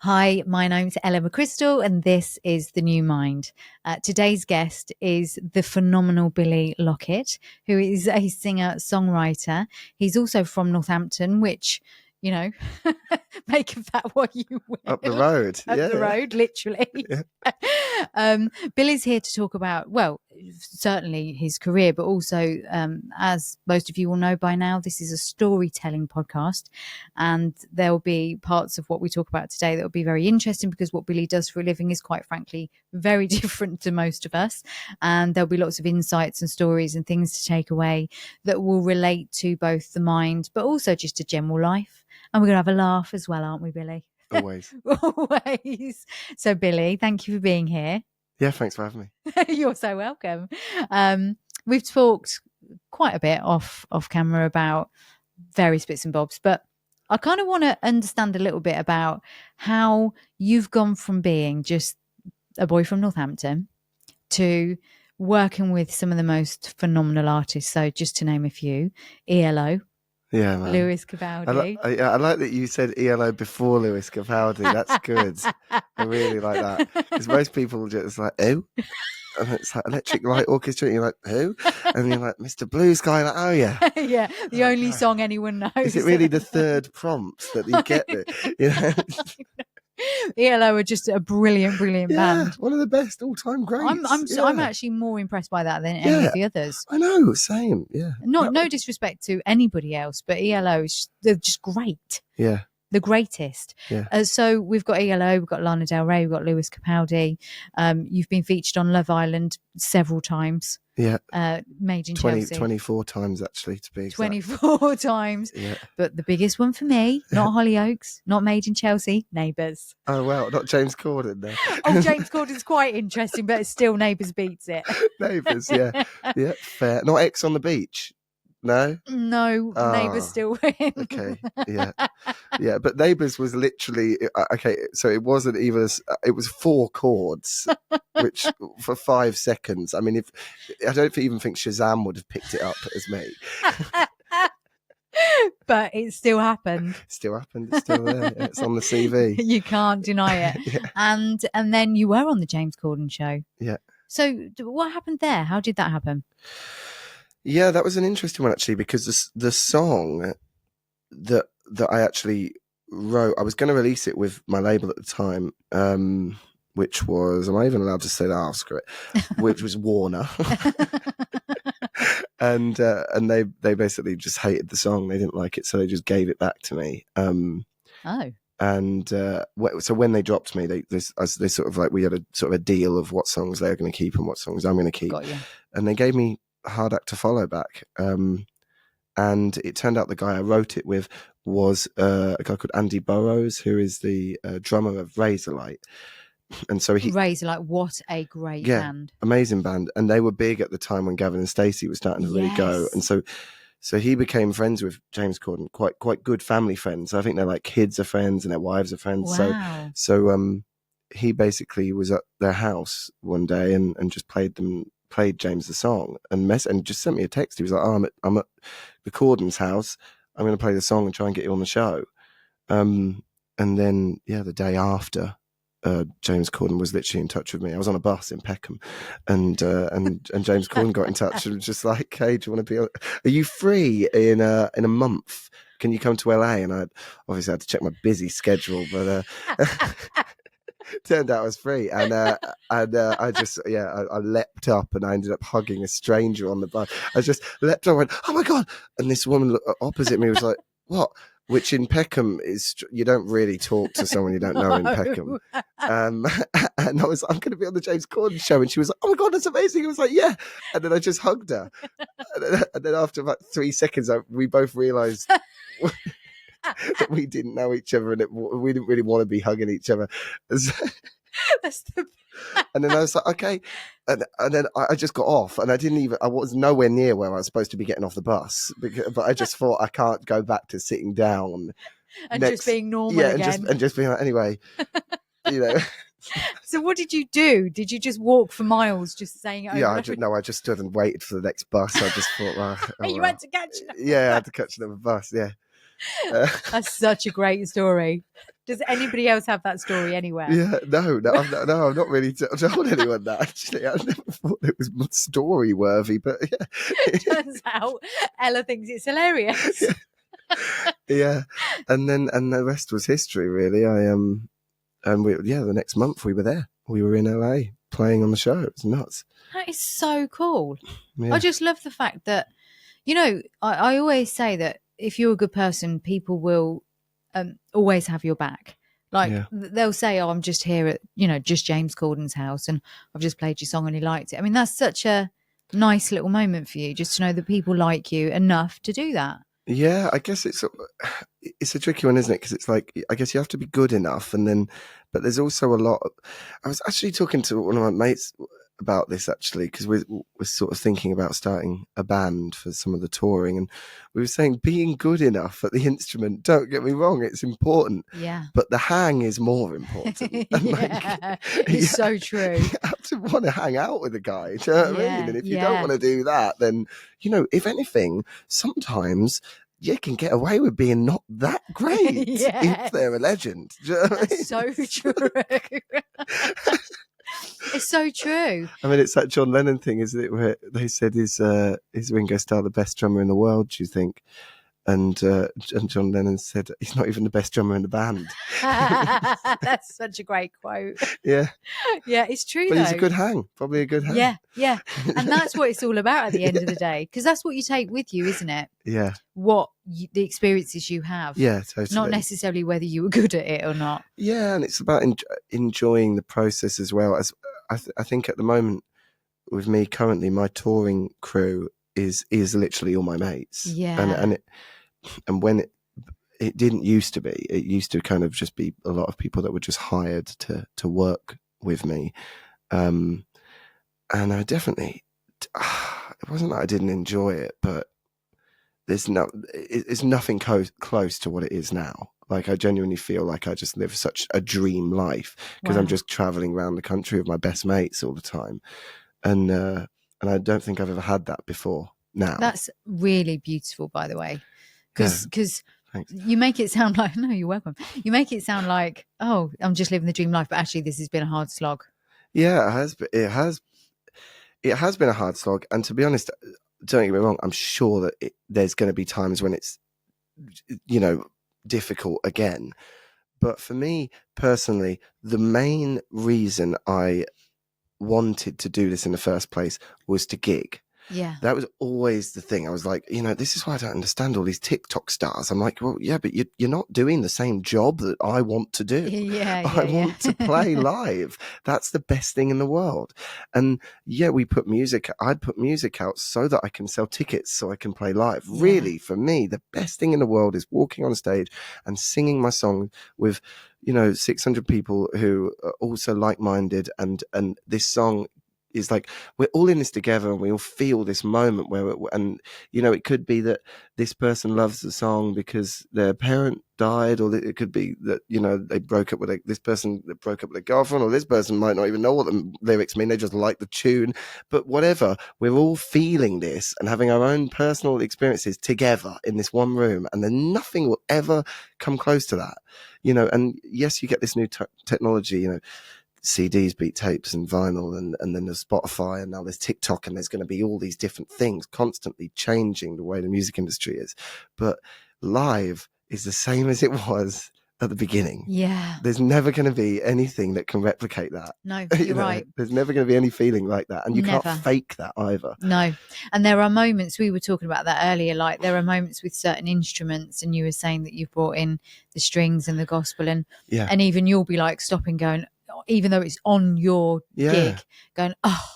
Hi, my name's McCrystal, and this is The New Mind. Today's guest is the phenomenal Billy Lockett, who is a singer-songwriter. He's also from Northampton, which, you know, make of that what you will. Up the road. Up the road, literally. Yeah. Billy's here to talk about, well, certainly his career, but also, as most of you will know by now, this is a storytelling podcast, and there will be parts of what we talk about today that will be very interesting because what Billy does for a living is, quite frankly, very different to most of us, and there'll be lots of insights and stories and things to take away that will relate to both the mind but also just to general life. And we're going to have a laugh as well, aren't we, Billy? Always. Always. So, Billy, thank you for being here. Yeah, thanks for having me. You're so welcome. We've talked quite a bit off camera about various bits and bobs, but I kind of want to understand a little bit about how you've gone from being just a boy from Northampton to working with some of the most phenomenal artists. So just to name a few, ELO. Yeah, man. Lewis Capaldi. I like that you said ELO before Lewis Capaldi. That's good. I really like that. Because most people just like, who? And it's like Electric Light Orchestra. And you're like, who? And you're like, Mr. Blue Sky. Like, oh, yeah. Yeah, the only song anyone knows. Is it really the third prompt that you get it? You know? ELO are just a brilliant band. One of the best all-time greats. I'm actually more impressed by that than any of the others. I know, same. Yeah. No disrespect to anybody else, but ELO they're just great. Yeah. The greatest. Yeah. So we've got ELO, we've got Lana Del Rey, we've got Lewis Capaldi. You've been featured on Love Island several times. Yeah. Made in Chelsea. 24 times, actually, to be exact. 24 times. Yeah. But the biggest one for me, not Hollyoaks, not Made in Chelsea, Neighbours. Oh, well, not James Corden, though. Oh, James Corden's quite interesting, but still Neighbours beats it. Neighbours, yeah. Yeah, fair. Not X on the Beach? No? No, Neighbours still win. Okay, yeah. Yeah, but Neighbours was literally, okay, so it wasn't even, it was 4 chords, which for 5 seconds. I mean, I don't even think Shazam would have picked it up as me. But it still happened. Still happened. It's still there. It's on the CV. You can't deny it. Yeah. And then you were on the James Corden show. Yeah. So what happened there? How did that happen? Yeah, that was an interesting one, actually, because the song that I actually wrote, I was going to release it with my label at the time, which was, am I even allowed to say that? I'll screw it. Which was Warner. And they basically just hated the song. They didn't like it, so they just gave it back to me. Oh. And so when they dropped me, they sort of like, we had a sort of a deal of what songs they were going to keep and what songs I'm going to keep. Got you. And they gave me Hard Act to Follow back. And it turned out the guy I wrote it with was a guy called Andy Burrows, who is the drummer of Razorlight. And so Razorlight, what a great band. Amazing band. And they were big at the time when Gavin and Stacey were starting to really go. And so he became friends with James Corden, quite good family friends. I think their like kids are friends and their wives are friends. Wow. So he basically was at their house one day and just played James the song and just sent me a text. He was like, oh, I'm at the Corden's house. I'm going to play the song and try and get you on the show. And then, the day after, James Corden was literally in touch with me. I was on a bus in Peckham, and James Corden got in touch and was just like, "Hey, do you want to be? Are you free in a month? Can you come to LA?" And I obviously had to check my busy schedule, but turned out I was free, and I leapt up and I ended up hugging a stranger on the bus. I just leapt up and went, "Oh my God!" And this woman opposite me was like, "What?" Which in Peckham is, you don't really talk to someone you don't know in Peckham. And I was, I'm going to be on the James Corden show. And she was like, "Oh my God, that's amazing." I was like, "Yeah." And then I just hugged her. And then after about 3 seconds, we both realised that we didn't know each other and we didn't really want to be hugging each other. And then I was like, okay. And then I just got off and I was nowhere near where I was supposed to be getting off the bus. But I just thought I can't go back to sitting down. And just being normal again. And just being like, anyway, you know. So what did you do? Did you just walk for miles just saying it over? Yeah, I just stood and waited for the next bus. I just thought, you had to catch another I had to catch another bus, yeah. That's such a great story. Does anybody else have that story anywhere? Yeah, no, I've not really told anyone that, actually. I never thought it was story worthy, but yeah. Turns out Ella thinks it's hilarious. Yeah. And the rest was history, really. The next month we were there. We were in LA playing on the show. It was nuts. That is so cool. Yeah. I just love the fact that, I always say that if you're a good person, people will always have your back. Like they'll say, "Oh, I'm just here at just James Corden's house, and I've just played your song and he liked it." I mean, that's such a nice little moment for you, just to know that people like you enough to do that. Yeah, I guess it's a tricky one, isn't it? Because it's like, I guess you have to be good enough, but there's also a lot. I was actually talking to one of my mates about this, actually, because we're sort of thinking about starting a band for some of the touring, and we were saying being good enough at the instrument, don't get me wrong, it's important, but the hang is more important. It's so true. You have to want to hang out with the guy, do you know what I mean? And if you don't want to do that, then if anything, sometimes you can get away with being not that great if they're a legend. Do you know what I mean? So true. It's so true. I mean, it's that John Lennon thing, isn't it? Where they said, is Ringo Starr the best drummer in the world, do you think? And John Lennon said, he's not even the best drummer in the band. That's such a great quote. Yeah. Yeah, it's true, but though. He's a good hang. Probably a good hang. Yeah. And that's what it's all about at the end of the day. Because that's what you take with you, isn't it? Yeah. The experiences you have. Yeah, totally. Not necessarily whether you were good at it or not. Yeah, and it's about enjoying the process as well. As I think at the moment with me currently, my touring crew is literally all my mates. Yeah. And when it didn't used to be, it used to kind of just be a lot of people that were just hired to work with me. And I definitely, it wasn't that I didn't enjoy it, but it's nothing close to what it is now. Like, I genuinely feel like I just live such a dream life because I'm just traveling around the country with my best mates all the time. And I don't think I've ever had that before now. That's really beautiful, by the way. Because you make it sound like, no, you're welcome. You make it sound like, oh, I'm just living the dream life. But actually, this has been a hard slog. Yeah, it has been a hard slog. And to be honest, don't get me wrong, I'm sure that there's going to be times when it's, difficult again. But for me personally, the main reason I wanted to do this in the first place was to gig. Yeah. That was always the thing. I was like, this is why I don't understand all these TikTok stars. I'm like, well, yeah, but you're not doing the same job that I want to do. I want to play live. That's the best thing in the world. And I'd put music out so that I can sell tickets so I can play live. Yeah. Really, for me, the best thing in the world is walking on stage and singing my song with, 600 people who are also like-minded, and this song is like, we're all in this together and we all feel this moment where, it could be that this person loves the song because their parent died, or it could be that, they broke up with this person that broke up with a girlfriend, or this person might not even know what the lyrics mean. They just like the tune, but whatever, we're all feeling this and having our own personal experiences together in this one room. And then nothing will ever come close to that, and yes, you get this new technology, CDs beat tapes and vinyl, and then there's Spotify, and now there's TikTok, and there's going to be all these different things constantly changing the way the music industry is. But live is the same as it was at the beginning. Yeah. There's never going to be anything that can replicate that. No, you're right. There's never going to be any feeling like that. And you can't fake that either. No. And there are moments, we were talking about that earlier, like there are moments with certain instruments, and you were saying that you've brought in the strings and the gospel, and even you'll be like stopping going, even though it's on your gig, going, oh,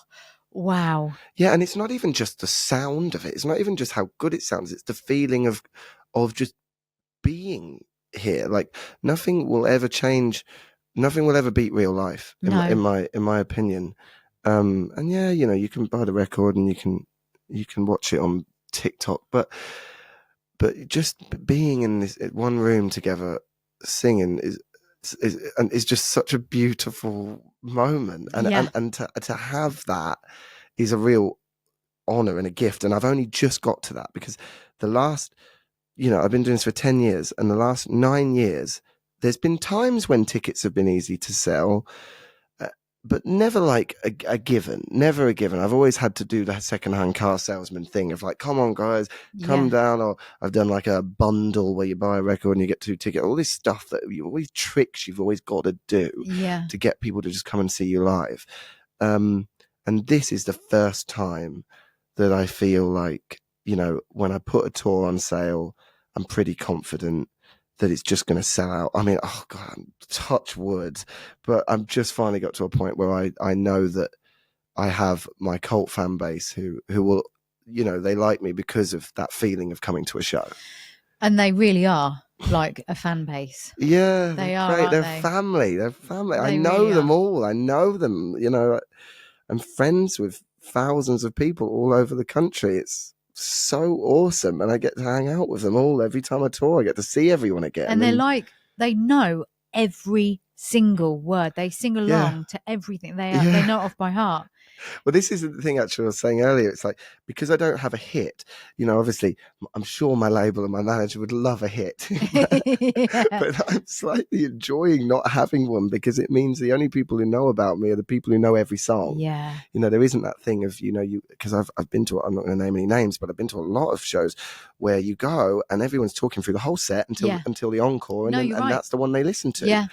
wow. Yeah, and it's not even just the sound of it. It's not even just how good it sounds. It's the feeling of just being here. Like, nothing will ever change. Nothing will ever beat real life, in my opinion. And you can buy the record and you can watch it on TikTok, but just being in this one room together singing is just such a beautiful moment, and to have that is a real honor and a gift. And I've only just got to that because the last I've been doing this for 10 years, and the last 9 years, there's been times when tickets have been easy to sell, but never like a given, never a given. I've always had to do that secondhand car salesman thing of like, come on, guys, come down. Or I've done like a bundle where you buy a record and you get 2 tickets. All this stuff all these tricks you've always got to do to get people to just come and see you live. And this is the first time that I feel like, when I put a tour on sale, I'm pretty confident that it's just going to sell out. I mean, oh God, touch wood, but I'm just finally got to a point where I know that I have my cult fan base who will, they like me because of that feeling of coming to a show. And they really are like a fan base. Yeah, they are great. They're family. They're family. They I know really them are. all. I know them. I'm friends with thousands of people all over the country. It's so awesome, and I get to hang out with them all every time I tour. I get to see everyone again, and they're like, they know every single word. They sing along to everything. They know it off by heart. Well, this is the thing actually I was saying earlier. It's like, because I don't have a hit, obviously I'm sure my label and my manager would love a hit, but I'm slightly enjoying not having one, because it means the only people who know about me are the people who know every song. Yeah. There isn't that thing of, because I've been to, I'm not going to name any names, but I've been to a lot of shows where you go and everyone's talking through the whole set until the encore, and that's the one they listen to. Yeah.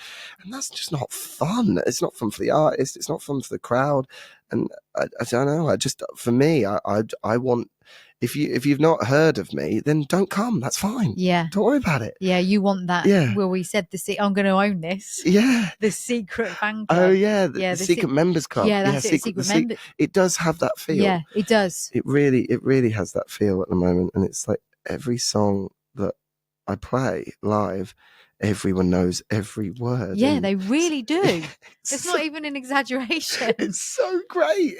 And that's just not fun. It's not fun for the artist. It's not fun for the crowd. And I don't know. For me, I want, if you've not heard of me, then don't come. That's fine. Yeah. Don't worry about it. Yeah. You want that. Yeah. Well, we said I'm going to own this. Yeah. The secret fan club. Oh yeah. The secret members club. Yeah. That's it. Secret members. It does have that feel. Yeah, it does. It really has that feel at the moment. And it's like every song that I play live, everyone knows every word. Yeah, they really do. It's not even an exaggeration. It's so great.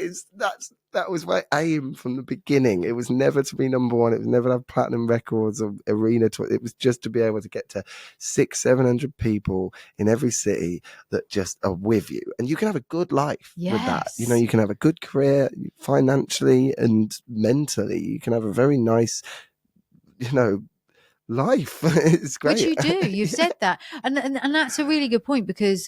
That was my aim from the beginning. It was never to be number one. It was never to have platinum records or arena tour. It was just to be able to get to 600-700 people in every city that just are with you, and you can have a good life with that. You can have a good career financially and mentally. You can have a very nice, life. It's great. Which you do. You've said that. And that's a really good point, because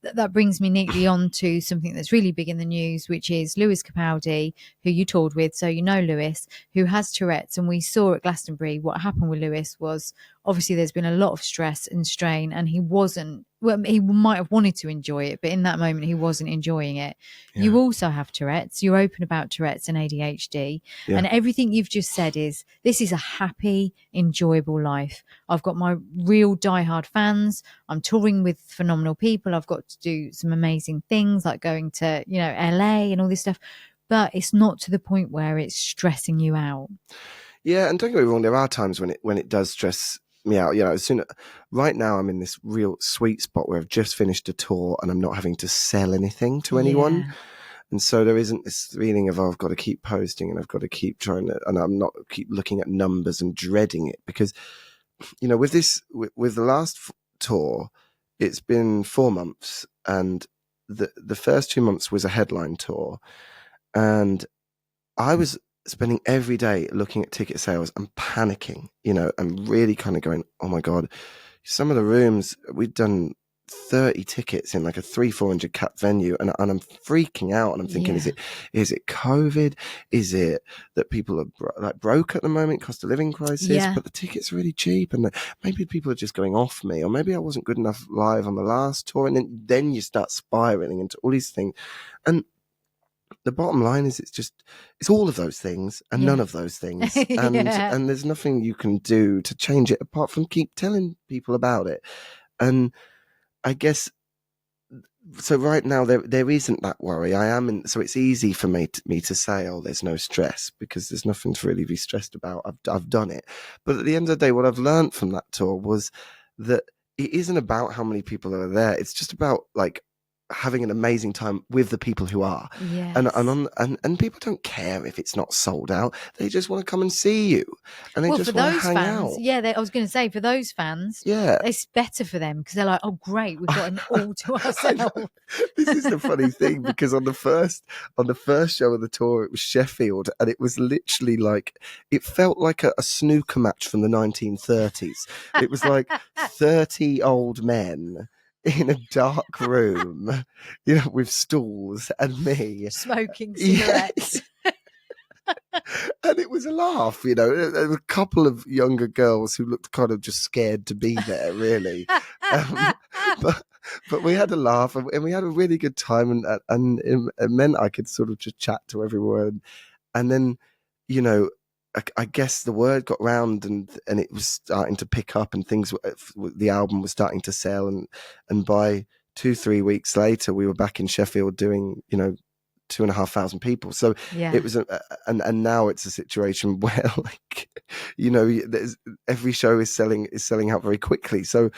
that brings me neatly on to something that's really big in the news, which is Lewis Capaldi, who you toured with. So Lewis, who has Tourette's. And we saw at Glastonbury what happened with Lewis was, obviously there's been a lot of stress and strain, and he might have wanted to enjoy it, but in that moment he wasn't enjoying it. Yeah. You also have Tourette's. You're open about Tourette's and ADHD. Yeah. And everything you've just said is, this is a happy, enjoyable life. I've got my real diehard fans. I'm touring with phenomenal people. I've got to do some amazing things like going to, LA and all this stuff. But it's not to the point where it's stressing you out. Yeah, and don't get me wrong, there are times when it does stress me out. Right now I'm in this real sweet spot where I've just finished a tour and I'm not having to sell anything to anyone. Yeah. And so there isn't this feeling of, I've got to keep posting and I've got to keep trying to, and I'm not keep looking at numbers and dreading it, because, with the last tour, it's been 4 months, and the first 2 months was a headline tour, and I was spending every day looking at ticket sales and panicking, and really kind of going, oh my God, some of the rooms, we'd done 30 tickets in like a 300-400 cap venue, and I'm freaking out, and I'm thinking, is it COVID? Is it that people are broke at the moment, cost of living crisis, but the tickets are really cheap, and maybe people are just going off me, or maybe I wasn't good enough live on the last tour, and then you start spiraling into all these things. And the bottom line is, it's all of those things and none of those things. And there's nothing you can do to change it apart from keep telling people about it. And I guess, so right now there isn't that worry. So it's easy for me to say, oh, there's no stress, because there's nothing to really be stressed about. I've done it. But at the end of the day, what I've learned from that tour was that it isn't about how many people are there. It's just about like having an amazing time with the people who are. Yes. And people don't care if it's not sold out. They just want to come and see you, and they Well, just for want to those hang fans, out. yeah, I was going to say, for those fans, Yeah. it's better for them because they're like, oh, great, we've got him all to ourselves. This is the funny thing, because on the first show of the tour, it was Sheffield, and it was literally like, it felt like a snooker match from the 1930s. It was like 30 old men in a dark room, with stools, and me Smoking cigarettes. And it was a laugh, There were a couple of younger girls who looked kind of just scared to be there, really. But we had a laugh, and we had a really good time, and it meant I could sort of just chat to everyone. And then, I guess the word got round, and it was starting to pick up, and the album was starting to sell, and by 2-3 weeks later, we were back in Sheffield doing, 2,500 people. So Yeah. it was, and now it's a situation where, like, every show is selling out very quickly. So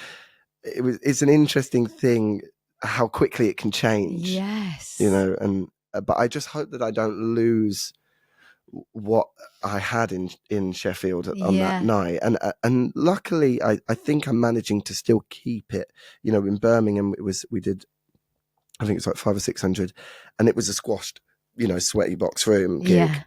it's an interesting thing how quickly it can change. Yes. But I just hope that I don't lose what I had in Sheffield on that night, and luckily I think I'm managing to still keep it. In Birmingham we did, I think it's like 500 or 600, and it was a squashed, sweaty box room gig. Yeah.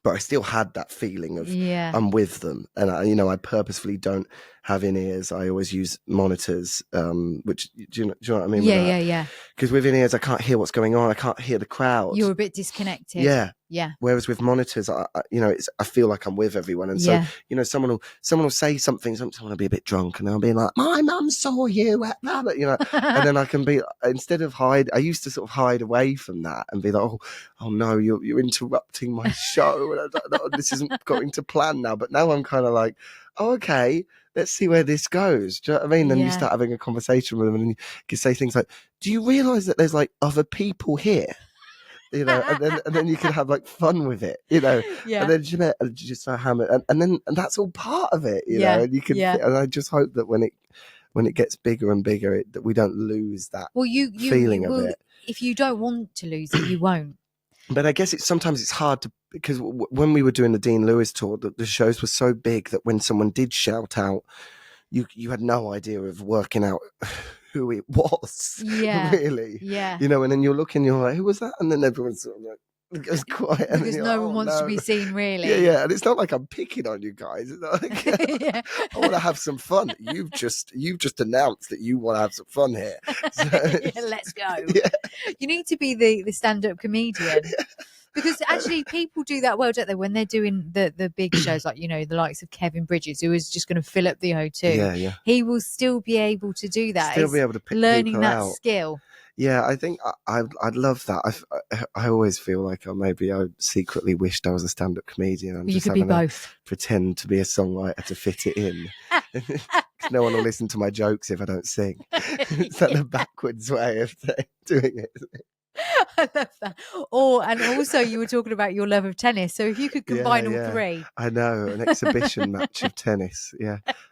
But I still had that feeling of I'm with them, and I purposefully don't have in-ears. I always use monitors, which do you know what I mean? Yeah. Because with in-ears, I can't hear what's going on. I can't hear the crowd. You're a bit disconnected. Yeah. Yeah. Whereas with monitors, I feel like I'm with everyone, and so someone will say something. Someone will be a bit drunk, and they'll be like, "My mum saw you at that," and then I can be, instead of hide. I used to sort of hide away from that and be like, "Oh no, you're interrupting my show, and I don't know, this isn't going to plan now." But now I'm kind of like, "Oh, okay, let's see where this goes." Do you know what I mean? Then you start having a conversation with them, and you can say things like, "Do you realise that there's like other people here?" And then you can have like fun with it, Yeah. and then just hammer, and that's all part of it, and you can, and I just hope that when it gets bigger and bigger, that we don't lose that feeling of it. If you don't want to lose it, you won't. But I guess sometimes it's hard to, because when we were doing the Dean Lewis tour, the shows were so big that when someone did shout out, you had no idea of working out who it was, really. Yeah. And then you're looking, you're like, who was that? And then everyone's sort of like, goes quiet. Because no one wants to be seen, really. Yeah. And it's not like I'm picking on you guys. It's not like, I want to have some fun. You've just announced that you want to have some fun here. So, let's go. Yeah. You need to be the stand-up comedian. Because actually people do that well, don't they? When they're doing the big shows, like, the likes of Kevin Bridges, who is just going to fill up the O2. Yeah. He will still be able to do that. Still be able to pick learning people that out. skill. Yeah, I think I'd love that. I always feel like maybe I secretly wished I was a stand-up comedian. I'm you just could be both. Pretend to be a songwriter to fit it in. No one will listen to my jokes if I don't sing. It's like the backwards way of doing it. I love that. And also you were talking about your love of tennis. So if you could combine all three. I know, an exhibition match of tennis,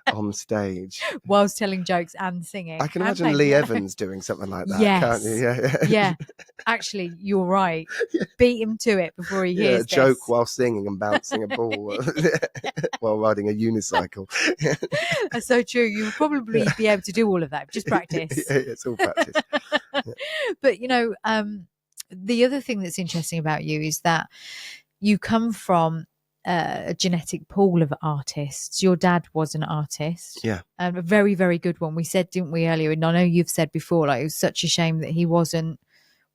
on stage. Whilst telling jokes and singing. I can imagine Lee Evans doing something like that, can't you? Yeah. Actually, you're right. Beat him to it before he hears this. Joke while singing and bouncing a ball while riding a unicycle. That's so true. You would probably be able to do all of that. Just practice. It's all practice. But, the other thing that's interesting about you is that you come from a genetic pool of artists. Your dad was an artist. Yeah. A very, very good one. We said, didn't we, earlier? And I know you've said before, like, it was such a shame that he wasn't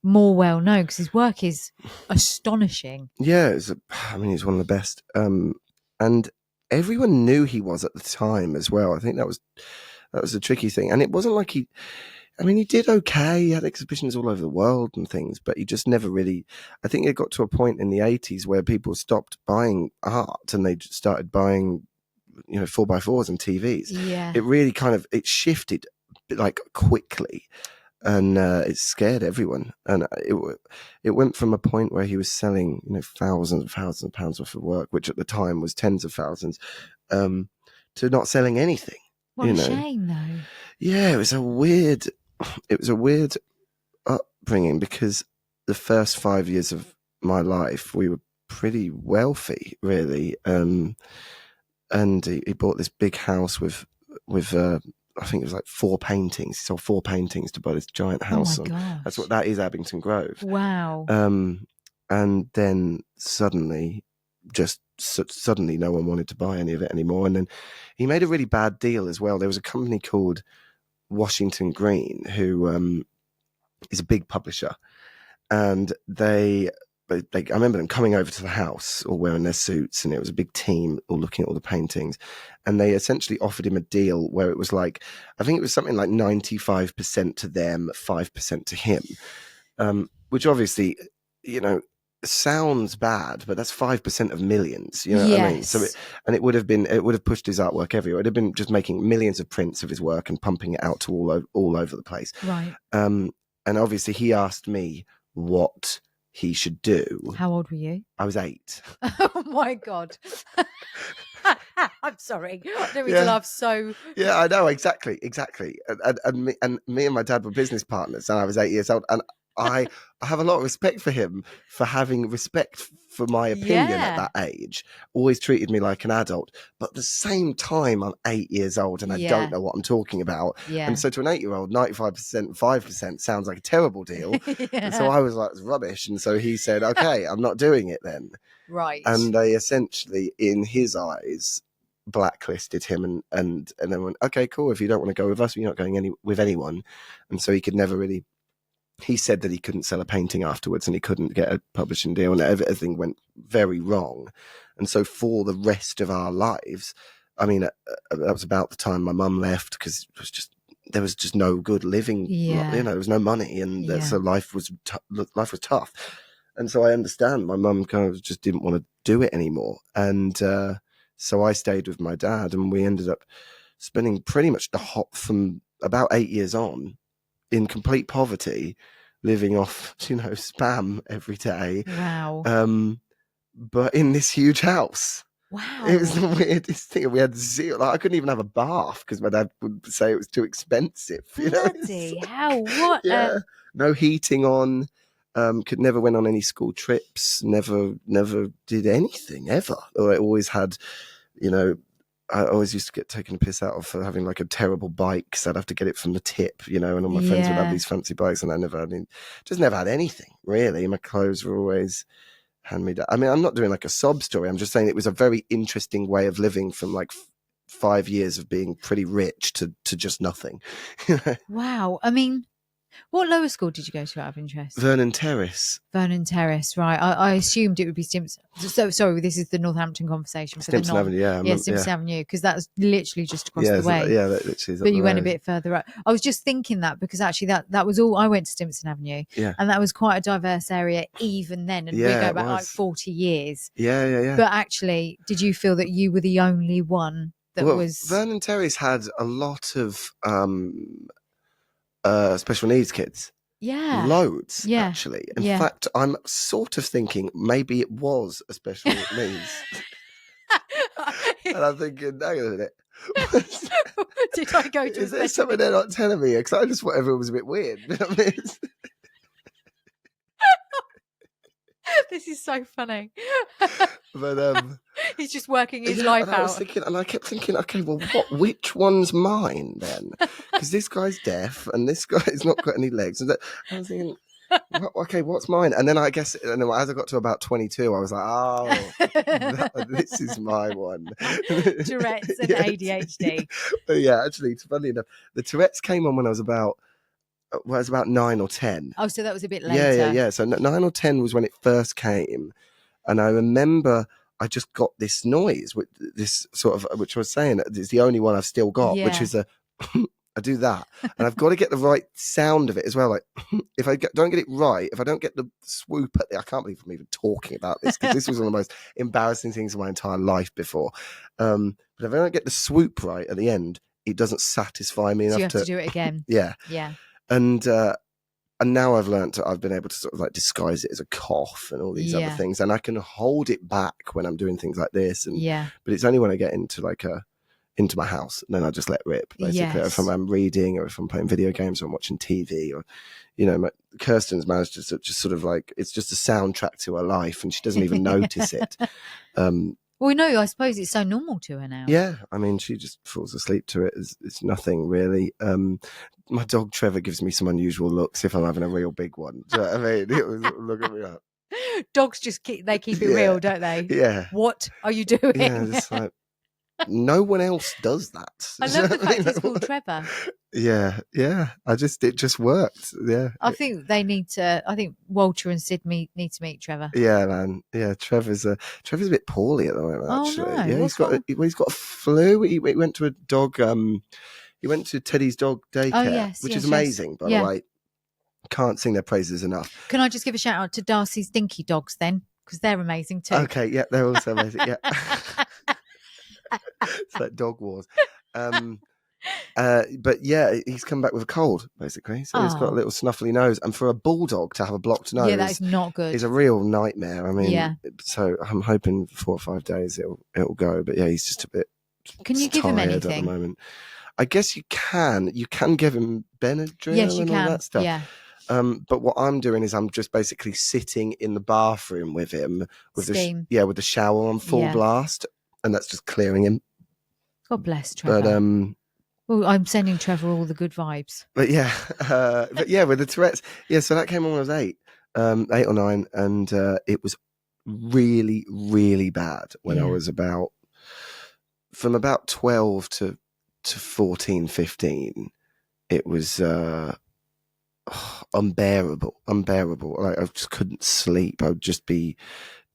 more well known, because his work is astonishing. Yeah, he's one of the best. And everyone knew he was at the time as well. I think that was the tricky thing. And it wasn't like he did okay. He had exhibitions all over the world and things, but he just never really, I think it got to a point in the 80s where people stopped buying art and they just started buying, 4x4s and TVs. Yeah. It really it shifted like quickly, and it scared everyone. And it went from a point where he was selling, thousands and thousands of pounds worth of work, which at the time was tens of thousands, to not selling anything. What a shame, though. Yeah, it was a weird upbringing because the first 5 years of my life we were pretty wealthy, really. And he bought this big house with I think it was like 4 paintings. He sold 4 paintings to buy this giant house. Oh my gosh. That's what that is, Abington Grove. Wow. And then suddenly no one wanted to buy any of it anymore. And then he made a really bad deal as well. There was a company called Washington Green who is a big publisher, and I remember them coming over to the house all wearing their suits, and it was a big team all looking at all the paintings, and they essentially offered him a deal where it was like, I think it was something like 95% to them, 5% to him, which obviously, sounds bad, but that's 5% of millions. You know what I mean? So it would have pushed his artwork everywhere. It would have been just making millions of prints of his work and pumping it out to all over the place. Right. And obviously he asked me what he should do. How old were you? I was 8. Oh my God. I'm sorry. I don't mean to laugh so. Yeah, I know, exactly. And me and my dad were business partners, and I was 8 years old, and I have a lot of respect for him for having respect for my opinion at that age. Always treated me like an adult, but at the same time, I'm 8 years old and I don't know what I'm talking about. Yeah. And so to an 8-year-old, 95%, 5% sounds like a terrible deal. And so I was like, it's rubbish. And so he said, okay, I'm not doing it then. Right. And they essentially, in his eyes, blacklisted him and then went, okay, cool. If you don't want to go with us, you're not going with anyone. And so he could never really. He said that he couldn't sell a painting afterwards and he couldn't get a publishing deal, and everything went very wrong. And so for the rest of our lives, I mean, that was about the time my mum left, because there was just no good living. Yeah. There was no money, and so life was tough. And so I understand my mum kind of just didn't want to do it anymore. And so I stayed with my dad, and we ended up spending pretty much the hop from about 8 years on in complete poverty, living off, spam every day. Wow. But in this huge house. Wow. It was the weirdest thing. We had zero. I couldn't even have a bath because my dad would say it was too expensive. Bloody hell! What? Yeah. No heating on. Could never went on any school trips. Never did anything ever. Or I always had, I always used to get taken a piss out of for having like a terrible bike, because I'd have to get it from the tip, and all my friends would have these fancy bikes, and I never had anything really. My clothes were always hand-me-down. I mean, I'm not doing like a sob story. I'm just saying it was a very interesting way of living from like 5 years of being pretty rich to just nothing. Wow. I mean, what lower school did you go to out of interest? Vernon Terrace, right. I assumed it would be Stimson. So sorry, this is the Northampton conversation. Stimson Avenue, yeah. Stimson Avenue, because that's literally just across the way. That literally is. But you went a bit further up. I was just thinking that because actually that was all. I went to Stimson Avenue, and that was quite a diverse area even then, and we go back like 40 years. Yeah. But actually, did you feel that you were the only one that was? Vernon Terrace had a lot of special needs kids. Yeah. Loads, actually. In fact, I'm sort of thinking maybe it was a special needs. And I'm thinking, hang on a minute. Did I go to Is there something they're not telling me? Because I just thought everyone was a bit weird. This is so funny. But he's just working his life out. I kept thinking, okay, well, which one's mine then? Because this guy's deaf and this guy's not got any legs. And I was thinking, okay, what's mine? And then as I got to about 22, I was like, oh, this is my one. Tourette's and ADHD. But yeah, actually, it's funny enough. The Tourette's came on when I was about 9 or 10. Oh, so that was a bit later. Yeah. So 9 or 10 was when it first came. And I remember I just got this noise, this sort of, which I was saying is the only one I've still got, which is I do that. And I've got to get the right sound of it as well. Like, if I don't get it right, if I don't get the swoop I can't believe I'm even talking about this, because this was one of the most embarrassing things of my entire life before. But if I don't get the swoop right at the end, it doesn't satisfy me enough so you have to do it again. Yeah. And now I've been able to sort of like disguise it as a cough and all these other things, and I can hold it back when I'm doing things like this. But it's only when I get into like into my house, and then I just let rip, basically. Yes. If I'm reading, or if I'm playing video games, or I'm watching TV, or, you know, Kirsten's managed to just sort of like, it's just a soundtrack to her life, and she doesn't even notice it. Well, no, I suppose it's so normal to her now. Yeah, I mean, she just falls asleep to it. It's nothing really. My dog Trevor gives me some unusual looks if I'm having a real big one. Do you know what I mean? It was, look at me up. Dogs just keep it real, don't they? Yeah. What are you doing? Yeah, it's like, no one else does that. I love the fact it's called Trevor. Yeah. It just worked. Yeah. I think Walter and Sid need to meet Trevor. Yeah, man. Yeah, Trevor's a bit poorly at the moment. Oh, Actually, no. Yeah, he's got a flu. He went to a dog. He went to Teddy's dog daycare, which is amazing, by the way. Can't sing their praises enough. Can I just give a shout out to Darcy's Dinky Dogs then? Because they're amazing too. Okay, yeah, they're also amazing. Yeah. It's like dog wars. But yeah, he's come back with a cold, basically. So he's got a little snuffly nose. And for a bulldog to have a blocked nose, that is not good. Is a real nightmare. I mean, so I'm hoping 4 or 5 days it'll go. But yeah, he's just a bit. Can you give him anything at the moment? I guess you can. You can give him Benadryl and all that stuff. Yeah. But what I'm doing is I'm just basically sitting in the bathroom with him with Steam. with the shower on full blast, and that's just clearing him. God bless Trevor. Well, I'm sending Trevor all the good vibes. But yeah, with the Tourette's, so that came on when I was 8 or 9, and it was really, really bad when I was from about 12 to 14, 15. It was unbearable. Like, I just couldn't sleep. I would just be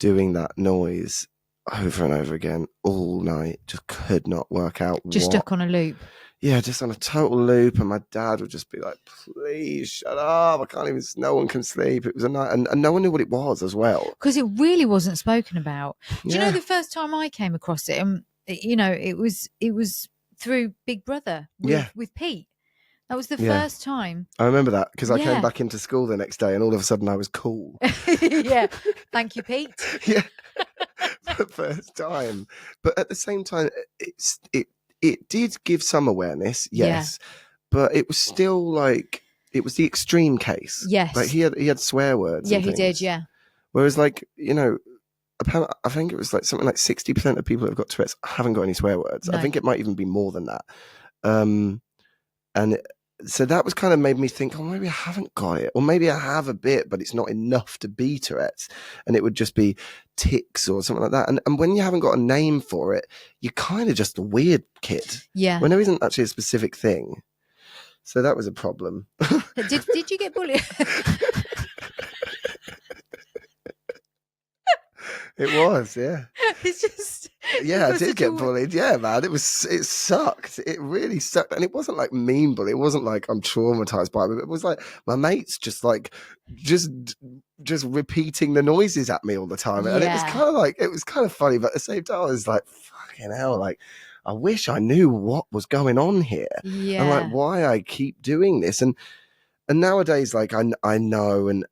doing that noise over and over again all night. Just could not work out. Just stuck on a loop. Yeah, just on a total loop. And my dad would just be like, please shut up. I can't even, no one can sleep. It was a night. And no one knew what it was as well. Because it really wasn't spoken about. Do you know the first time I came across it, it was through Big Brother with Pete. That was the first time. I remember that because I came back into school the next day and all of a sudden I was cool. Yeah. Thank you, Pete. Yeah. For the first time. But at the same time, it did give some awareness, yes. Yeah. But it was still like, it was the extreme case. Yes. Like he had swear words. Yeah, he did, yeah. Whereas like, apparently, I think it was like something like 60% of people that have got Tourette's haven't got any swear words. No. I think it might even be more than that. So that was kind of made me think, oh, maybe I haven't got it. Or maybe I have a bit, but it's not enough to be Tourette's. And it would just be tics or something like that. And when you haven't got a name for it, you're kind of just a weird kid. Yeah. When there isn't actually a specific thing. So that was a problem. Did you get bullied? It was, yeah. It's just... Yeah, I did get bullied. Yeah, man. It sucked. It really sucked. And it wasn't like mean bullying. It wasn't like I'm traumatized by it. It was like my mates just repeating the noises at me all the time. And it was kind of funny, but at the same time, I was like, fucking hell, like, I wish I knew what was going on here. Yeah. And like why I keep doing this. And nowadays, like I know, and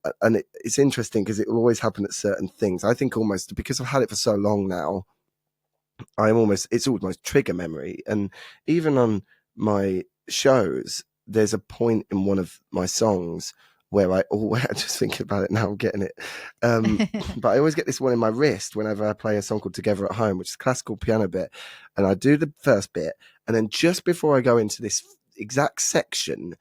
it's interesting because it will always happen at certain things. I think almost because I've had it for so long now, it's almost trigger memory. And even on my shows, there's a point in one of my songs where I just thinking about it now, I'm getting it. But I always get this one in my wrist whenever I play a song called Together at Home, which is a classical piano bit. And I do the first bit. And then just before I go into this exact section,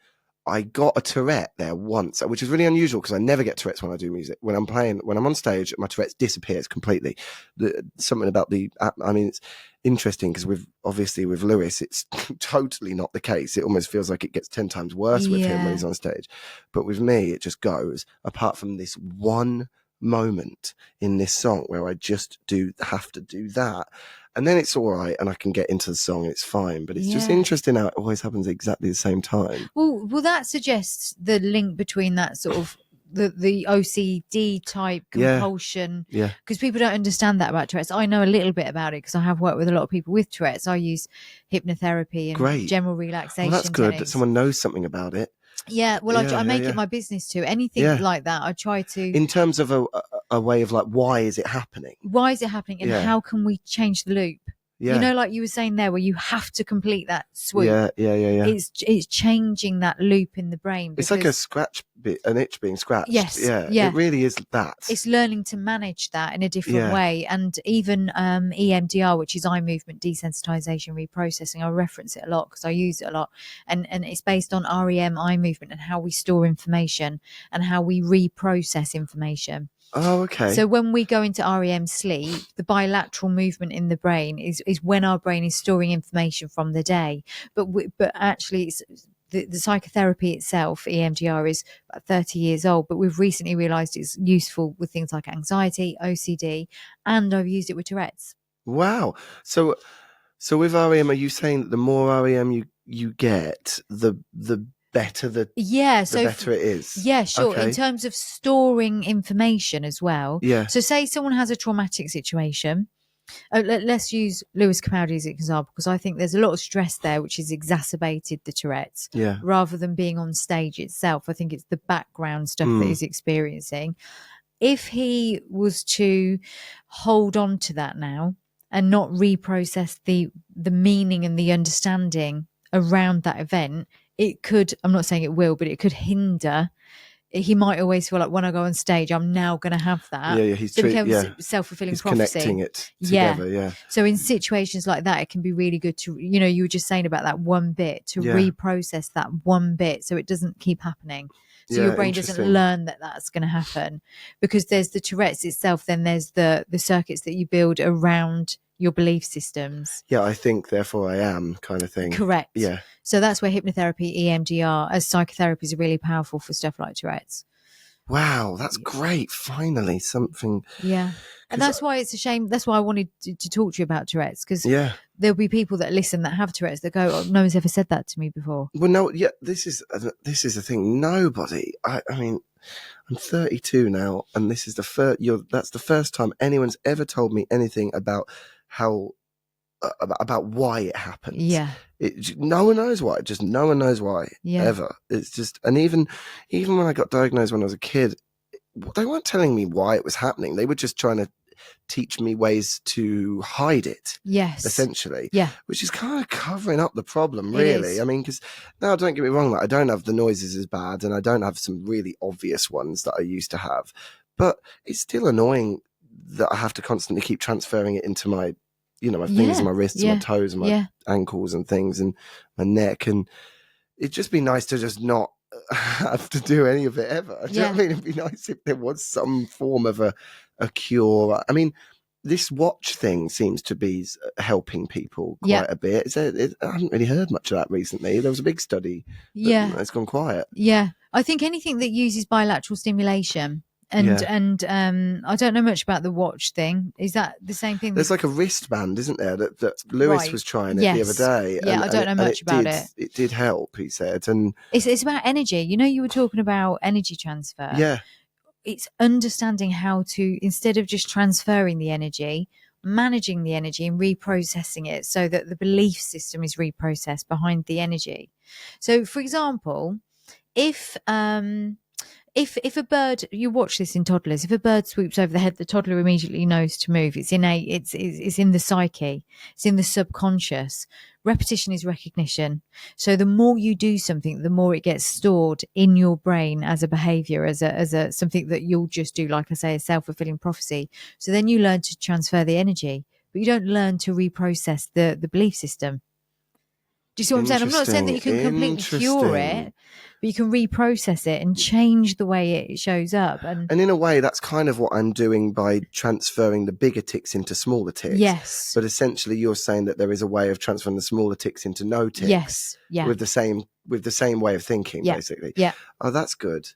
I got a Tourette there once, which is really unusual because I never get Tourette's when I do music. When I'm on stage, my Tourette's disappears completely. Something about it's interesting because with Lewis, it's totally not the case. It almost feels like it gets 10 times worse with him when he's on stage. But with me, it just goes, apart from this one moment in this song where I just have to do that. And then it's all right, and I can get into the song. It's fine, but it's just interesting how it always happens at exactly the same time. Well, that suggests the link between that sort of the OCD type compulsion. Yeah. Because people don't understand that about Tourette's. I know a little bit about it because I have worked with a lot of people with Tourette's. I use hypnotherapy and general relaxation. Well, that's good techniques. that someone knows something about it. Yeah, well, I make it my business too. Anything like that, I try to. In terms of a way of like, why is it happening? Why is it happening, and how can we change the loop? You know, like you were saying there, where you have to complete that swoop. Yeah. It's changing that loop in the brain. It's like an itch being scratched. Yes, Yeah. yeah. It really is that. It's learning to manage that in a different way. And even EMDR, which is eye movement desensitization reprocessing, I reference it a lot because I use it a lot. And it's based on REM, eye movement, and how we store information and how we reprocess information. Oh, okay. So when we go into REM sleep, the bilateral movement in the brain is when our brain is storing information from the day. But actually, it's the psychotherapy itself, EMDR, is about 30 years old. But we've recently realised it's useful with things like anxiety, OCD, and I've used it with Tourette's. Wow. So with REM, are you saying that the more REM you get, the better the better it is? Yeah, sure. Okay. In terms of storing information as well. Yeah. So say someone has a traumatic situation. Let's use Lewis Capaldi as an example, because I think there's a lot of stress there which has exacerbated the Tourette's rather than being on stage itself. I think it's the background stuff that he's experiencing. If he was to hold on to that now and not reprocess the meaning and the understanding around that event, it could, I'm not saying it will, but it could hinder. He might always feel like when I go on stage, I'm now going to have that. Yeah, he's self-fulfilling he's prophecy. Connecting it together, yeah. So in situations like that, it can be really good to, you know, you were just saying about that one bit, to reprocess that one bit so it doesn't keep happening. So your brain doesn't learn that that's going to happen, because there's the Tourette's itself, then there's the circuits that you build around your belief systems. Yeah, I think, therefore I am kind of thing. Correct. Yeah. So that's where hypnotherapy, EMDR, as psychotherapies are really powerful for stuff like Tourette's. Wow, that's great. Finally, something. Yeah. And that's why it's a shame. That's why I wanted to talk to you about Tourette's, because there'll be people that listen that have Tourette's that go, oh, no one's ever said that to me before. Well, no, yeah, this is the thing. Nobody, I mean, I'm 32 now, and this is that's the first time anyone's ever told me anything about how, about why it happened. Yeah. No one knows why. Just no one knows why ever. It's just, and even when I got diagnosed when I was a kid, they weren't telling me why it was happening. They were just trying to teach me ways to hide it. Yes. Essentially. Yeah. Which is kind of covering up the problem, really. I mean, because now, don't get me wrong, like, I don't have the noises as bad, and I don't have some really obvious ones that I used to have. But it's still annoying that I have to constantly keep transferring it into my, you know, my fingers and my wrists and my toes and my ankles and things and my neck. And it'd just be nice to just not have to do any of it ever. Do you know what I mean? It'd be nice if there was some form of a cure. I mean, this watch thing seems to be helping people quite a bit. I haven't really heard much of that recently. There was a big study. It's gone quiet. Yeah. I think anything that uses bilateral stimulation. And I don't know much about the watch thing. Is that the same thing? There's like a wristband, isn't there? That Lewis was trying it the other day. Yeah, I don't know much about it. It did help, he said. And it's about energy. You know, you were talking about energy transfer. Yeah. It's understanding how to, instead of just transferring the energy, managing the energy and reprocessing it so that the belief system is reprocessed behind the energy. So, for example, if a bird, you watch this in toddlers, if a bird swoops over the head, the toddler immediately knows to move. It's innate. It's in the psyche. It's in the subconscious. Repetition is recognition. So the more you do something, the more it gets stored in your brain as a behavior, as a something that you'll just do, like I say, a self-fulfilling prophecy. So then you learn to transfer the energy, but you don't learn to reprocess the belief system. Do you see what I'm saying? I'm not saying that you can completely cure it, but you can reprocess it and change the way it shows up. And in a way, that's kind of what I'm doing by transferring the bigger tics into smaller tics. Yes. But essentially, you're saying that there is a way of transferring the smaller tics into no tics. Yes. Yeah. With the same way of thinking, basically. Yeah. Oh, that's good.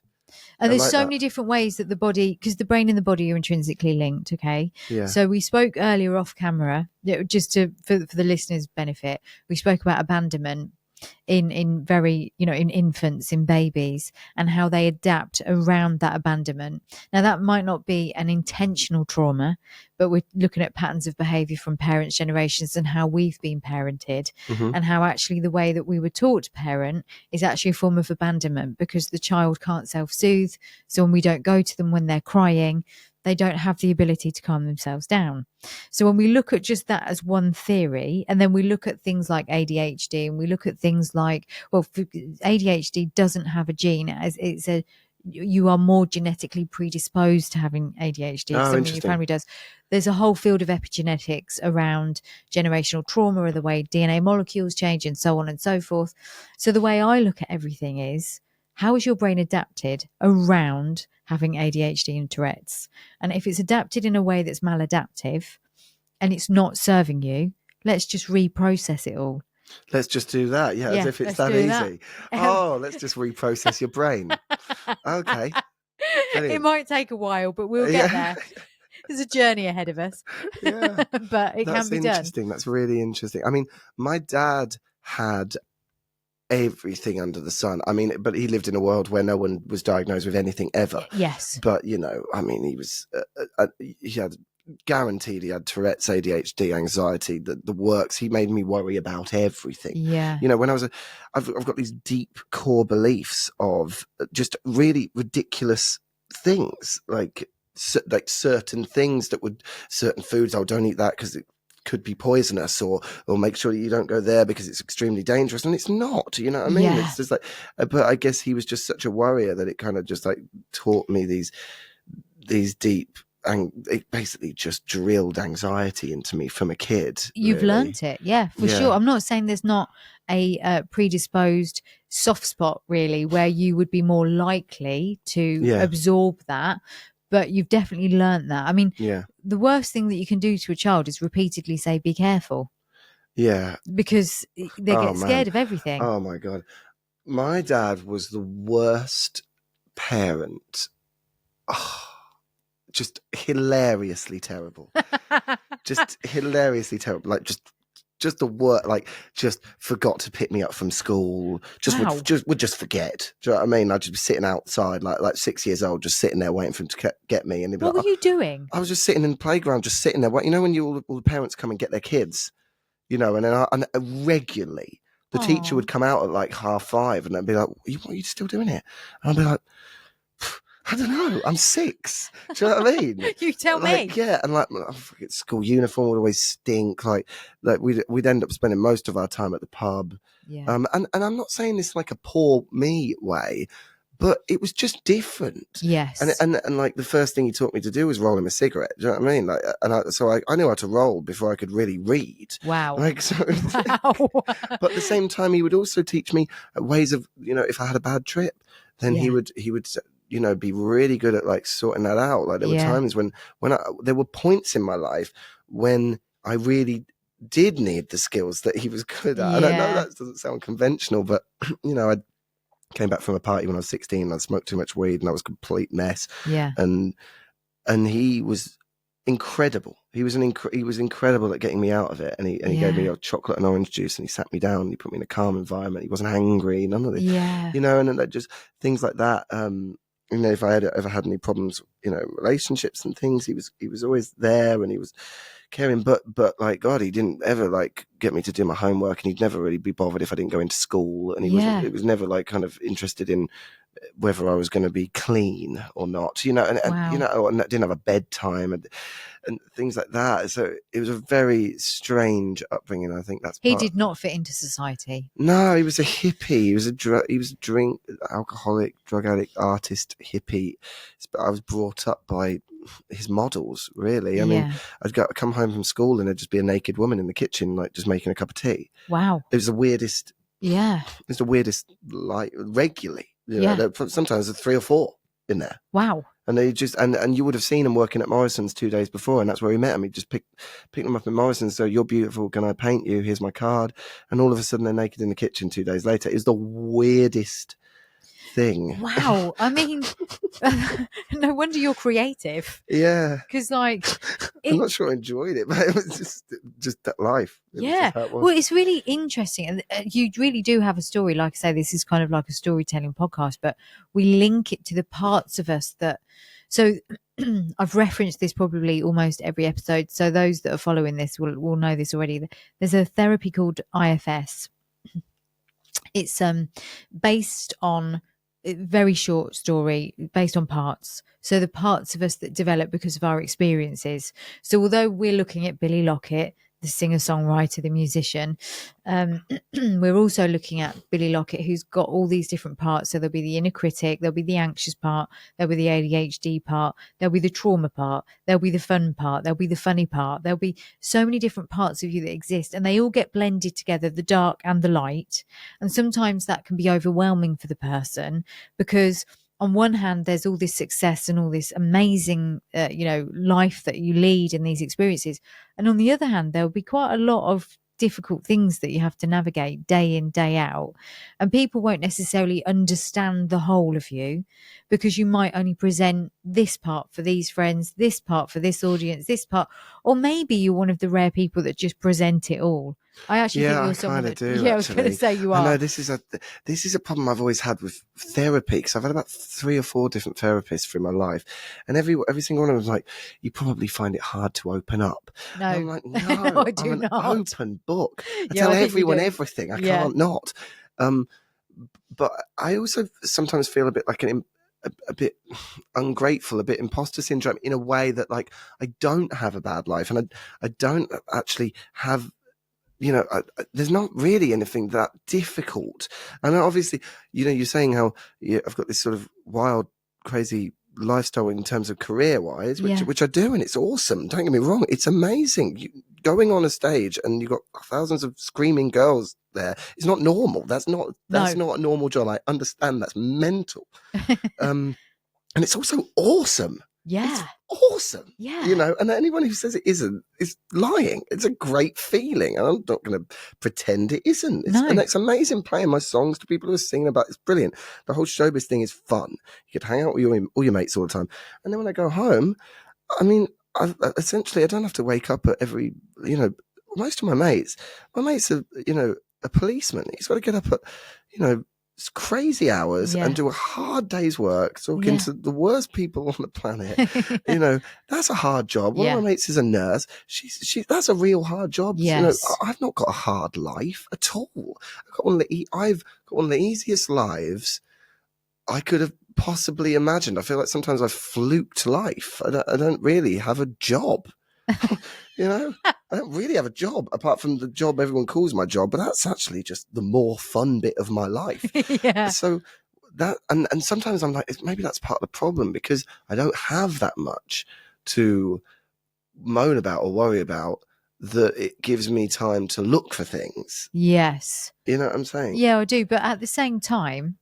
And there's so many different ways that the body, because the brain and the body are intrinsically linked, okay? Yeah. So we spoke earlier off camera, just for the listeners' benefit, we spoke about abandonment in very, you know, in infants, in babies, and how they adapt around that abandonment. Now, that might not be an intentional trauma, but we're looking at patterns of behavior from parents' generations and how we've been parented, and how actually the way that we were taught to parent is actually a form of abandonment, because the child can't self-soothe. So when we don't go to them when they're crying, they don't have the ability to calm themselves down. So when we look at just that as one theory, and then we look at things like ADHD, and we look at things like, well, ADHD doesn't have a gene, as it's a, you are more genetically predisposed to having ADHD because something your family does. There's a whole field of epigenetics around generational trauma, or the way DNA molecules change, and so on and so forth. So the way I look at everything is, how is your brain adapted around having ADHD and Tourette's? And if it's adapted in a way that's maladaptive and it's not serving you, let's just reprocess it all. Let's just do that. Yeah, as if it's that easy. Oh, let's just reprocess your brain. Okay. Brilliant. It might take a while, but we'll get there. There's a journey ahead of us. Yeah. But it can be done. That's interesting. That's really interesting. I mean, my dad had everything under the sun. I mean, but he lived in a world where no one was diagnosed with anything ever. Yes. But, you know, I mean, he was, he had guaranteed he had Tourette's, ADHD, anxiety, the works. He made me worry about everything. Yeah. You know, when I was I've got these deep core beliefs of just really ridiculous things, like certain things that would, certain foods, oh, don't eat that because it could be poisonous, or make sure you don't go there because it's extremely dangerous. And it's not, you know what I mean? Yeah. It's just like, but I guess he was just such a worrier that it kind of just like taught me these deep, and it basically just drilled anxiety into me from a kid. You've learnt it, yeah, for sure. I'm not saying there's not a predisposed soft spot, really, where you would be more likely to absorb that, but you've definitely learnt that. I mean, the worst thing that you can do to a child is repeatedly say, be careful. Yeah. Because they get scared of everything. Oh, my God. My dad was the worst parent. Oh, just hilariously terrible. Just hilariously terrible. Like, just the work, like, just forgot to pick me up from school. Would just forget. Do you know what I mean? I'd just be sitting outside, like 6 years old, just sitting there waiting for him to get me. And what were you doing? I was just sitting in the playground, just sitting there. You know, when all the parents come and get their kids, you know, and then and regularly the teacher would come out at like 5:30, and I'd be like, "What are you still doing here?" And I'd be like, I don't know. I'm 6. Do you know what I mean? You tell me. Yeah, and like my school uniform would always stink. Like we'd end up spending most of our time at the pub. Yeah. And I'm not saying this like a poor me way, but it was just different. Yes. And like the first thing he taught me to do was roll him a cigarette. Do you know what I mean? Like, so I knew how to roll before I could really read. Wow. Like, so, wow. But at the same time, he would also teach me ways of, you know, if I had a bad trip, then he would, you know, be really good at like sorting that out. Like there were times when there were points in my life when I really did need the skills that he was good at. And I know that doesn't sound conventional, but you know, I came back from a party when I was 16 and I smoked too much weed and I was a complete mess. Yeah. And he was incredible. He was incredible at getting me out of it. And he gave me a chocolate and orange juice and he sat me down and he put me in a calm environment. He wasn't angry, none of this. Yeah. You know, and then just things like that. You know, if I had ever had any problems, you know, relationships and things, he was always there and he was caring. But like God, he didn't ever like get me to do my homework, and he'd never really be bothered if I didn't go into school. And it was never like kind of interested in whether I was going to be clean or not. You know, and you know, and I didn't have a bedtime and things like that. So it was a very strange upbringing. I think he did not fit into society. No, he was a hippie. He was a alcoholic, drug addict, artist, hippie. I was brought up by his models, really. I mean, I'd come home from school and there'd just be a naked woman in the kitchen, like just making a cup of tea. Wow. It was the weirdest. Yeah. It was the weirdest, like regularly. You know, sometimes there's 3 or 4 in there. Wow. And they just and you would have seen him working at Morrison's 2 days before, and that's where we met him. He just picked them up in Morrison's. So, you're beautiful. Can I paint you? Here's my card. And all of a sudden, they're naked in the kitchen 2 days later. It was the weirdest thing. Wow. I mean, no wonder you're creative. Yeah. Because like, I'm not sure I enjoyed it, but it was just that life. Well, it's really interesting, and you really do have a story. Like I say, this is kind of like a storytelling podcast, but we link it to the parts of us that. So I've referenced this probably almost every episode. So those that are following this will know this already. There's a therapy called IFS. It's based on very short story based on parts. So the parts of us that develop because of our experiences. So although we're looking at Billy Lockett, the singer-songwriter, the musician, we're also looking at Billy Lockett, who's got all these different parts. So there'll be the inner critic, there'll be the anxious part, there'll be the ADHD part, there'll be the trauma part, there'll be the fun part, there'll be the funny part. There'll be so many different parts of you that exist, and they all get blended together, the dark and the light. And sometimes that can be overwhelming for the person, because on one hand, there's all this success and all this amazing, life that you lead in these experiences. And on the other hand, there'll be quite a lot of difficult things that you have to navigate day in, day out. And people won't necessarily understand the whole of you, because you might only present this part for these friends, this part for this audience, this part, or maybe you're one of the rare people that just present it all. I actually think you're someone that do, I was going to say you are. I know this is a problem I've always had with therapy, because I've had about 3 or 4 different therapists through my life, and every single one of them was like, "You probably find it hard to open up." No, and I'm like, "No, I do I'm an not. open book. I Yeah, tell I think you everyone do. everything. I Yeah. can't not." But I also sometimes feel a bit like a bit ungrateful, a bit imposter syndrome, in a way that, like, I don't have a bad life, and I don't actually have, there's not really anything that difficult. And obviously, you're saying how I've got this sort of wild, crazy lifestyle in terms of career-wise, which I do, and it's awesome. Don't get me wrong, it's amazing. Going on a stage and you've got thousands of screaming girls there, it's not normal. That's not a normal job. I understand that's mental. And it's also awesome. Yeah. It's awesome. Yeah. And anyone who says it isn't is lying. It's a great feeling, and I'm not going to pretend it isn't. And it's amazing playing my songs to people who are singing about it. It's brilliant. The whole showbiz thing is fun. You could hang out with all your mates all the time. And then when I go home, I mean, I don't have to wake up at every, most of my mates are, a policeman. He's got to get up at, it's crazy hours and do a hard day's work talking to the worst people on the planet. That's a hard job. One of my mates is a nurse. That's a real hard job. Yes. I've not got a hard life at all. I've got one of the easiest lives I could have possibly imagined. I feel like sometimes I've fluked life. I don't really have a job. I don't really have a job, apart from the job everyone calls my job, but that's actually just the more fun bit of my life. Yeah. So that, and sometimes I'm like, maybe that's part of the problem, because I don't have that much to moan about or worry about, that it gives me time to look for things. Yes. You know what I'm saying? Yeah, I do. But at the same time,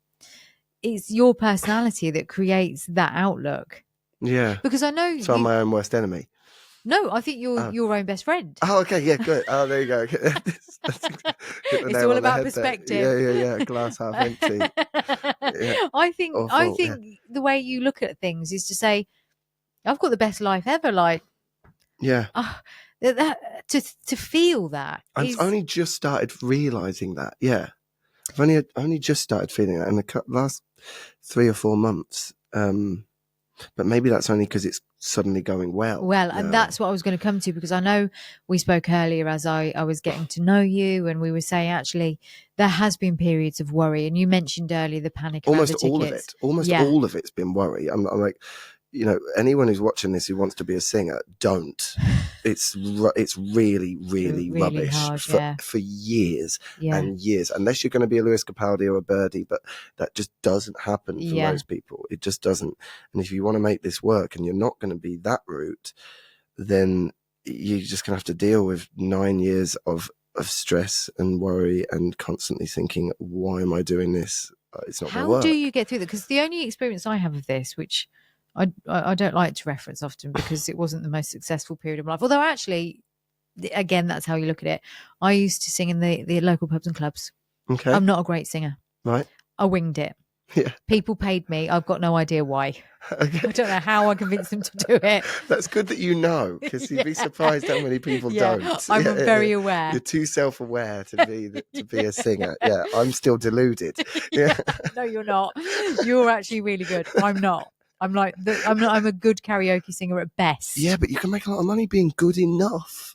it's your personality that creates that outlook. Yeah. Because I know I'm my own worst enemy. No, I think you're your own best friend. Oh, okay, yeah, good. Oh, there you go. It's all about perspective. Yeah. Glass half empty. Yeah. I think the way you look at things is to say, I've got the best life ever. Like, to feel that. I've only just started realizing that. Yeah, I've only just started feeling that in the last 3 or 4 months. But maybe that's only because it's suddenly going well. Well, and that's what I was going to come to, because I know we spoke earlier as I was getting to know you, and we were saying actually there has been periods of worry, and you mentioned earlier the panic around the tickets. Almost all of it's been worry. I'm like, anyone who's watching this who wants to be a singer, don't. It's really, really rubbish hard, for years and years, unless you're going to be a Lewis Capaldi or a Birdie, but that just doesn't happen for most people. It just doesn't. And if you want to make this work and you're not going to be that route, then you're just going to have to deal with 9 years of stress and worry and constantly thinking, why am I doing this? It's not going to work. How do you get through that? Because the only experience I have of this, which I don't like to reference often because it wasn't the most successful period of my life. Although actually, again, that's how you look at it. I used to sing in the local pubs and clubs. Okay. I'm not a great singer. Right. I winged it. Yeah. People paid me. I've got no idea why. Okay. I don't know how I convinced them to do it. That's good that you know, because you'd be surprised how many people don't. I'm very aware. You're too self-aware to be a singer. Yeah, I'm still deluded. Yeah. No, you're not. You're actually really good. I'm not. I'm like, I'm a good karaoke singer at best. Yeah, but you can make a lot of money being good enough.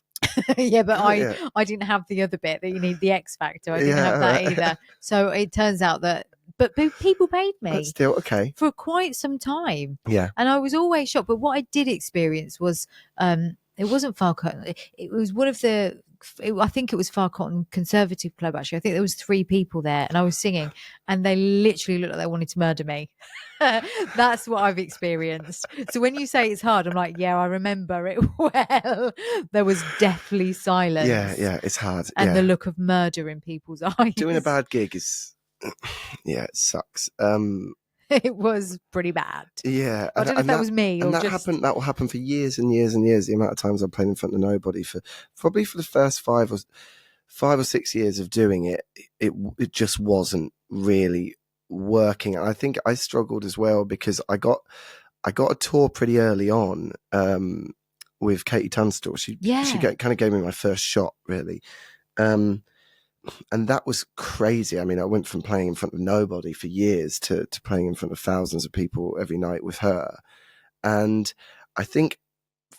Yeah, but I didn't have the other bit that you need, the X factor. I didn't have that either. So it turns out that but people paid But me still, okay. for quite some time. Yeah. And I was always shocked. But what I did experience was it wasn't Far Cotton. It was one of the I think it was Far Cotton Conservative Club, actually. I think there was 3 people there and I was singing and they literally looked like they wanted to murder me. That's what I've experienced. So when you say it's hard, I'm like, yeah, I remember it well. There was deathly silence. Yeah, it's hard. And the look of murder in people's eyes. Doing a bad gig is, yeah, it sucks. It was pretty bad. Yeah, I don't know if that was me or that just happened. That will happen for years and years and years. The amount of times I played in front of nobody for probably for the first 5 or 6 years of doing it, it just wasn't really working. And I think I struggled as well because I got a tour pretty early on with Katie Tunstall. She kind of gave me my first shot, really. And that was crazy. I mean, I went from playing in front of nobody for years to playing in front of thousands of people every night with her. And I think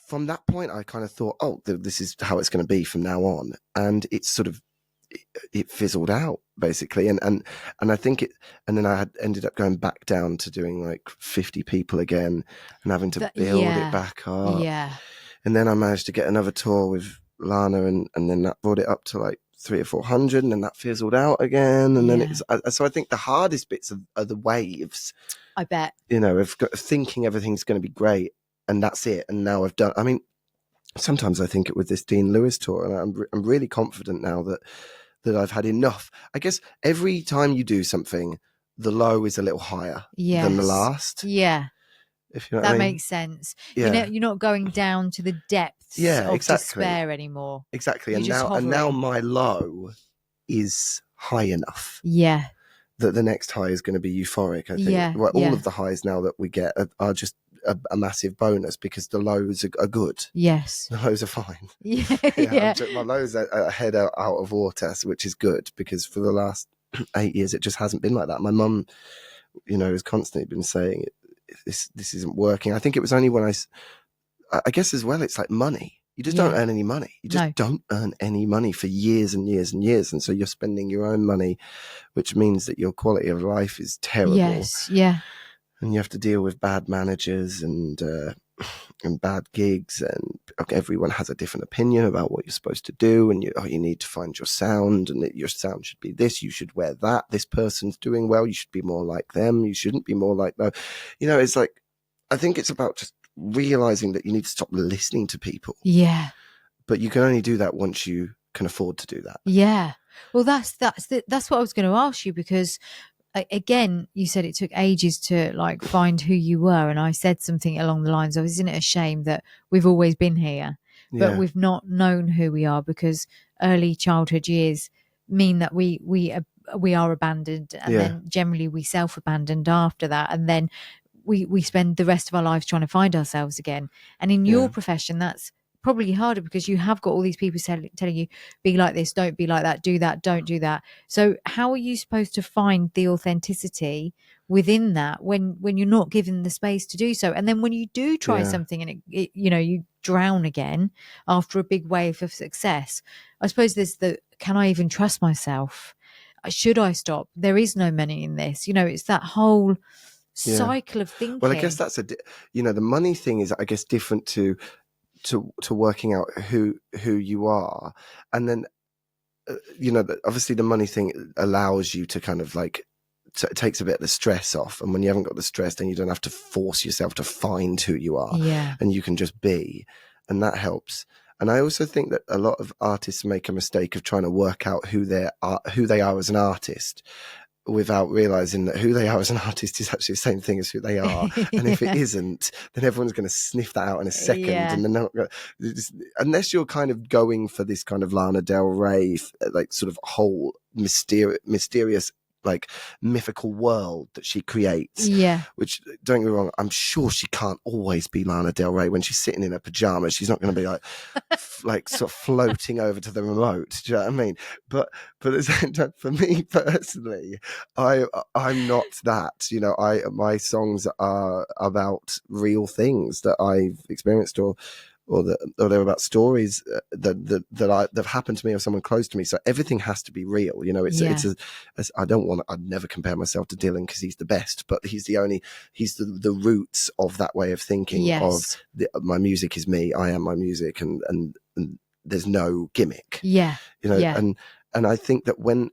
from that point, I kind of thought, oh, this is how it's going to be from now on. And it's sort of, it fizzled out basically. And I think and then I had ended up going back down to doing like 50 people again and having to build it back up. Yeah. And then I managed to get another tour with Lana and then that brought it up to like 300 or 400 and then that fizzled out again. And then so I think the hardest bits are the waves. I bet. You know, of thinking everything's going to be great and that's it. And now I've done, I mean, sometimes I think it with this Dean Lewis tour and I'm really confident now that I've had enough. I guess every time you do something, the low is a little higher than the last. Yeah. If you know what I mean. Makes sense. Yeah. You're not going down to the depths of despair anymore. Exactly. And now my low is high enough. Yeah. That the next high is going to be euphoric. I think. Yeah. All of the highs now that we get are just a massive bonus because the lows are good. Yes. The lows are fine. Yeah. My lows are head out of water, which is good because for the last 8 years it just hasn't been like that. My mum, has constantly been saying this isn't working. I think it was only when I guess as well, it's like money. You just don't earn any money. You just don't earn any money for years and years and years. And so you're spending your own money, which means that your quality of life is terrible. Yes, yeah. And you have to deal with bad managers and bad gigs, and everyone has a different opinion about what you're supposed to do, and you need to find your sound, and your sound should be this, you should wear that, this person's doing well, you should be more like them, you shouldn't be more like them. It's like, I think it's about just realizing that you need to stop listening to people. Yeah. But you can only do that once you can afford to do that. Yeah. Well, that's what I was going to ask you, because again, you said it took ages to like find who you were, and I said something along the lines of, isn't it a shame that we've always been here, but we've not known who we are, because early childhood years mean that we are abandoned, and then generally we self-abandoned after that, and then we spend the rest of our lives trying to find ourselves again. And in your profession, that's probably harder because you have got all these people telling you, be like this, don't be like that, do that, don't do that. So how are you supposed to find the authenticity within that when you're not given the space to do so? And then when you do try something and it you drown again after a big wave of success, I suppose there's can I even trust myself? Should I stop? There is no money in this. It's that whole cycle of thinking. Well, I guess that's the money thing is, I guess, different to working out who you are. And then obviously the money thing allows you to kind of like it takes a bit of the stress off, and when you haven't got the stress, then you don't have to force yourself to find who you are, and you can just be, and that helps. And I also think that a lot of artists make a mistake of trying to work out who they are as an artist, without realizing that who they are as an artist is actually the same thing as who they are. And if it isn't, then everyone's going to sniff that out in a second. And they're not going to, unless you're kind of going for this kind of Lana Del Rey, like sort of whole mysterious, like mythical world that she creates. Yeah. Which, don't get me wrong, I'm sure she can't always be Lana Del Rey. When she's sitting in her pajamas, she's not going to be like, like sort of floating over to the remote. Do you know what I mean? But for me personally, I'm not that. My songs are about real things that I've experienced or or they're about stories that have happened to me or someone close to me. So everything has to be real. You know, I'd never compare myself to Dylan because he's the best, but he's the roots of that way of thinking of my music is me. I am my music, and there's no gimmick. Yeah. You know, Yeah. and I think that when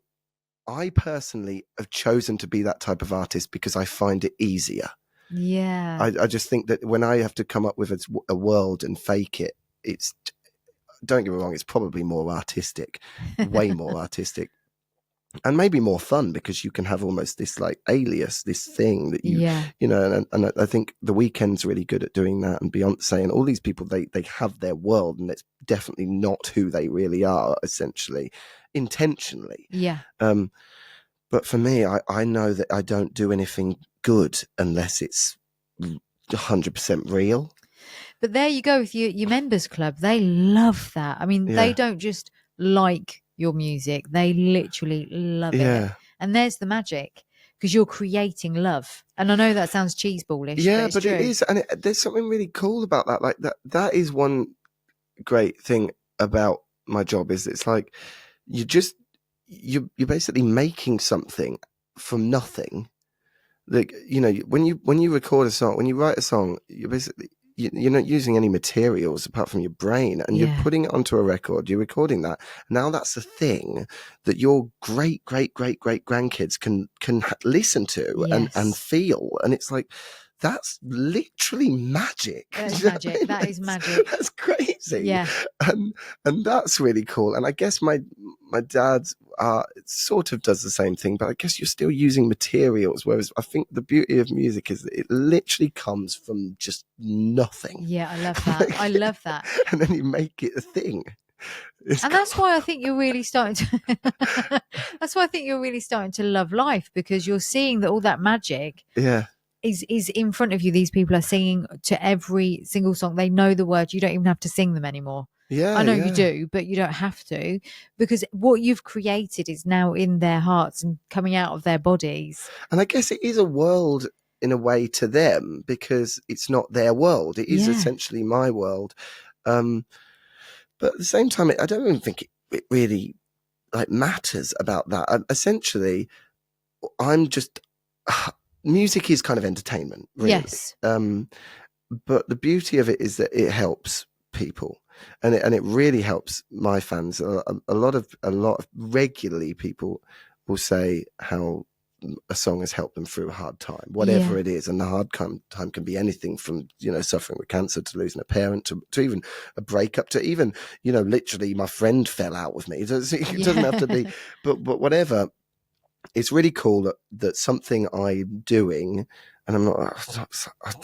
I personally have chosen to be that type of artist because I find it easier. Yeah. I just think that when I have to come up with a world and fake it, don't get me wrong, it's probably more artistic, way more artistic, and maybe more fun because you can have almost this like alias, this thing that you know, and I think The Weeknd's really good at doing that, and Beyonce and all these people, they have their world, and it's definitely not who they really are, essentially, intentionally. Yeah. But for me, I know that I don't do anything good unless it's 100% real. But there you go with your members club. They love that. I mean, they don't just like your music. They literally love it. And there's the magic, because you're creating love. And I know that sounds cheeseballish, yeah, but it's true. It is. And there's something really cool about that. Like that is one great thing about my job, is it's like you're basically making something from nothing. Like, you know, when you record a song, when you write a song, you're basically you're not using any materials apart from your brain, and you're putting it onto a record. You're recording that. Now that's a thing that your great grandkids can listen to and feel, and it's like, that's literally magic. That is magic. That is magic. That's crazy. Yeah. And that's really cool. And I guess my dad sort of does the same thing, but I guess you're still using materials. Whereas I think the beauty of music is that it literally comes from just nothing. Yeah, I love that. I love that. And then you make it a thing. That's why I think you're really starting to. That's why I think you're really starting to love life, because you're seeing that all that magic. Yeah. Is in front of you. These people are singing to every single song. They know the words. You don't even have to sing them anymore. Yeah, I know you do, but you don't have to, because what you've created is now in their hearts and coming out of their bodies. And I guess it is a world in a way to them, because it's not their world. It is essentially my world. But at the same time, I don't even think it really like matters about that. Essentially, I'm just... music is kind of entertainment, really. Yes. But the beauty of it is that it helps people, and it really helps my fans. A lot of regularly people will say how a song has helped them through a hard time, whatever it is. And the hard time can be anything from, you know, suffering with cancer, to losing a parent, to even a breakup, to even, you know, literally my friend fell out with me. It doesn't have to be, but whatever. It's really cool that something I'm doing, and I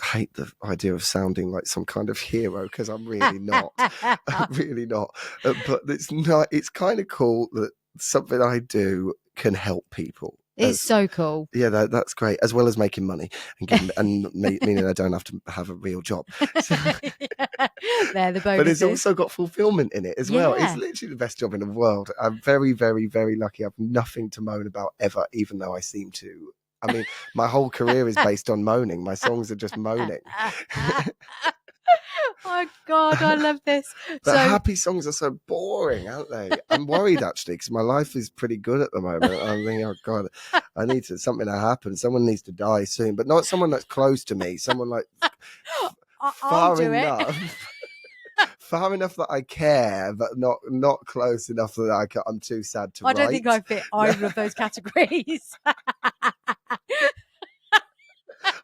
hate the idea of sounding like some kind of hero, because I'm really not. I'm really not. But it's kind of cool that something I do can help people. It's so cool. Yeah, that's great. As well as making money and meaning I don't have to have a real job. So, they're the bonuses. But it's also got fulfillment in it as well. It's literally the best job in the world. I'm very, very, very lucky. I have nothing to moan about ever, even though I seem to. I mean, my whole career is based on moaning. My songs are just moaning. Oh God, I love this. But happy songs are so boring, aren't they? I'm worried actually, because my life is pretty good at the moment. I'm thinking, oh God, I need something to happen. Someone needs to die soon, but not someone that's close to me. Someone like far enough that I care, but not close enough that I'm too sad to write. I don't think I fit either of those categories.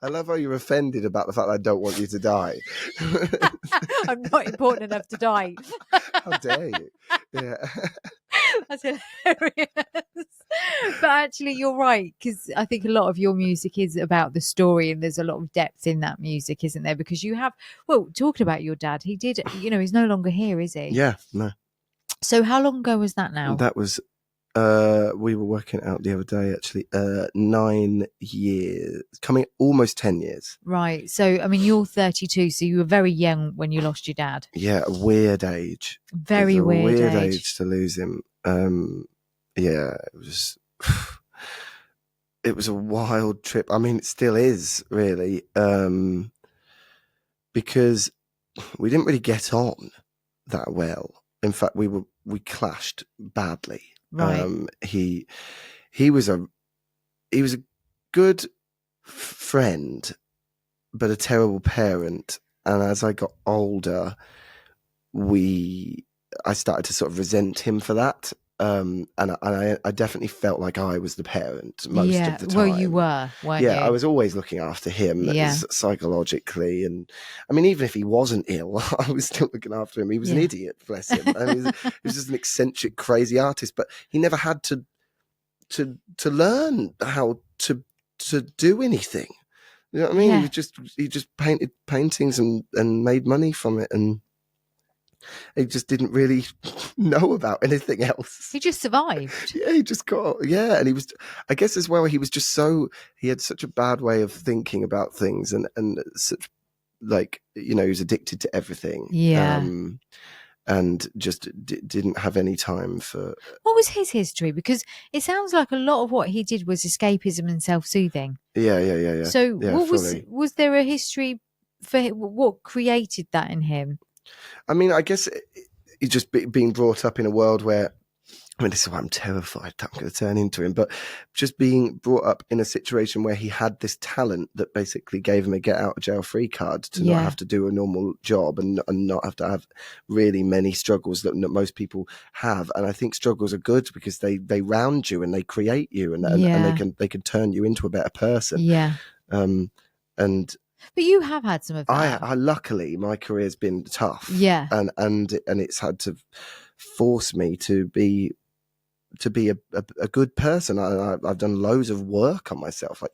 I love how you're offended about the fact that I don't want you to die. I'm not important enough to die. How dare you? Yeah. That's hilarious. But actually, you're right, because I think a lot of your music is about the story, and there's a lot of depth in that music, isn't there? Because you have, well, talking about your dad, he did, you know, he's no longer here, is he? Yeah, no. So how long ago was that now? That was... we were working out the other day, actually, 9 years, coming almost 10 years. Right. So, I mean, you're 32, so you were very young when you lost your dad. Yeah, a weird age. Very weird age to lose him. Yeah, it was a wild trip. I mean, it still is, really, because we didn't really get on that well. In fact, we clashed badly. Right. He was a good friend, but a terrible parent. And as I got older, I started to sort of resent him for that. And I definitely felt like I was the parent most of the time. Well, you were, weren't you? I was always looking after him psychologically. And I mean, even if he wasn't ill, I was still looking after him. He was an idiot, bless him. I mean, he was just an eccentric, crazy artist, but he never had to learn how to do anything. You know what I mean? He just painted paintings and made money from it, and he just didn't really know about anything else. He just survived. He just got, and he was, I guess as well, he was just he had such a bad way of thinking about things, and such, like, he was addicted to everything. And just didn't have any time for... What was his history? Because it sounds like a lot of what he did was escapism and self-soothing. Yeah. So was there a history for what created that in him? I mean, I guess he's just being brought up in a world where, I mean, this is why I'm terrified that I'm going to turn into him, but just being brought up in a situation where he had this talent that basically gave him a get out of jail free card to not have to do a normal job and not have to have really many struggles that most people have. And I think struggles are good because they round you and they create you and they can turn you into a better person. But you have had some of that. I luckily, my career's been tough. And it's had to force me to be a good person. I've done loads of work on myself, like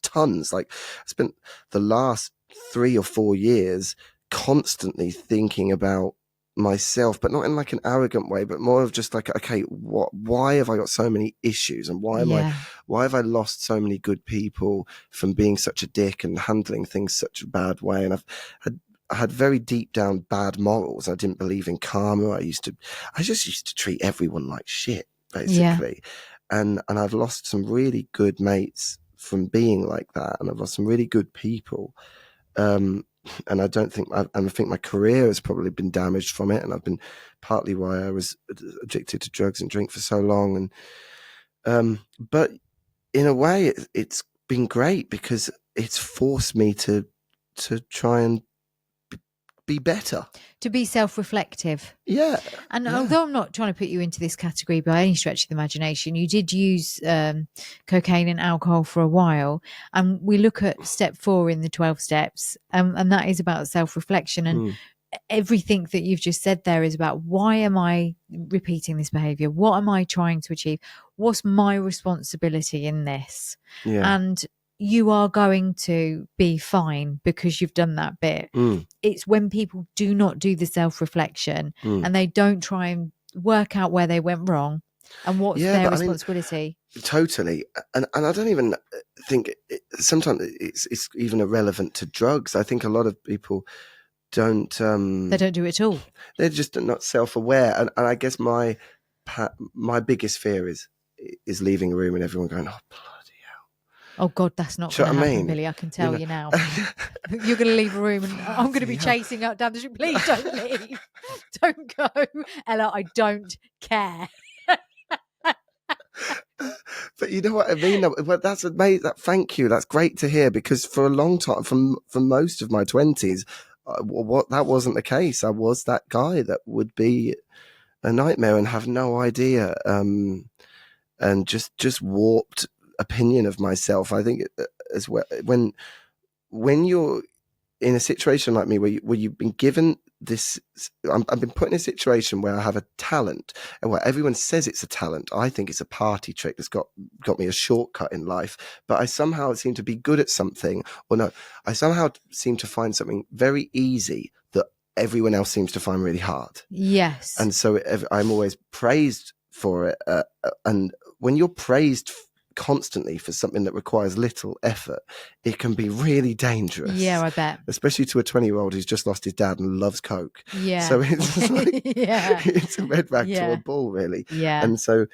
tons. Like, I spent the last 3 or 4 years constantly thinking about myself, but not in like an arrogant way, but more of just like, okay, why have I got so many issues, and why have I lost so many good people from being such a dick and handling things such a bad way? And I had very deep down bad morals. I didn't believe in karma. I just used to treat everyone like shit, basically. And I've lost some really good mates from being like that, and I've lost some really good people. And I think my career has probably been damaged from it, and I've been partly why I was addicted to drugs and drink for so long. And but in a way, it's been great because it's forced me to try and be better, to be self-reflective. And although I'm not trying to put you into this category by any stretch of the imagination, you did use cocaine and alcohol for a while, and we look at step 4 in the 12 steps, and that is about self-reflection. And everything that you've just said there is about, why am I repeating this behavior? What am I trying to achieve? What's my responsibility in this? And you are going to be fine because you've done that bit. It's when people do not do the self-reflection and they don't try and work out where they went wrong and what's their responsibility. I mean, totally. And I don't even think sometimes it's even irrelevant to drugs. I think a lot of people don't they don't do it at all. They're just not self-aware. And I guess my biggest fear is leaving a room and everyone going, oh, oh God, that's not going to happen, Billy. I can tell you now. You're going to leave a room and I'm going to be chasing up down the street. Please don't leave. Don't go. Ella, I don't care. But you know what I mean? Well, that's amazing. Thank you. That's great to hear, because for a long time, for most of my 20s, that wasn't the case. I was that guy that would be a nightmare and have no idea, and just warped opinion of myself. I think as well, when you're in a situation like me where you've been given this, I've been put in a situation where I have a talent, and where everyone says it's a talent. I think it's a party trick that's got me a shortcut in life, but I somehow seem to be good at something, or no, I somehow seem to find something very easy that everyone else seems to find really hard. Yes. And so I'm always praised for it, and when you're praised constantly for something that requires little effort, it can be really dangerous. Yeah, I bet. Especially to a 20-year-old who's just lost his dad and loves coke. Yeah. So it's like, it's a red rag to a bull, really. Yeah. And so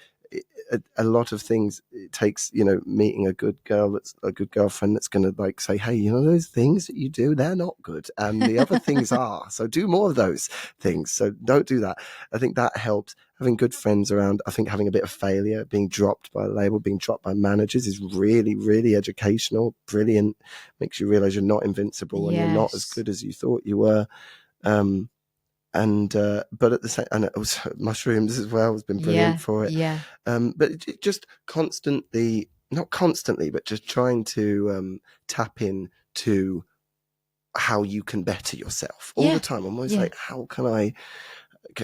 a lot of things, it takes, meeting a good girl, that's a good girlfriend, that's going to like say, hey, those things that you do, they're not good, and the other things are, so do more of those things, so don't do that. I think that helps. Having good friends around. I think having a bit of failure, being dropped by a label, being dropped by managers is really, really educational, brilliant. Makes you realize you're not invincible and you're not as good as you thought you were. But at the same, and also mushrooms as well has been brilliant for it. Yeah. But just constantly, not constantly, but just trying to tap in to how you can better yourself all the time. I'm always like, how can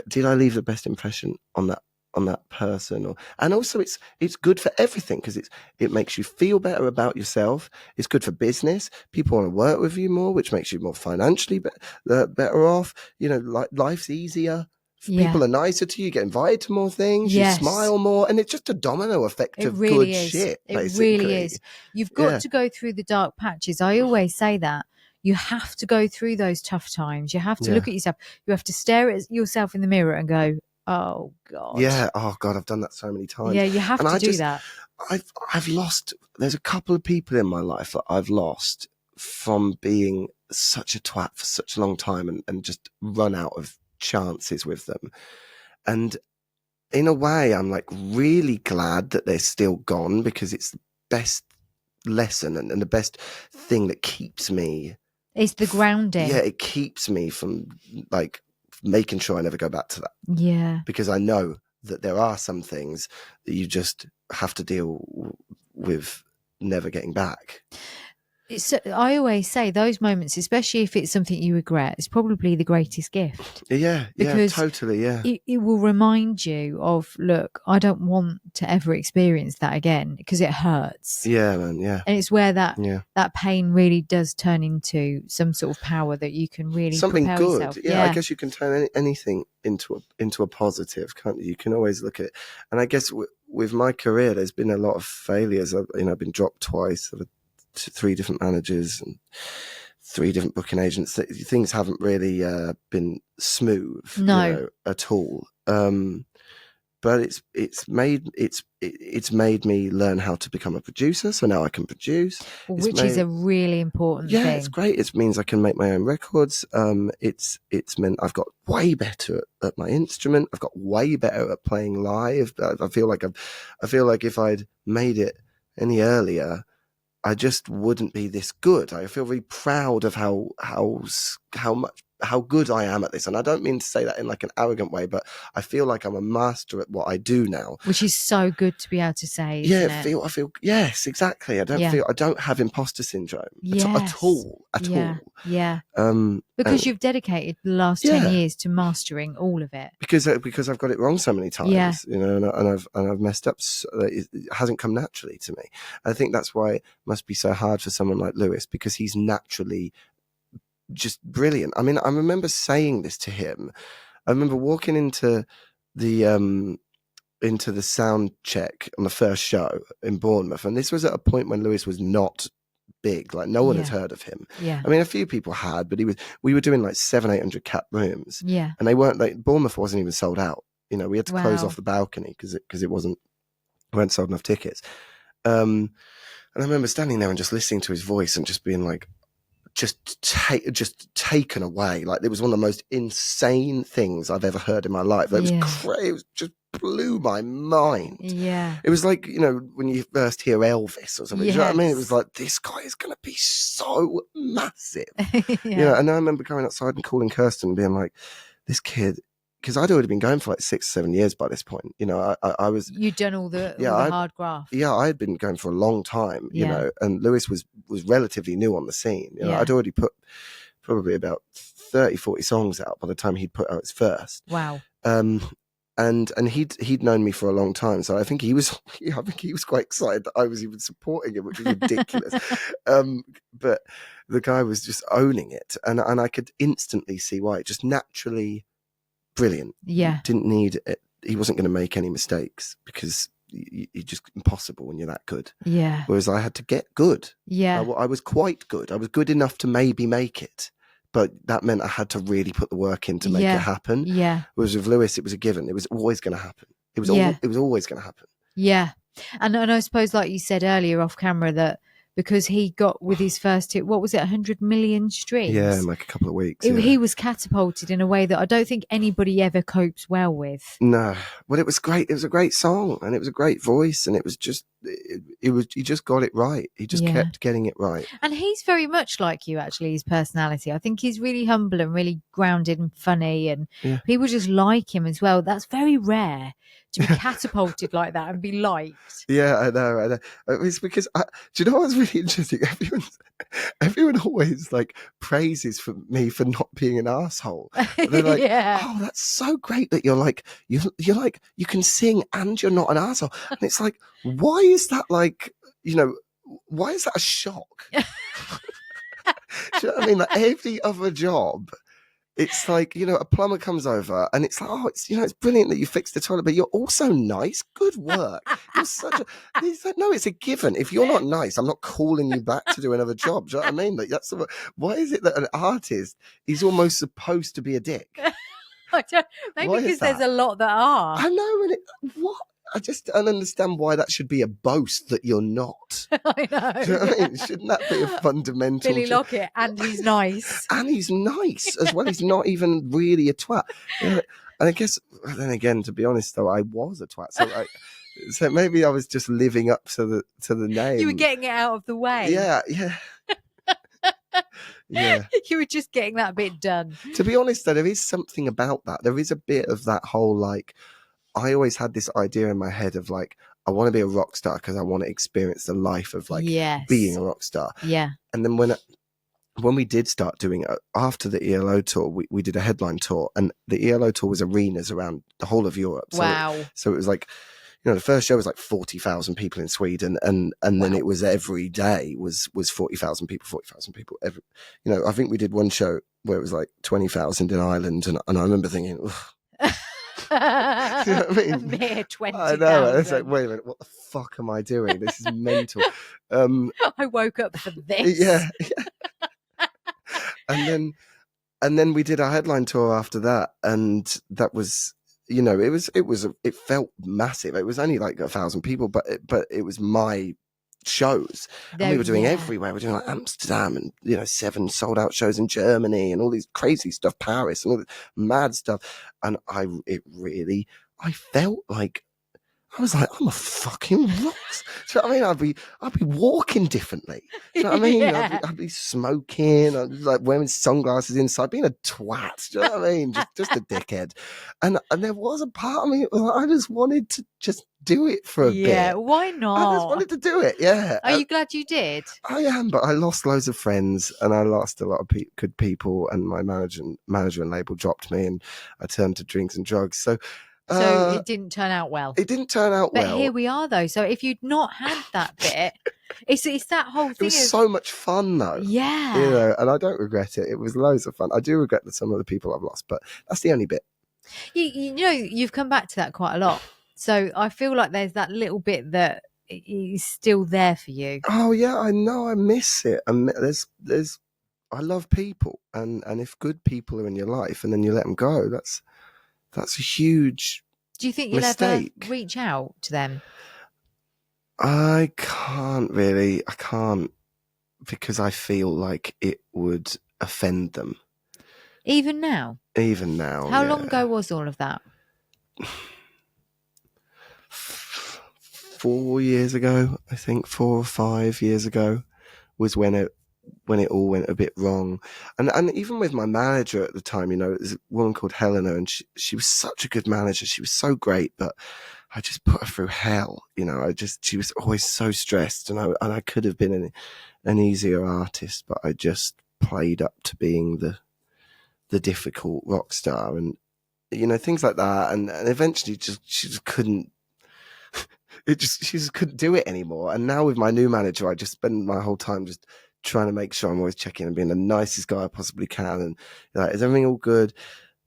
did I leave the best impression on that person? And also it's good for everything, because it makes you feel better about yourself. It's good for business. People want to work with you more, which makes you more financially better off. Life's easier. People are nicer to you. You get invited to more things. You smile more, and it's just a domino effect of good shit. Basically. It really is. You've got to go through the dark patches. I always say that. You have to go through those tough times. You have to look at yourself. You have to stare at yourself in the mirror and go, oh, God. Yeah. Oh, God, I've done that so many times. Yeah, you have to do that. I've lost, there's a couple of people in my life that I've lost from being such a twat for such a long time and just run out of chances with them. And in a way, I'm like really glad that they're still gone, because it's the best lesson and the best thing that keeps me. It's the grounding. Yeah, it keeps me from like making sure I never go back to that. Yeah. Because I know that there are some things that you just have to deal with never getting back. I always say those moments, especially if it's something you regret, is probably the greatest gift. Yeah, because totally, yeah. It will remind you of, look, I don't want to ever experience that again, because it hurts. Yeah, man, yeah. And it's where that pain really does turn into some sort of power that you can really something good. Yourself. Yeah, I guess you can turn anything into a positive, can't you? You can always look at, and I guess with my career, there's been a lot of failures. I've been dropped twice. I've had 3 different managers and 3 different booking agents. Things haven't really been smooth, at all. But it's made me learn how to become a producer. So now I can produce, which is a really important thing. Yeah, it's great. It means I can make my own records. It's meant I've got way better at my instrument. I've got way better at playing live. I feel like if I'd made it any earlier, I just wouldn't be this good. I feel really proud of how good I am at this. And I don't mean to say that in like an arrogant way, but I feel like I'm a master at what I do now. Which is so good to be able to say. Yeah, I feel yes, exactly. I don't have imposter syndrome at all. Yeah. Because you've dedicated the last 10 years to mastering all of it. Because I've got it wrong so many times, and I've messed up. So it hasn't come naturally to me. I think that's why it must be so hard for someone like Lewis, because he's naturally just brilliant. I mean, I remember saying this to him. I remember walking into the sound check on the first show in Bournemouth, and this was at a point when Lewis was not big, like no one had heard of him. I mean, a few people had, but we were doing like 700-800 cap rooms, and they weren't, like, Bournemouth wasn't even sold out. We had to close off the balcony because we weren't sold enough tickets. And I remember standing there and just listening to his voice and just being like, just taken away. Like, it was one of the most insane things I've ever heard in my life. It was crazy. It was just blew my mind. Yeah. It was like, when you first hear Elvis or something, you know what I mean? It was like, this guy is going to be so massive. And I remember going outside and calling Kirsten and being like, this kid, because I'd already been going for like 6 or 7 years by this point. I was. You'd done all the hard graft. Yeah, I had been going for a long time. And Lewis was relatively new on the scene. I'd already put probably about 30, 40 songs out by the time he'd put out his first. Wow. And he'd known me for a long time, so I think he was quite excited that I was even supporting him, which was ridiculous. But the guy was just owning it, and I could instantly see why. Just naturally brilliant. Yeah, didn't need it. He wasn't going to make any mistakes, because it's just impossible when you're that good. Yeah. Whereas I had to get good. Yeah, I was quite good. I was good enough to maybe make it. But that meant I had to really put the work in to make it happen. Yeah. Whereas with Lewis, it was a given. It was always going to happen. It was always going to happen. Yeah. And I suppose, like you said earlier off camera, that because he got with his first hit, what was it, 100 million Yeah, in streams? like a couple of weeks. Yeah. He was catapulted in a way that I don't think anybody ever copes well with. No, well, it was great. It was a great song, and it was a great voice, and it was just, it was. He just got it right. He just Yeah. kept getting it right. And he's very much like you, actually, his personality. I think he's really humble and really grounded and funny, and Yeah. people just like him as well. That's very rare to be catapulted like that and be liked. Yeah, I know. It's because do you know what's really interesting? Everyone always like praises for me for not being an asshole. They're like, Yeah. "Oh, that's so great that you're like you can sing and you're not an asshole." And it's like, why is that like, why is that a shock? Do you know what I mean? Like every other job, it's like, a plumber comes over and it's like, oh, it's brilliant that you fixed the toilet, but you're also nice. Good work. You're such a. He's like, no, it's a given. If you're not nice, I'm not calling you back to do another job. Do you know what I mean? Like why is it that an artist is almost supposed to be a dick? Maybe because there's a lot that are. I know, what? I just don't understand why that should be a boast that you're not. I know. Do you know what I mean? Shouldn't that be a fundamental? Billy Lockett, and he's nice. And he's nice as well. He's not even really a twat. And I guess, then again, to be honest, though, I was a twat. So maybe I was just living up to the name. You were getting it out of the way. Yeah. Yeah. You were just getting that bit done. To be honest, though, there is something about that. There is a bit of that whole, like, I always had this idea in my head of like, I want to be a rock star because I want to experience the life of like being a rock star. Yeah. And then when we did start doing it, after the ELO tour, we did a headline tour, and the ELO tour was arenas around the whole of Europe. So it was like, the first show was like 40,000 people in Sweden, and then it was every day was 40,000 people. Every, I think we did one show where it was like 20,000 in Ireland, and I remember thinking, ugh. You know what I mean? A mere 20,000. I know. It's like, wait a minute, what the fuck am I doing? This is mental. I woke up for this. Yeah. And then we did our headline tour after that, and that was, it felt massive. It was only like 1,000 people, but it was my shows, and we were doing everywhere. We're doing like Amsterdam, and 7 sold out shows in Germany, and all these crazy stuff, Paris, and all this mad stuff. And I felt like I was like, I'm a fucking rock. Do you know what I mean? I'd be walking differently. Do you know what I mean? Yeah. I'd be smoking. I'd be like wearing sunglasses inside, being a twat. Do you know what I mean? Just a dickhead. And there was a part of me, I just wanted to just do it for a bit. Yeah, why not? I just wanted to do it. Yeah. Are you glad you did? I am, but I lost loads of friends, and I lost a lot of good people, and my manager and label dropped me, and I turned to drinks and drugs. So it didn't turn out well. It didn't turn out well. But here we are, though. So if you'd not had that bit, it's that whole thing. It was so much fun, though. Yeah. And I don't regret it. It was loads of fun. I do regret that some of the people I've lost, but that's the only bit. You've come back to that quite a lot. So I feel like there's that little bit that is still there for you. Oh yeah, I know. I miss it. And I love people, and if good people are in your life and then you let them go, that's a huge. Do you think you'll mistake. ever reach out to them? I can't really. I can't, because I feel like it would offend them. Even now? How long ago was all of that? 4 years ago, I think 4 or 5 years ago was when it all went a bit wrong. And even with my manager at the time, there's a woman called Helena, and she was such a good manager. She was so great, but I just put her through hell. She was always so stressed, and I could have been an easier artist, but I just played up to being the difficult rock star, and things like that. And eventually she just couldn't. She just couldn't do it anymore. And now with my new manager, I just spend my whole time just trying to make sure I'm always checking and being the nicest guy I possibly can. And is everything all good?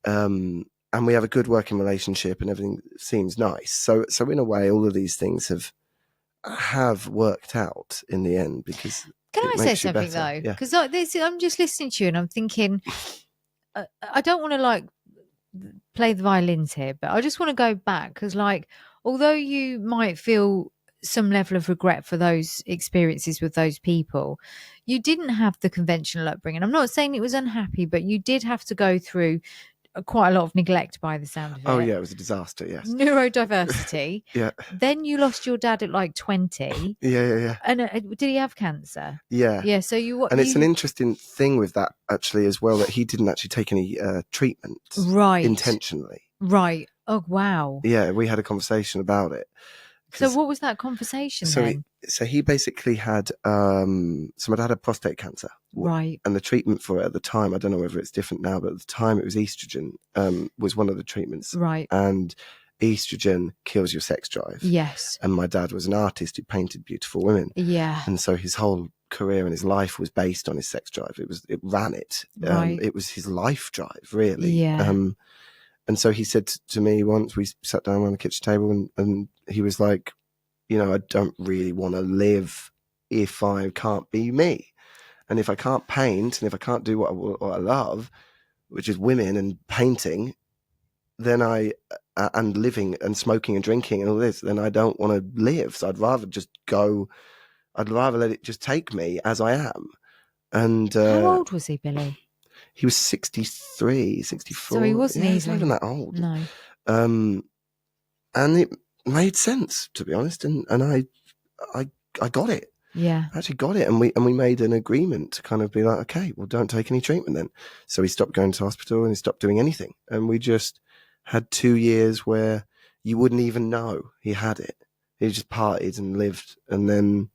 And we have a good working relationship, and everything seems nice. So in a way, all of these things have worked out in the end, because. Can I say something though? Because I'm just listening to you and I'm thinking, I don't want to play the violins here, but I just want to go back, because although you might feel some level of regret for those experiences with those people, you didn't have the conventional upbringing. I'm not saying it was unhappy, but you did have to go through quite a lot of neglect by the sound of Oh it. yeah, it was a disaster. Yes. Neurodiversity. Yeah. Then you lost your dad at like 20. Yeah. And did he have cancer? Yeah. Yeah. So And it's an interesting thing with that actually as well, that he didn't actually take any treatment right. intentionally. Right. Oh, wow. Yeah, we had a conversation about it. So what was that conversation then? So he basically had, so my dad had prostate cancer. Right. And the treatment for it at the time, I don't know whether it's different now, but at the time it was estrogen, was one of the treatments. Right. And estrogen kills your sex drive. Yes. And my dad was an artist who painted beautiful women. Yeah. And so his whole career and his life was based on his sex drive. It ran it. Right. It was his life drive, really. Yeah. And so he said to me once, we sat down around the kitchen table, and he was like, you know, I don't really want to live if I can't be me. And if I can't paint, and if I can't do what I love, which is women and painting, then and living and smoking and drinking and all this, then I don't want to live. So I'd rather let it just take me as I am. And how old was he, Billy? He was 63, 64. So he wasn't he's not even that old. No. And it made sense, to be honest. And I got it. Yeah. I actually got it. And we made an agreement to kind of be like, okay, well, don't take any treatment then. So he stopped going to hospital and he stopped doing anything. And we just had 2 years where you wouldn't even know he had it. He just partied and lived. And then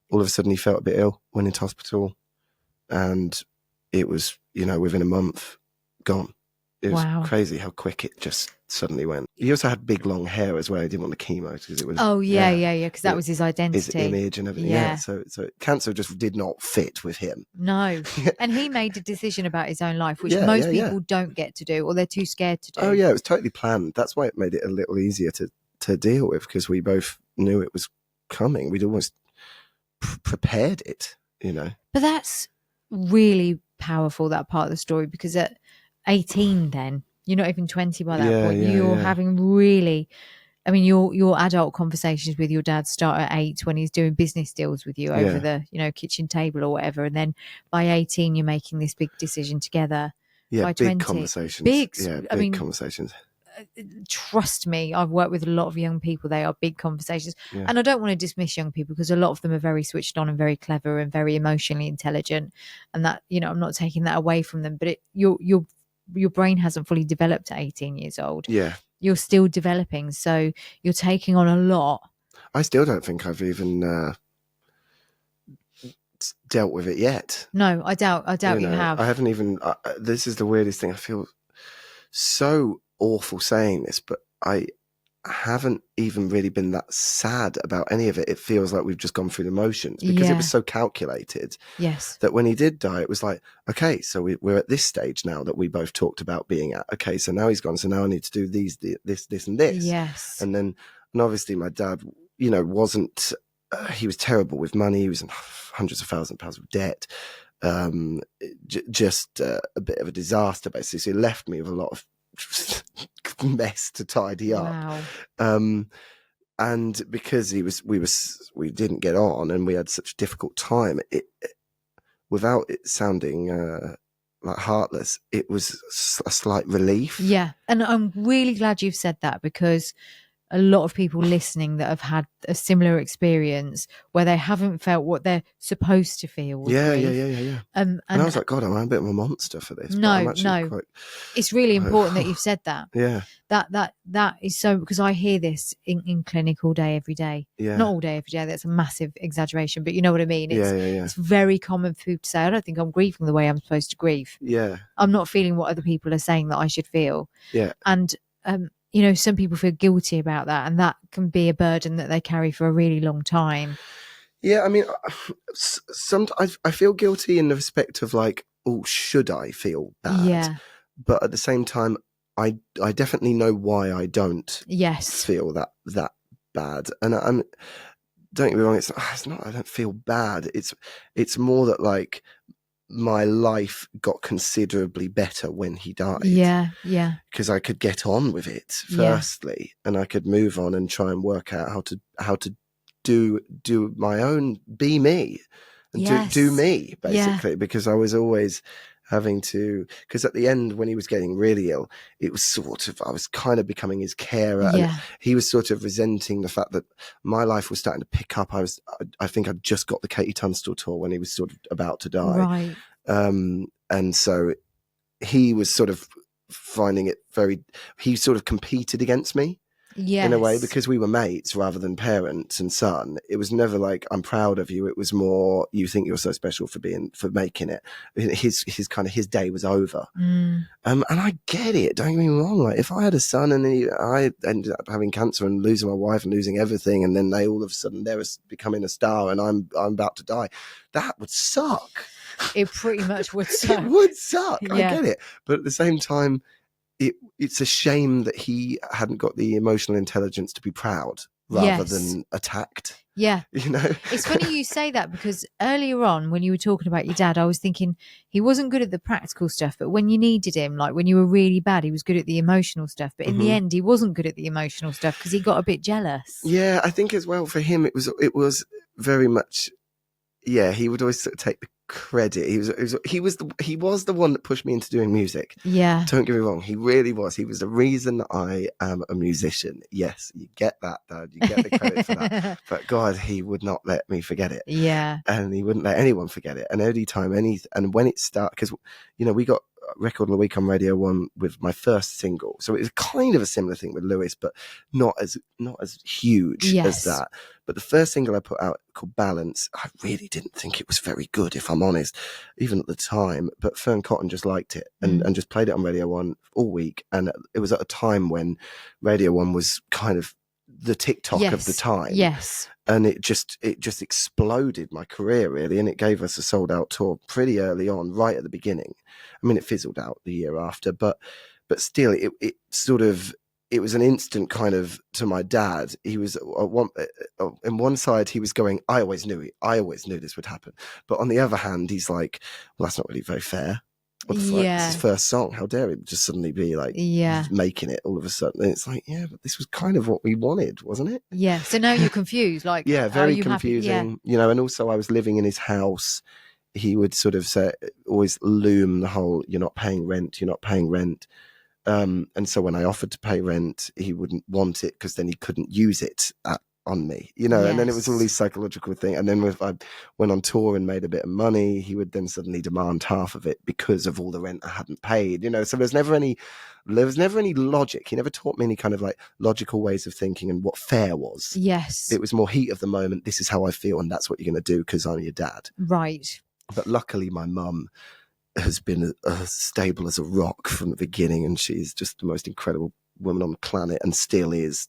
all of a sudden he felt a bit ill, went into hospital, and it was, you know, within a month, gone. It was crazy how quick it just suddenly went. He also had big long hair as well. He didn't want the chemo because it was. Oh yeah, because that was his identity, his image and everything. Yeah. So cancer just did not fit with him. No, and he made a decision about his own life, which most people don't get to do, or they're too scared to do. Oh yeah, it was totally planned. That's why it made it a little easier to deal with, because we both knew it was coming. We'd almost prepared it, you know. But that's really powerful, that part of the story, because at 18 then, you're not even 20 by that point. You're having really, I mean, your adult conversations with your dad start at 8 when he's doing business deals with you over the, you know, kitchen table or whatever. And then by 18, you're making this big decision together. Yeah, by big 20, conversations. Big conversations. Trust me, I've worked with a lot of young people. They are big conversations. And I don't want to dismiss young people, because a lot of them are very switched on and very clever and very emotionally intelligent, and that, you know, I'm not taking that away from them, but your brain hasn't fully developed at 18 years old. You're still developing, so you're taking on a lot. I still don't think I've even dealt with it yet. No, I doubt you have. I haven't even this is the weirdest thing. I feel so awful saying this, but I haven't even really been that sad about any of it. It feels like we've just gone through the motions, because it was so calculated. Yes. That when he did die, it was like, okay, so we're at this stage now that we both talked about being at. Okay, so now he's gone. So now I need to do this, and this. Yes. And obviously my dad, you know, wasn't, he was terrible with money. He was in hundreds of thousands of pounds of debt. Just a bit of a disaster, basically. So he left me with a lot of mess to tidy up. Wow. And because we didn't get on, and we had such a difficult time, without it sounding like heartless, it was a slight relief. Yeah, and I'm really glad you've said that, because a lot of people listening that have had a similar experience where they haven't felt what they're supposed to feel. Yeah. And I was like, God, am I a bit of a monster for this? No. It's really important that you've said that. Yeah. That is so, because I hear this in clinic all day, every day. Yeah. Not all day, every day. That's a massive exaggeration, but you know what I mean? It's very common for people to say, I don't think I'm grieving the way I'm supposed to grieve. Yeah. I'm not feeling what other people are saying that I should feel. Yeah. And, you know, some people feel guilty about that, and that can be a burden that they carry for a really long time. Yeah, I mean, I feel guilty in the respect of like, oh, should I feel bad? Yeah. But at the same time, I definitely know why I don't feel that bad. And don't get me wrong, it's not I don't feel bad. It's more that, like, my life got considerably better when he died. Yeah. Because I could get on with it, firstly, and I could move on and try and work out how to do my own, be me, and do me, basically, because I was always having to, because at the end, when he was getting really ill, it was sort of, I was kind of becoming his carer, and he was sort of resenting the fact that my life was starting to pick up. I think I'd just got the Katie Tunstall tour when he was sort of about to die. Right. And so he was sort of finding it he sort of competed against me. In a way, because we were mates rather than parents and son. It was never like, I'm proud of you. It was more, you think you're so special for making it. His day was over. And I get it. Don't get me wrong. Like, if I had a son and I ended up having cancer and losing my wife and losing everything, and then they all of a sudden they're becoming a star and I'm about to die, that would suck. It pretty much would suck. It would suck. I get it. But at the same time, it's a shame that he hadn't got the emotional intelligence to be proud rather than attacked. Yeah. You know? It's funny you say that, because earlier on when you were talking about your dad, I was thinking he wasn't good at the practical stuff, but when you needed him, like when you were really bad, he was good at the emotional stuff. But in the end, he wasn't good at the emotional stuff because he got a bit jealous. Yeah, I think as well for him, it was very much, he would always sort of take the credit. He was the one that pushed me into doing music. Yeah. Don't get me wrong, he really was. He was the reason I am a musician. Yes, you get that, Dad. You get the credit for that. But God, he would not let me forget it. Yeah. And he wouldn't let anyone forget it. And and when it started, because we got Record of the Week on Radio 1 with my first single, so it was kind of a similar thing with Lewis, but not as huge as that. But the first single I put out, called Balance, I really didn't think it was very good, if I'm honest, even at the time. But Fern Cotton just liked it and just played it on Radio 1 all week. And it was at a time when Radio 1 was kind of the TikTok of the time. Yes. And it just exploded my career, really. And it gave us a sold out tour pretty early on, right at the beginning. I mean, it fizzled out the year after, but still, it sort of, it was an instant kind of, to my dad. He was on one side, he was going, I always knew this would happen. But on the other hand, he's like, well, that's not really very fair. What the fuck? It's his first song. How dare it just suddenly be like making it all of a sudden? And it's like, but this was kind of what we wanted, wasn't it? Yeah. So now you're confused. Like, very confusing. And also I was living in his house. He would sort of always loom the whole, you're not paying rent. And so when I offered to pay rent, he wouldn't want it because then he couldn't use it on me, and then it was all these psychological things. And then if I went on tour and made a bit of money, he would then suddenly demand half of it because of all the rent I hadn't paid, so there was never any logic. He never taught me any kind of like logical ways of thinking and what fair was. Yes. It was more heat of the moment. This is how I feel, and that's what you're going to do because I'm your dad. Right. But luckily my mum has been as stable as a rock from the beginning, and she's just the most incredible woman on the planet, and still is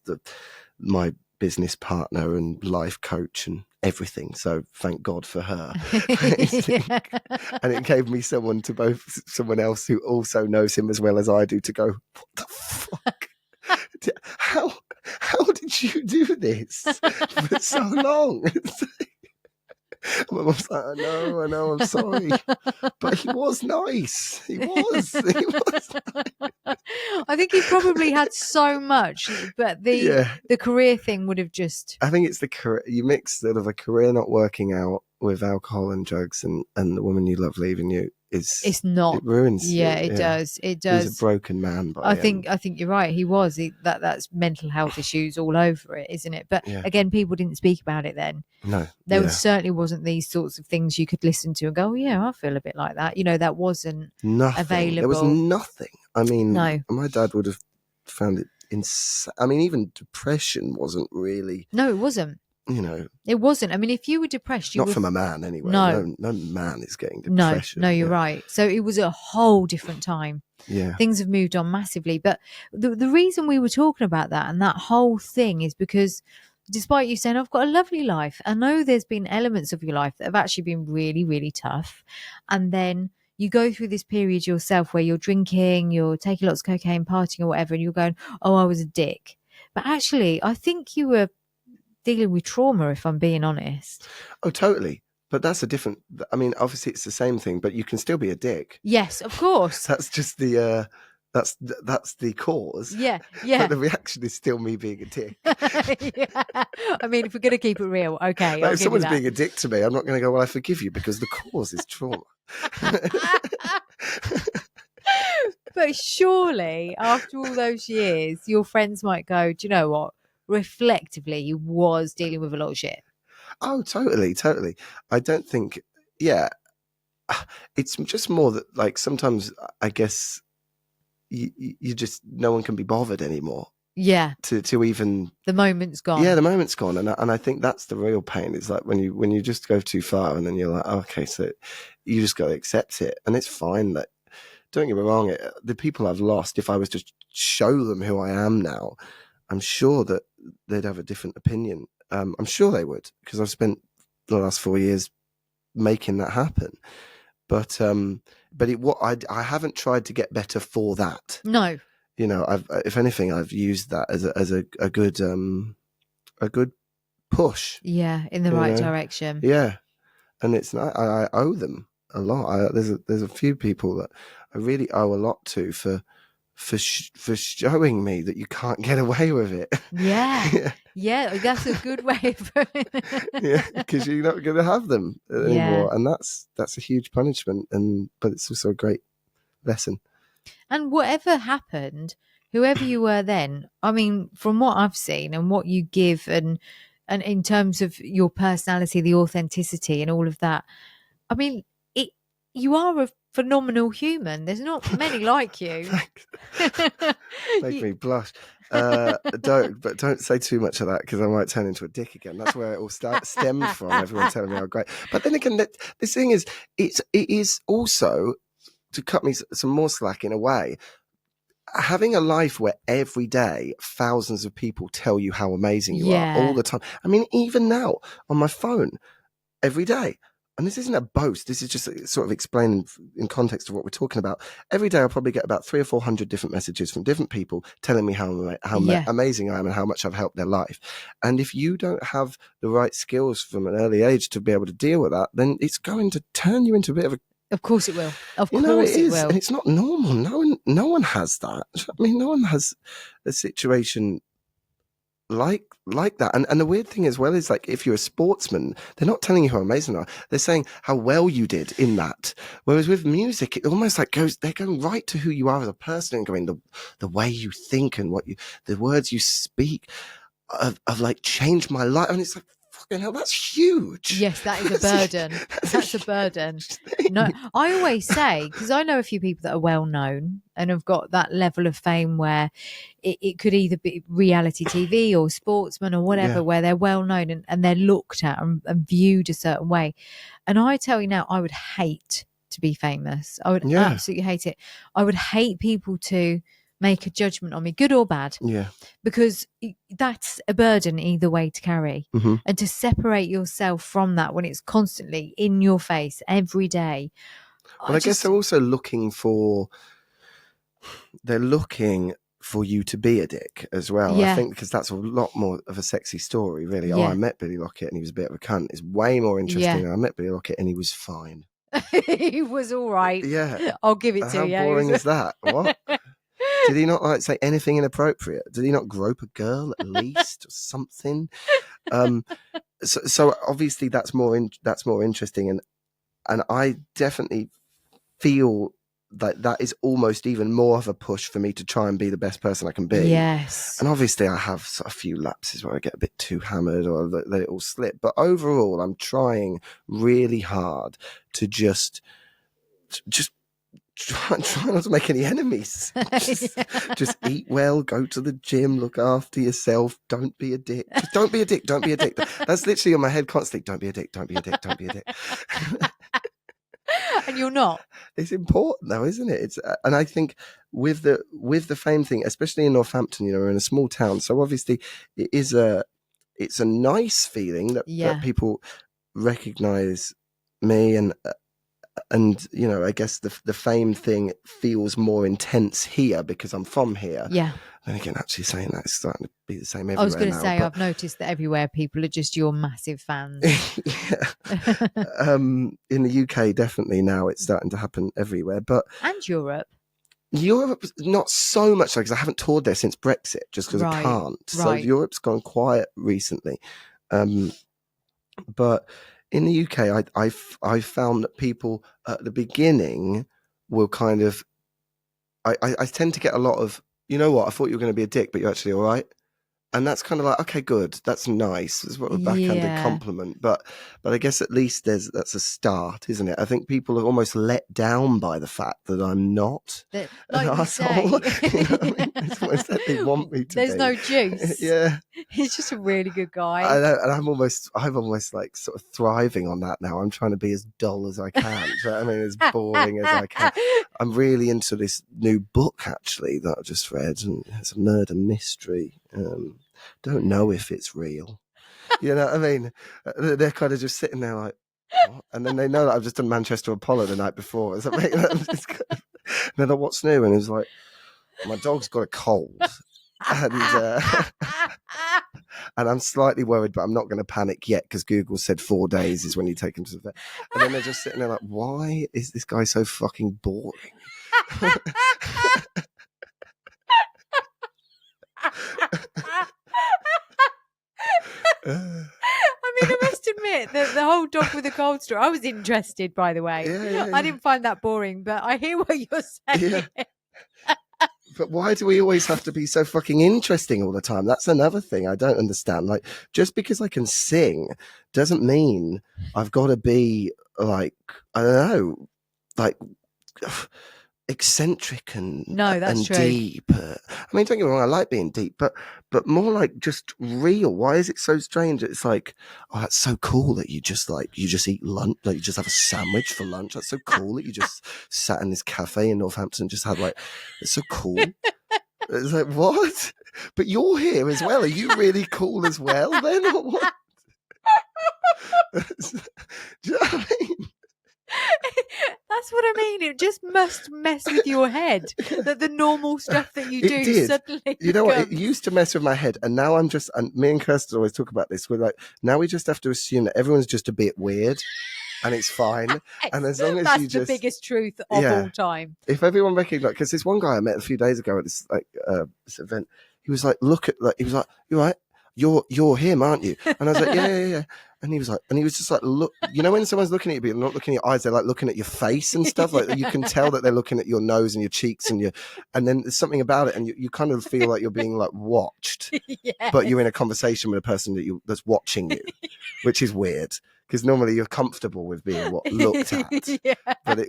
my business partner and life coach and everything. So thank God for her. And it gave me someone else who also knows him as well as I do to go, what the fuck? How did you do this for so long? My mum's like, I know, I'm sorry. But he was nice. He was nice. I think he probably had so much, but the career thing would have just... I think it's the career. You mix sort of a career not working out with alcohol and drugs and the woman you love leaving you. It's not. It ruins. It does. It does. He's a broken man. I think you're right. He was. That's mental health issues all over it, isn't it? But again, people didn't speak about it then. No, there certainly wasn't these sorts of things you could listen to and go, oh, yeah, I feel a bit like that. That wasn't available. There was nothing. I mean, no. My dad would have found it insane. I mean, even depression wasn't really. No, it wasn't. It wasn't. I mean, if you were depressed, not from a man anyway. No man is getting depression. No, you're right. So it was a whole different time. Yeah, things have moved on massively. But the reason we were talking about that and that whole thing is because, despite you saying I've got a lovely life, I know there's been elements of your life that have actually been really, really tough, and then you go through this period yourself where you're drinking, you're taking lots of cocaine, partying or whatever, and you're going, oh, I was a dick. But actually, I think you were dealing with trauma, if I'm being honest. Oh, totally. But that's a different. I mean, obviously it's the same thing, but you can still be a dick. Yes, of course. That's just the that's the cause. Yeah, But yeah. the reaction is still me being a dick. Yeah. I mean, if we're going to keep it real, okay, Like I'll if give you someone's that. being a dick to me, I'm not going to go, well, I forgive you because the cause is trauma. But surely, after all those years, your friends might go, do you know what? Reflectively, you was dealing with a lot of shit. Oh, totally, totally. I don't think, yeah, it's just more that, like, sometimes I guess you just, no one can be bothered anymore Yeah, to even, the moment's gone. yeah, the moment's gone. And I think that's the real pain. It's like when you just go too far and then you're like, okay, so you just got to accept it. And it's fine that, don't get me wrong, the people I've lost, if I was to show them who I am now, I'm sure that they'd have a different opinion. I'm sure they would, because I've spent the last 4 years making that happen. But I haven't tried to get better for that. No. You know, if anything, I've used that as a good push. Yeah, in the right direction. Yeah, and it's not. I owe them a lot. There's a few people that I really owe a lot to for showing me that you can't get away with it. Yeah. Yeah, that's a good way of Yeah, because you're not going to have them anymore, and that's a huge punishment. But it's also a great lesson. And whatever happened, whoever you were then, I mean, from what I've seen and what you give, and in terms of your personality, the authenticity, and all of that, I mean, you are a phenomenal human. There's not many like you. Make me blush. Don't say too much of that, because I might turn into a dick again. That's where it all stemmed from. Everyone telling me how great. But then again, this thing is, it is also, to cut me some more slack in a way, having a life where every day thousands of people tell you how amazing you are all the time. I mean, even now on my phone, every day. And this isn't a boast. This is just sort of explaining in context of what we're talking about. Every day I'll probably get about 300 or 400 different messages from different people telling me how amazing I am and how much I've helped their life. And if you don't have the right skills from an early age to be able to deal with that, then it's going to turn you into a bit of a... Of course it will. Of course it will. And it's not normal. No one has that. I mean, no one has a situation like that. And the weird thing as well is, like, if you're a sportsman, they're not telling you how amazing you are. They're saying how well you did in that. Whereas with music, it almost like they're going right to who you are as a person and going, the way you think and the words you speak have like changed my life. And it's like, fucking hell, that's huge. Yes, that is a burden. That's a burden. No, I always say, because I know a few people that are well known and have got that level of fame where it could either be reality TV or sportsman or whatever, where they're well known and they're looked at and viewed a certain way. And I tell you now, I would hate to be famous. I would absolutely hate it. I would hate people to make a judgment on me, good or bad. Yeah. Because that's a burden either way to carry. Mm-hmm. And to separate yourself from that when it's constantly in your face every day. Well, I guess they're also looking for you to be a dick as well. Yeah. I think because that's a lot more of a sexy story, really. Yeah. Oh, I met Billy Lockett and he was a bit of a cunt. It's way more interesting than I met Billy Lockett and he was fine. He was all right. Yeah. I'll give it to you. How boring is that? What? Did he not like say anything inappropriate? Did he not grope a girl at least or something? So obviously that's more interesting, and I definitely feel that is almost even more of a push for me to try and be the best person I can be. Yes. And obviously I have a few lapses where I get a bit too hammered or let it all slip. But overall, I'm trying really hard to just try not to make any enemies. Just eat well, go to the gym, look after yourself. Don't be a dick. Just don't be a dick. Don't be a dick. That's literally in my head constantly. Don't be a dick. Don't be a dick. Don't be a dick. And you're not. It's important though, isn't it? It's and I think with the fame thing, especially in Northampton, we're in a small town, so obviously it's a nice feeling that people recognise me and and you know, I guess the fame thing feels more intense here because I'm from here. Yeah. Then again, actually saying that, it's starting to be the same everywhere. I was going to now, say, but... I've noticed that everywhere people are just your massive fans. In the UK, definitely now it's starting to happen everywhere, but and Europe not so much, because I haven't toured there since Brexit, just because I can't. So Europe's gone quiet recently, but in the UK, I found that people at the beginning will kind of, I tend to get a lot of, you know what, I thought you were going to be a dick, but you're actually all right. And that's kind of like, okay, good. That's nice. It's what a backhanded compliment. But I guess at least that's a start, isn't it? I think people are almost let down by the fact that I'm not like an arsehole. You know what I mean? It's almost that they want me to There's be. no juice. Yeah. He's just a really good guy. I know, and I'm almost like sort of thriving on that now. I'm trying to be as dull as I can. So, I mean, as boring as I can. I'm really into this new book, actually, that I just read, and it's a murder mystery. Don't know if it's real. You know what I mean? They're kind of just sitting there like, what? And then they know that I've just done Manchester Apollo the night before or something. And they're like, what's new? And it was like, my dog's got a cold. And I'm slightly worried, but I'm not going to panic yet because Google said 4 days is when you take him to the vet. And then they're just sitting there like, why is this guy so fucking boring? I mean, I must admit that the whole dog with the cold story, I was interested, by the way. Yeah. I didn't find that boring, but I hear what you're saying. Yeah. But why do we always have to be so fucking interesting all the time? That's another thing I don't understand. Like, just because I can sing doesn't mean I've got to be like, I don't know, like eccentric and true. deep. I mean, don't get me wrong, I like being deep, but more like just real. Why is it so strange? It's like, oh, that's so cool that you just eat lunch, like you just have a sandwich for lunch. That's so cool that you just sat in this cafe in Northampton and just had like, it's so cool. It's like, what? But you're here as well. Are you really cool as well then? Or what? Do you know what I mean? That's what I mean. It just must mess with your head that the normal stuff that you do suddenly. You know what? It used to mess with my head, and now I'm just. And me and Kirsten always talk about this. We're like, now we just have to assume that everyone's just a bit weird, and it's fine. And as long as that's you just, the biggest truth of all time. If everyone recognizes, because this one guy I met a few days ago at this this event, he was like, he was like, you're right. You're him, aren't you? And I was like, yeah. And he was just like, look, you know, when someone's looking at you, but they're not looking at your eyes, they're like looking at your face and stuff. Like you can tell that they're looking at your nose and your cheeks and then there's something about it, and you kind of feel like you're being like watched, but you're in a conversation with a person that's watching you, which is weird because normally you're comfortable with being looked at, but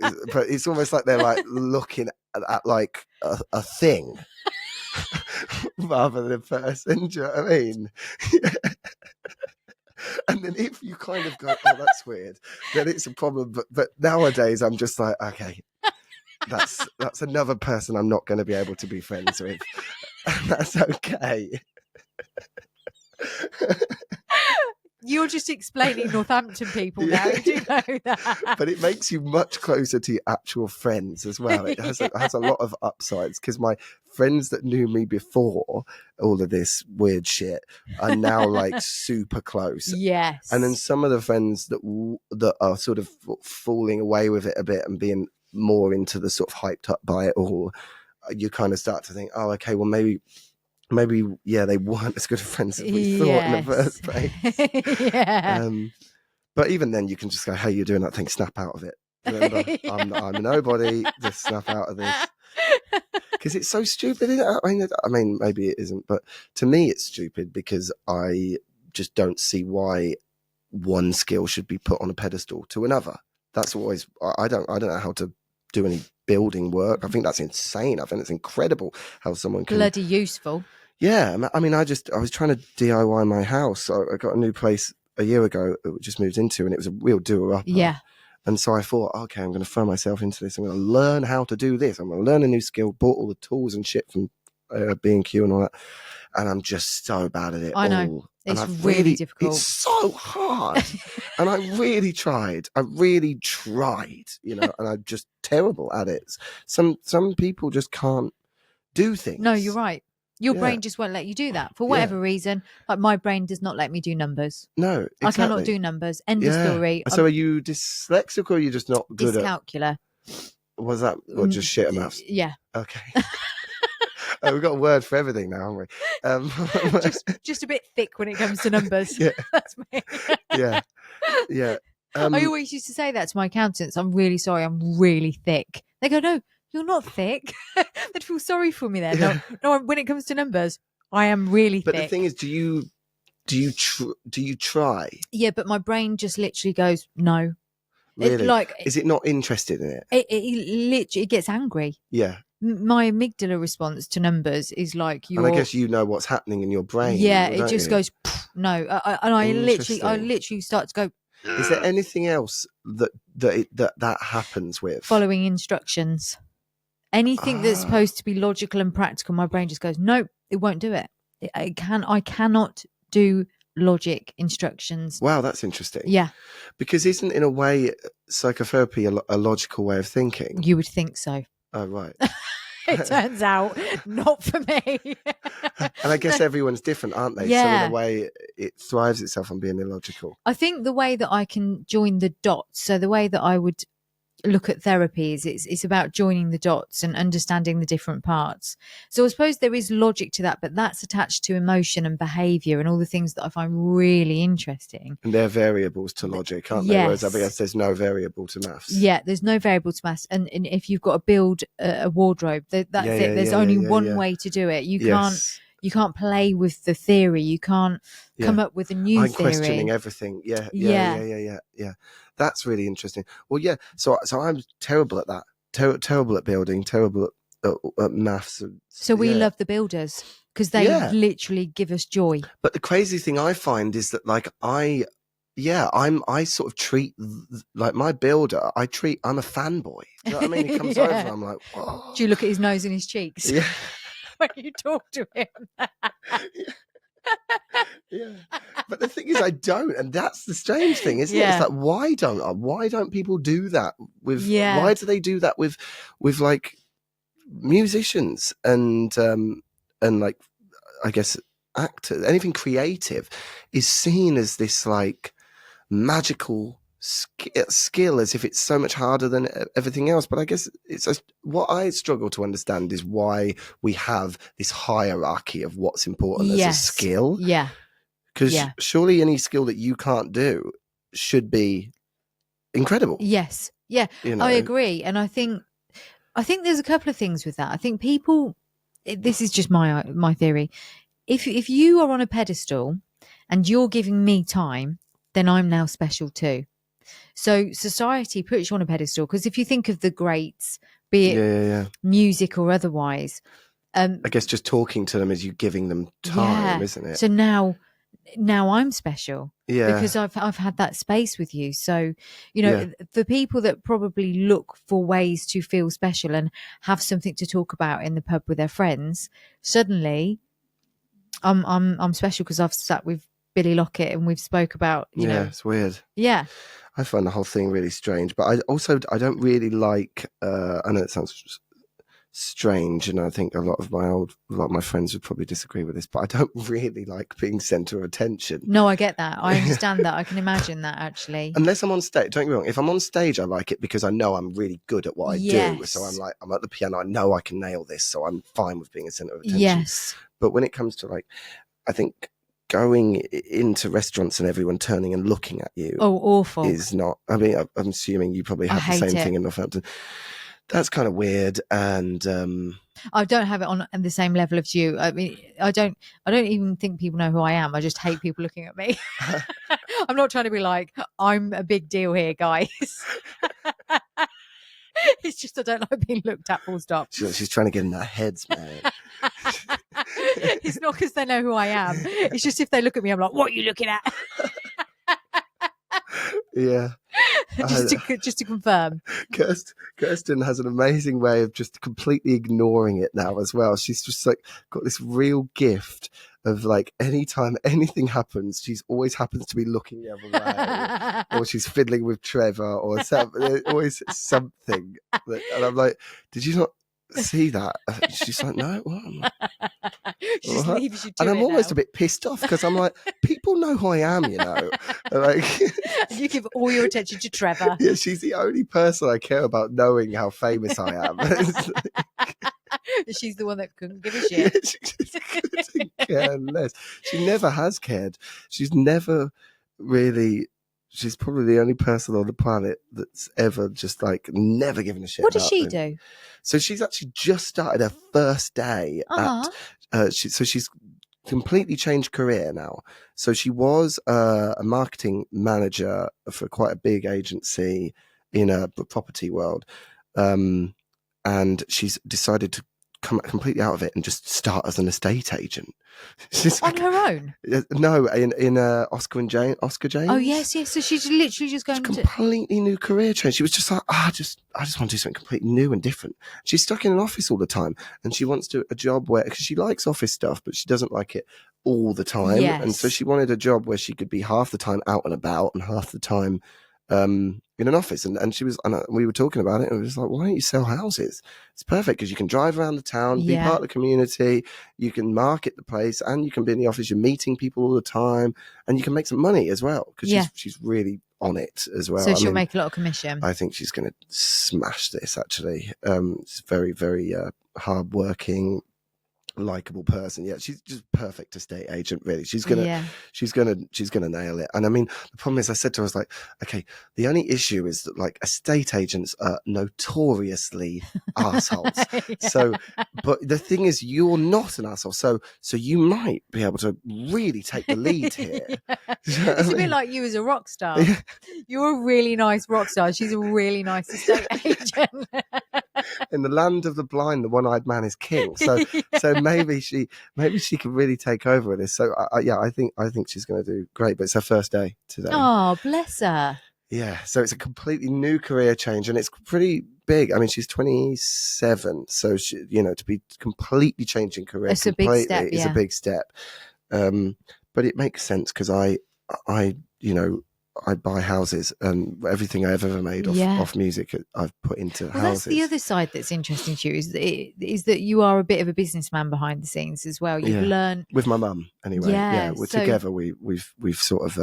it's almost like they're like looking at like a thing. Rather than a person, do you know what I mean? And then if you kind of go, oh, that's weird, then it's a problem. But nowadays, I'm just like, okay, that's another person I'm not going to be able to be friends with. And that's okay. You're just explaining Northampton people now. You do know that. But it makes you much closer to your actual friends as well. It has a lot of upsides because my friends that knew me before all of this weird shit are now like super close. Yes. And then some of the friends that are sort of falling away with it a bit and being more into the sort of hyped up by it all, you kind of start to think, oh, okay, well, maybe, they weren't as good of friends as we thought in the first place. But even then, you can just go, hey, you're doing that thing, snap out of it. Remember, I'm nobody, just snap out of this. Because it's so stupid, isn't it? I mean, maybe it isn't, but to me, it's stupid because I just don't see why one skill should be put on a pedestal to another. That's always, I don't know how to do any building work. I think that's insane. I think it's incredible how someone can... Bloody useful. Yeah, I mean, I was trying to DIY my house. I got a new place a year ago that we just moved into, and it was a real doer-upper. Yeah. And so I thought, okay, I'm going to throw myself into this. I'm going to learn how to do this. I'm going to learn a new skill, bought all the tools and shit from B&Q and all that. And I'm just so bad at it. I know. It's I really difficult. It's so hard. And I really tried. And I'm just terrible at it. Some people just can't do things. No, you're right. Your brain just won't let you do that for whatever reason. Like my brain does not let me do numbers. No, exactly. I cannot do numbers. End of story. So are you dyslexic or are you just not good at... Dyscalculia. Was that just shit at maths? Yeah. Okay. We've got a word for everything now, haven't we? Just a bit thick when it comes to numbers. Yeah. That's me. Yeah. I always used to say that to my accountants. I'm really sorry. I'm really thick. They go, no, you're not thick. They'd feel sorry for me then. Yeah. No, when it comes to numbers, I am really thick. But the thing is, do you try? Yeah, but my brain just literally goes, no. Really? Is it not interested in it? It gets angry. Yeah. My amygdala response to numbers is like and I guess you know what's happening in your brain. Yeah, it just goes no, and I literally start to go. Is there anything else that happens with following instructions? Anything that's supposed to be logical and practical, my brain just goes, nope, it won't do it. I cannot do logic instructions. Wow, that's interesting. Yeah, because isn't in a way psychotherapy a logical way of thinking? You would think so. Oh, right. It turns out not for me. And I guess everyone's different, aren't they? Yeah. So in a way, it thrives itself on being illogical. I think the way that I can join the dots, so the way that I would look at therapy is it's about joining the dots and understanding the different parts. So I suppose there is logic to that, but that's attached to emotion and behaviour and all the things that I find really interesting. And they're variables to logic, aren't they? Whereas I guess there's no variable to maths. Yeah, there's no variable to maths. And if you've got to build a wardrobe, that's it. There's only one way to do it. You can't play with the theory. You can't come up with a new theory. I'm questioning everything. Yeah. That's really interesting. Well, yeah. So I'm terrible at that. Terrible at building. Terrible at maths. So we love the builders because they literally give us joy. But the crazy thing I find is that, like, I sort of treat like my builder. I'm a fanboy. Do you know what I mean? He comes over. I'm like, whoa. Do you look at his nose and his cheeks? Yeah. When you talk to him. Yeah. But the thing is, I don't, and that's the strange thing, isn't it? It's like, why don't people do that with? Why do they do that with like musicians and like, I guess, actors? Anything creative is seen as this like magical skill, as if it's so much harder than everything else. But I guess what I struggle to understand is why we have this hierarchy of what's important as a skill. Yeah. Because surely any skill that you can't do should be incredible. Yes. Yeah. I agree. And I think there's a couple of things with that. I think people, this is just my theory. If you are on a pedestal and you're giving me time, then I'm now special too. So society puts you on a pedestal because if you think of the greats, be it music or otherwise, I guess just talking to them is you giving them time, isn't it? So now I'm special because I've had that space with you. So, for people that probably look for ways to feel special and have something to talk about in the pub with their friends, suddenly I'm special because I've sat with Billy Lockett and we've spoke about, you know. It's weird. Yeah. I find the whole thing really strange, but I don't really like, I know it sounds strange, and I think a lot of my friends would probably disagree with this, but I don't really like being centre of attention. No, I get that. I understand that. I can imagine that, actually. Unless I'm on stage. Don't get me wrong. If I'm on stage, I like it because I know I'm really good at what I do. So I'm at the piano. I know I can nail this. So I'm fine with being a centre of attention. Yes. But when it comes to, like, I think going into restaurants and everyone turning and looking at you. Oh, awful. Is not, I mean, I'm assuming you probably have the same thing in Northampton. That's kind of weird, and I don't have it on the same level as you. I mean, I don't even think people know who I am. I just hate people looking at me. I'm not trying to be like, I'm a big deal here, guys. It's just I don't like being looked at, full stop. She's trying to get in their heads, man. It's not because they know who I am. It's just if they look at me, I'm like, what are you looking at? Yeah. just to confirm. Kirsten has an amazing way of just completely ignoring it now as well. She's just like got this real gift of like anytime anything happens, she's always happens to be looking the other way, or she's fiddling with Trevor, or something. There's always something. And I'm like, did you not see that? She's like, no. What? She just leaves you to and I'm it almost now. a bit pissed off because I'm like, people know who I am, you know. Like, you give all your attention to Trevor. Yeah, she's the only person I care about knowing how famous I am. She's the one that couldn't give a shit. Yeah, she just couldn't care less. She never has cared. She's never really. She's probably the only person on the planet that's ever just like never given a shit. What does she do? So she's actually just started her first day at. So she's completely changed career now. So she was a marketing manager for quite a big agency in a property world, and she's decided to come completely out of it and just start as an estate agent. She's on her own? No, in Oscar James. Oh yes. So she's literally just going to completely new career change. She was just like, I just want to do something completely new and different. She's stuck in an office all the time, and she wants to a job where, because she likes office stuff, but she doesn't like it all the time. Yes. And so she wanted a job where she could be half the time out and about and half the time in an office. And she was, and we were talking about it, and we was like, why don't you sell houses? It's perfect because you can drive around the town, be part of the community, you can market the place, and you can be in the office. You're meeting people all the time, and you can make some money as well, because she's really on it as well. So she'll make a lot of commission. I think she's going to smash this, actually. It's very, very hard-working, likable person. Yeah, she's just perfect estate agent, really. She's gonna nail it. And I mean, the problem is, I said to her, I was like, okay, the only issue is that like estate agents are notoriously assholes. So, but the thing is, you're not an asshole, so you might be able to really take the lead here. It's a bit like you as a rock star. You're a really nice rock star. She's a really nice estate agent. In the land of the blind, the one-eyed man is king. So maybe she can really take over with this. So I think she's going to do great. But it's her first day today. Oh, bless her. Yeah. So it's a completely new career change, and it's pretty big. I mean, she's 27, so she, to be completely changing career. It's a big step. It's a big step. But it makes sense because I buy houses, and everything I've ever made off music I've put into houses. That's the other side that's interesting to you, is that you are a bit of a businessman behind the scenes as well. You've learned with my mum anyway. We're together. We've sort of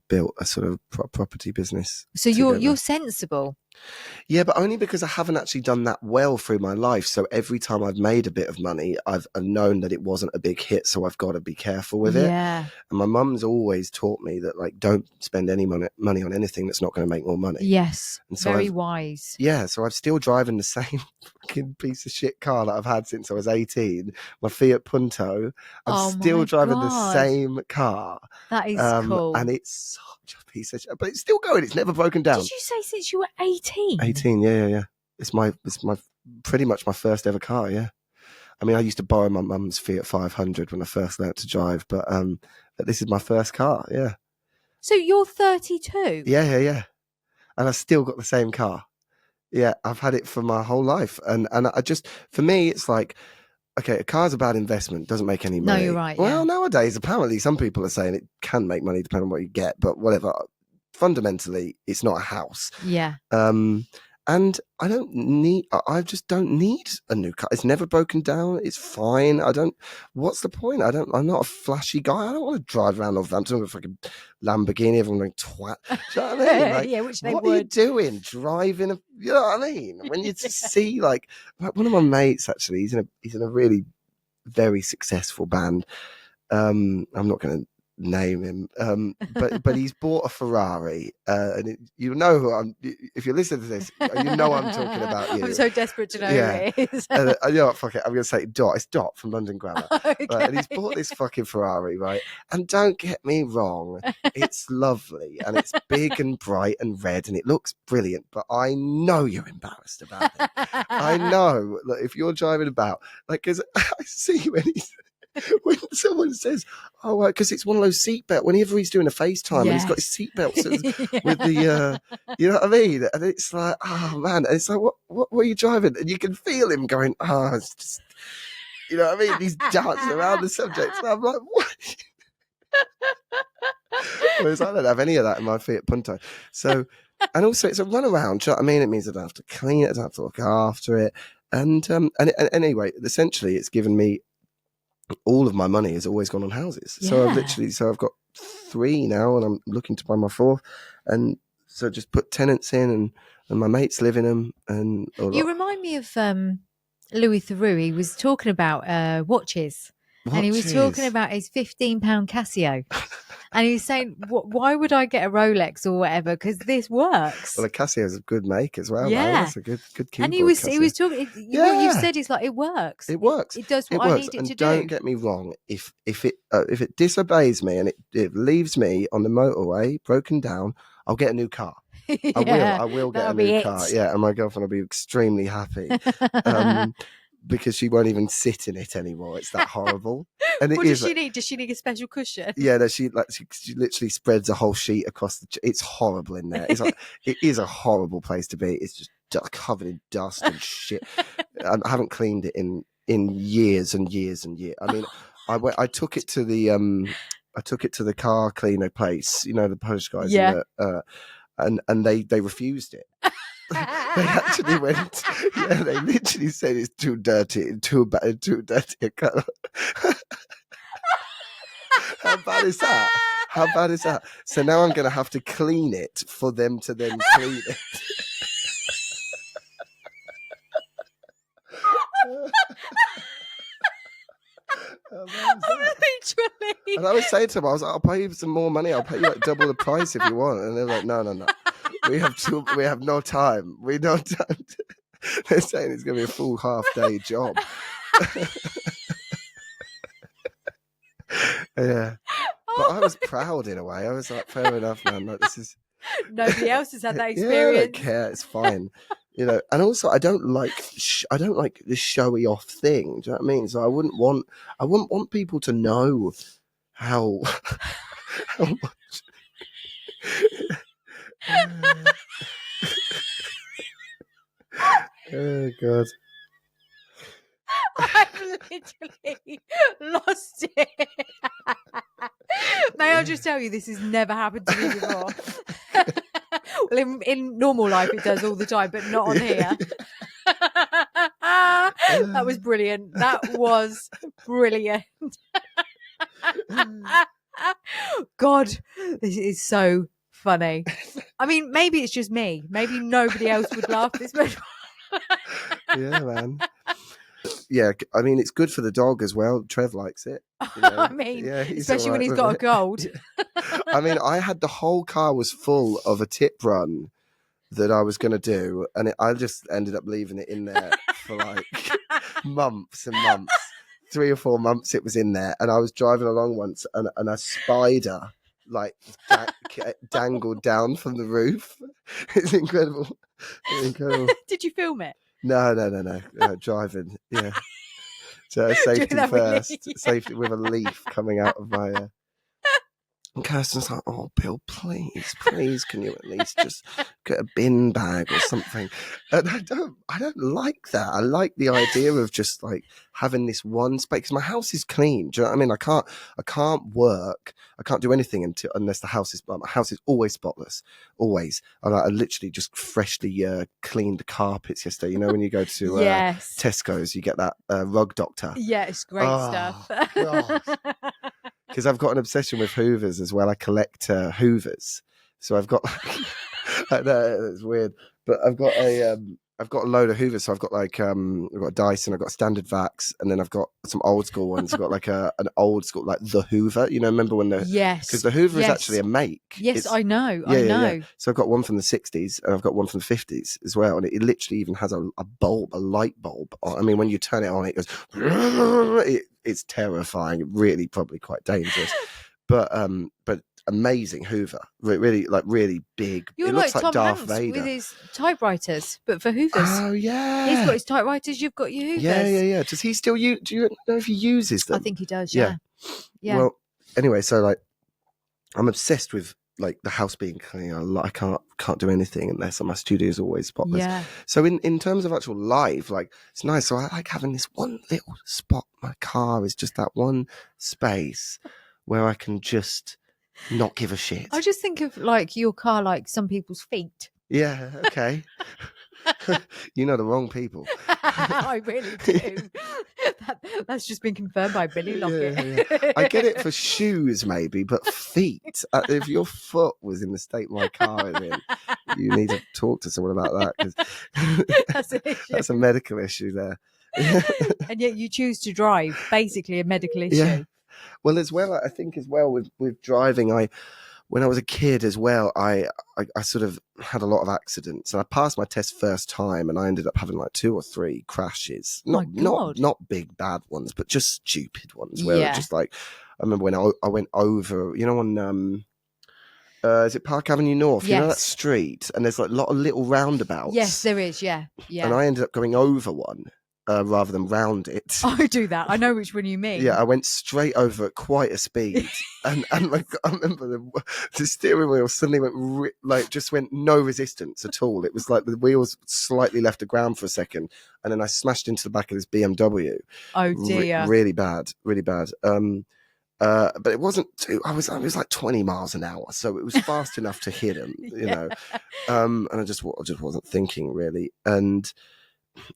built a sort of property business. So you're sensible. Yeah, but only because I haven't actually done that well through my life. So every time I've made a bit of money, I've known that it wasn't a big hit, so I've got to be careful with it. Yeah. And my mum's always taught me that, like, don't spend any money on anything that's not going to make more money. Yes, and so very wise. Yeah, so I'm still driving the same fucking piece of shit car that I've had since I was 18, my Fiat Punto. I'm still driving the same car. That is cool. And it's such a piece of shit, but it's still going. It's never broken down. Did you say since you were 18? 18, yeah. It's my pretty much my first ever car, yeah. I mean, I used to borrow my mum's Fiat 500 when I first learnt to drive, but this is my first car, yeah. So you're 32? Yeah. And I've still got the same car. Yeah, I've had it for my whole life. And I just, for me, it's like, okay, a car's a bad investment, doesn't make any money. No, you're right. Well, nowadays, apparently, some people are saying it can make money depending on what you get, but whatever. Fundamentally, it's not a house. Yeah. And I just don't need a new car. It's never broken down. It's fine. What's the point? I'm not a flashy guy. I don't want to drive around Northampton with a fucking Lamborghini, everyone going twat. Do you know what I mean? Like, yeah, which they what would. are you doing? Driving you know what I mean? When you see like one of my mates, actually, he's in a really very successful band. I'm not going to name him, but he's bought a Ferrari, and you know who I'm. If you're listening to this, you know I'm talking about you. I'm so desperate to know who it is. You know what? Fuck it. I'm going to say Dot. It's Dot from London Grammar. Okay. Right? And he's bought this fucking Ferrari, right? And don't get me wrong, it's lovely and it's big and bright and red and it looks brilliant. But I know you're embarrassed about it. I know. Look, if you're driving about, like, because I see when someone says, "Oh, because it's one of those seatbelt." Whenever he's doing a FaceTime and he's got his seatbelt with the, you know what I mean? And it's like, oh man, and it's like, what are you driving? And you can feel him going, it's just. You know what I mean? He's dancing around the subject. And I'm like, what? Whereas I don't have any of that in my Fiat Punto. So, and also it's a runaround. Do you know what I mean? It means I don't have to clean it, I don't have to look after it. And anyway, essentially it's given me all of my money has always gone on houses. Yeah. So I've got 3 now and I'm looking to buy my 4th. And so just put tenants in and my mates live in them. And you remind me of Louis Theroux. He was talking about watches. And he was talking about his £15 Casio. And he was saying, why would I get a Rolex or whatever? Because this works. Well, a Casio is a good make as well. Yeah. That's a good keyboard. And he was Casio. talking, what you said is like, it works. It works. It does what I need it to do. Don't get me wrong. If it disobeys me and it leaves me on the motorway broken down, I'll get a new car. I will get a new car. Yeah, and my girlfriend will be extremely happy. Because she won't even sit in it anymore. It's that horrible. And what does she need? Does she need a special cushion? Yeah, no, she literally spreads a whole sheet across it's horrible in there. It's like it is a horrible place to be. It's just covered in dust and shit. I haven't cleaned it in years and years and years. I mean, I took it to the car cleaner place. You know, the Polish guys. Yeah. And they refused it. They actually went. Yeah, they literally said it's too dirty, too dirty a colour. How bad is that? How bad is that? So now I'm going to have to clean it for them to then clean it. Literally. And I was saying to them, I was like, I'll pay you some more money. I'll pay you like double the price if you want. And they're like, no. We have no time. We don't time. They're saying it's going to be a full half-day job. Yeah. But I was proud in a way. I was like, fair enough, man. Like, this is... Nobody else has had that experience. Yeah, I don't care. It's fine. You know, and also I don't like the showy off thing. Do you know what I mean? So I wouldn't want people to know how much. Oh God. I've literally lost it. May I just tell you, this has never happened to me before. Well, in normal life it does all the time, but not on here. That was brilliant. That was brilliant. God, this is so funny. I mean, maybe it's just me. Maybe nobody else would laugh this much. Yeah, man. Yeah, I mean, it's good for the dog as well. Trev likes it. You know? I mean, especially when he's got a cold. I mean, I had the whole car was full of a tip run that I was going to do, and I just ended up leaving it in there for like months and months. 3 or 4 months it was in there, and I was driving along once, and a spider like dangled down from the roof. It's incredible. It's incredible. Did you film it? No. Driving, yeah. So safety first. Safety with a leaf coming out of my. And Kirsten's like, "Oh, Bill, please, can you at least just get a bin bag or something?" And I don't like that. I like the idea of just like having this one space, because my house is clean. Do you know what I mean? I can't work. I can't do anything unless the house is. My house is always spotless, always. And I literally just freshly cleaned the carpets yesterday. You know, when you go to Tesco's, you get that rug doctor. Yeah, it's great stuff. Because I've got an obsession with Hoovers as well. I collect Hoovers, so I've got. I know it's weird, but I've got a load of Hoovers. So I've got like I've got a Dyson, I've got a standard Vax, and then I've got some old school ones. I've got like an old school like the Hoover. You know, remember when because the Hoover is actually a make. Yes, I know. I know. Yeah. So I've got one from the 60s and I've got one from the 50s as well, and it literally even has a bulb, a light bulb. I mean, when you turn it on, it goes. It's terrifying. Really, probably quite dangerous, but amazing Hoover. Really big. You're it like looks like Tom Darth Hanks Vader with his typewriters, but for Hoovers. Oh yeah, he's got his typewriters. You've got your Hoovers. Yeah. Does he still use? Do you know if he uses them? I think he does. Yeah. Well, anyway, so like, I'm obsessed with like the house being clean. I can't do anything unless my studio is always spotless. Yeah. So in terms of actual life, like it's nice. So I like having this one little spot. My car is just that one space where I can just not give a shit. I just think of like your car like some people's feet. Yeah, okay. You know the wrong people. I really do. That's just been confirmed by Billy Lockett. Yeah. I get it for shoes maybe, but feet. If your foot was in the state my car is in, you need to talk to someone about that, because That's an issue. that's a medical issue there. And yet you choose to drive, basically a medical issue. Yeah. Well, as well, I think as well with driving, when I was a kid as well, I sort of had a lot of accidents, and I passed my test first time, and I ended up having like 2 or 3 crashes. Not big bad ones, but just stupid ones. Where Yeah. it just like, I remember when I went over, on is it Park Avenue North? Yes. You know that street, and there's like a lot of little roundabouts. Yes, there is. Yeah. And I ended up going over one rather than round it. I do that. I know which one you mean. Yeah, I went straight over at quite a speed, and like, I remember the steering wheel suddenly just went no resistance at all. It was like the wheels slightly left the ground for a second, and then I smashed into the back of this BMW. Oh dear, really bad, really bad. But it wasn't too. I was like 20 miles an hour, so it was fast enough to hit him, you know. And I just wasn't thinking really, and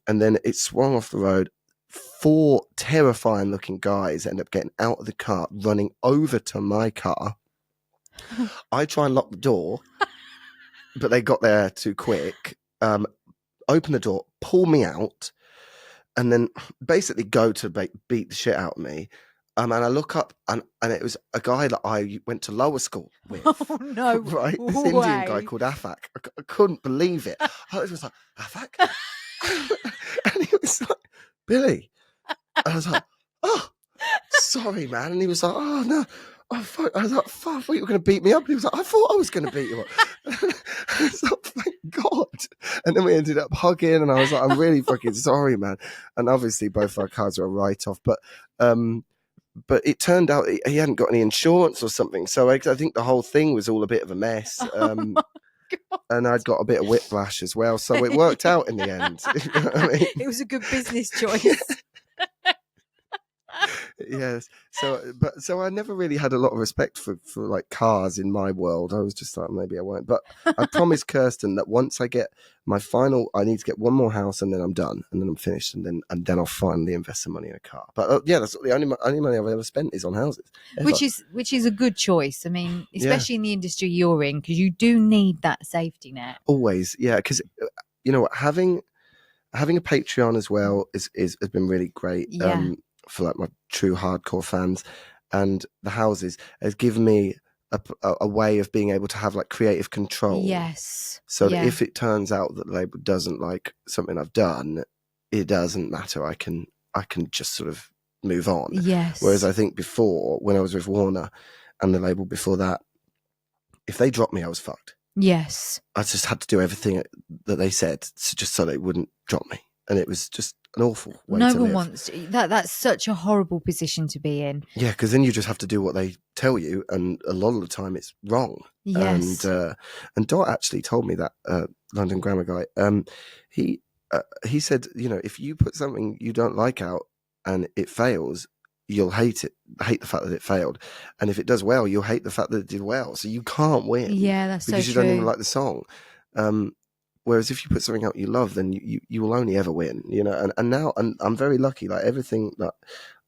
then it swung off the road. 4 terrifying looking guys end up getting out of the car, running over to my car. I try and lock the door, but they got there too quick. Open the door, pull me out, and then basically go to beat the shit out of me. And I look up, and it was a guy that I went to lower school with. Oh no! Right, this Indian guy called Afak. I couldn't believe it. I was like, Afak, and he was like, Billy. And I was like, oh, sorry, man. And he was like, oh no. Oh, fuck. I was like, fuck, I thought you were going to beat me up. And he was like, I thought I was going to beat you up. I was like, thank God. And then we ended up hugging, and I was like, I'm really fucking sorry, man. And obviously both our cars were a write-off, but it turned out he hadn't got any insurance or something. So I think the whole thing was all a bit of a mess. And I'd got a bit of whiplash as well. So it worked out in the end. You know what I mean? It was a good business choice. Yes. So I never really had a lot of respect for like cars in my world. I was just like, maybe I won't. But I promised Kirsten that once I get my final, I need to get one more house, and then I'm done, and then I'm finished, and then I'll finally invest some money in a car. But yeah, that's the only money I've ever spent is on houses. Ever. Which is a good choice. I mean, especially in the industry you're in, because you do need that safety net. Always, yeah. Because having a Patreon as well has been really great. Yeah. For like my true hardcore fans, and the houses has given me a way of being able to have like creative control. Yes. So that if it turns out that the label doesn't like something I've done, it doesn't matter. I can just sort of move on. Yes. Whereas I think before, when I was with Warner and the label before that, if they dropped me, I was fucked. Yes. I just had to do everything that they said just so they wouldn't drop me. And it was just an awful way to live. No one wants to. That's such a horrible position to be in. Yeah, because then you just have to do what they tell you, and a lot of the time it's wrong. Yes. And Dot actually told me that, London Grammar guy. He said, if you put something you don't like out and it fails, you'll hate the fact that it failed, and if it does well, you'll hate the fact that it did well. So you can't win. Yeah, that's so true. Because you don't even like the song. Whereas if you put something out you love, then you will only ever win, and now I'm very lucky. Like everything that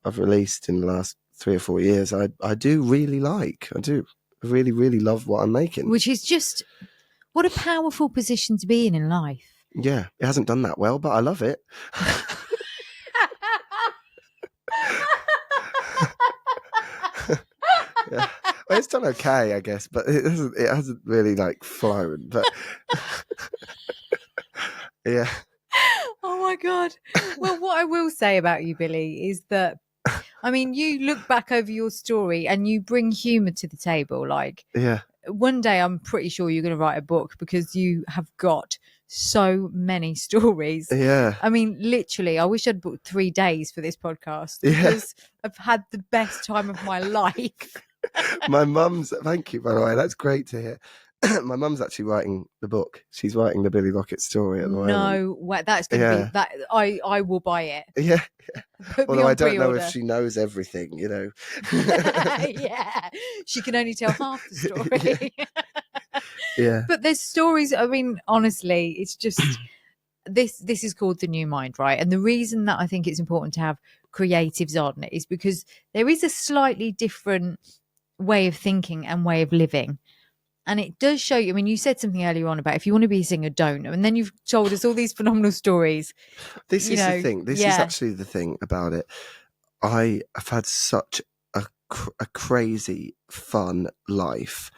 I've released in the last 3 or 4 years, I do really like. I do really, really love what I'm making. Which is just, what a powerful position to be in life. Yeah, it hasn't done that well, but I love it. Yeah. Well, it's done okay, I guess, but it hasn't really like flown. But yeah. Oh my God. Well, what I will say about you, Billy, is that, I mean, you look back over your story and you bring humour to the table. Like, yeah. One day I'm pretty sure you're going to write a book, because you have got so many stories. Yeah. I mean, literally, I wish I'd booked 3 days for this podcast, because I've had the best time of my life. My mum's, thank you, by the way, that's great to hear. My mum's actually writing the book. She's writing the Billy Lockett story at the moment. No way. That's going to be that. I will buy it. Yeah. Put me Although on I don't know pre-order. if she knows everything, you know. Yeah, she can only tell half the story. Yeah. But there's stories. I mean, honestly, it's just this is called the new mind, right? And the reason that I think it's important to have creatives on is because there is a slightly different way of thinking and way of living. And it does show you. I mean, you said something earlier on about if you want to be a singer, don't. And then you've told us all these phenomenal stories. This is the thing. This is actually the thing about it. I have had such a crazy fun life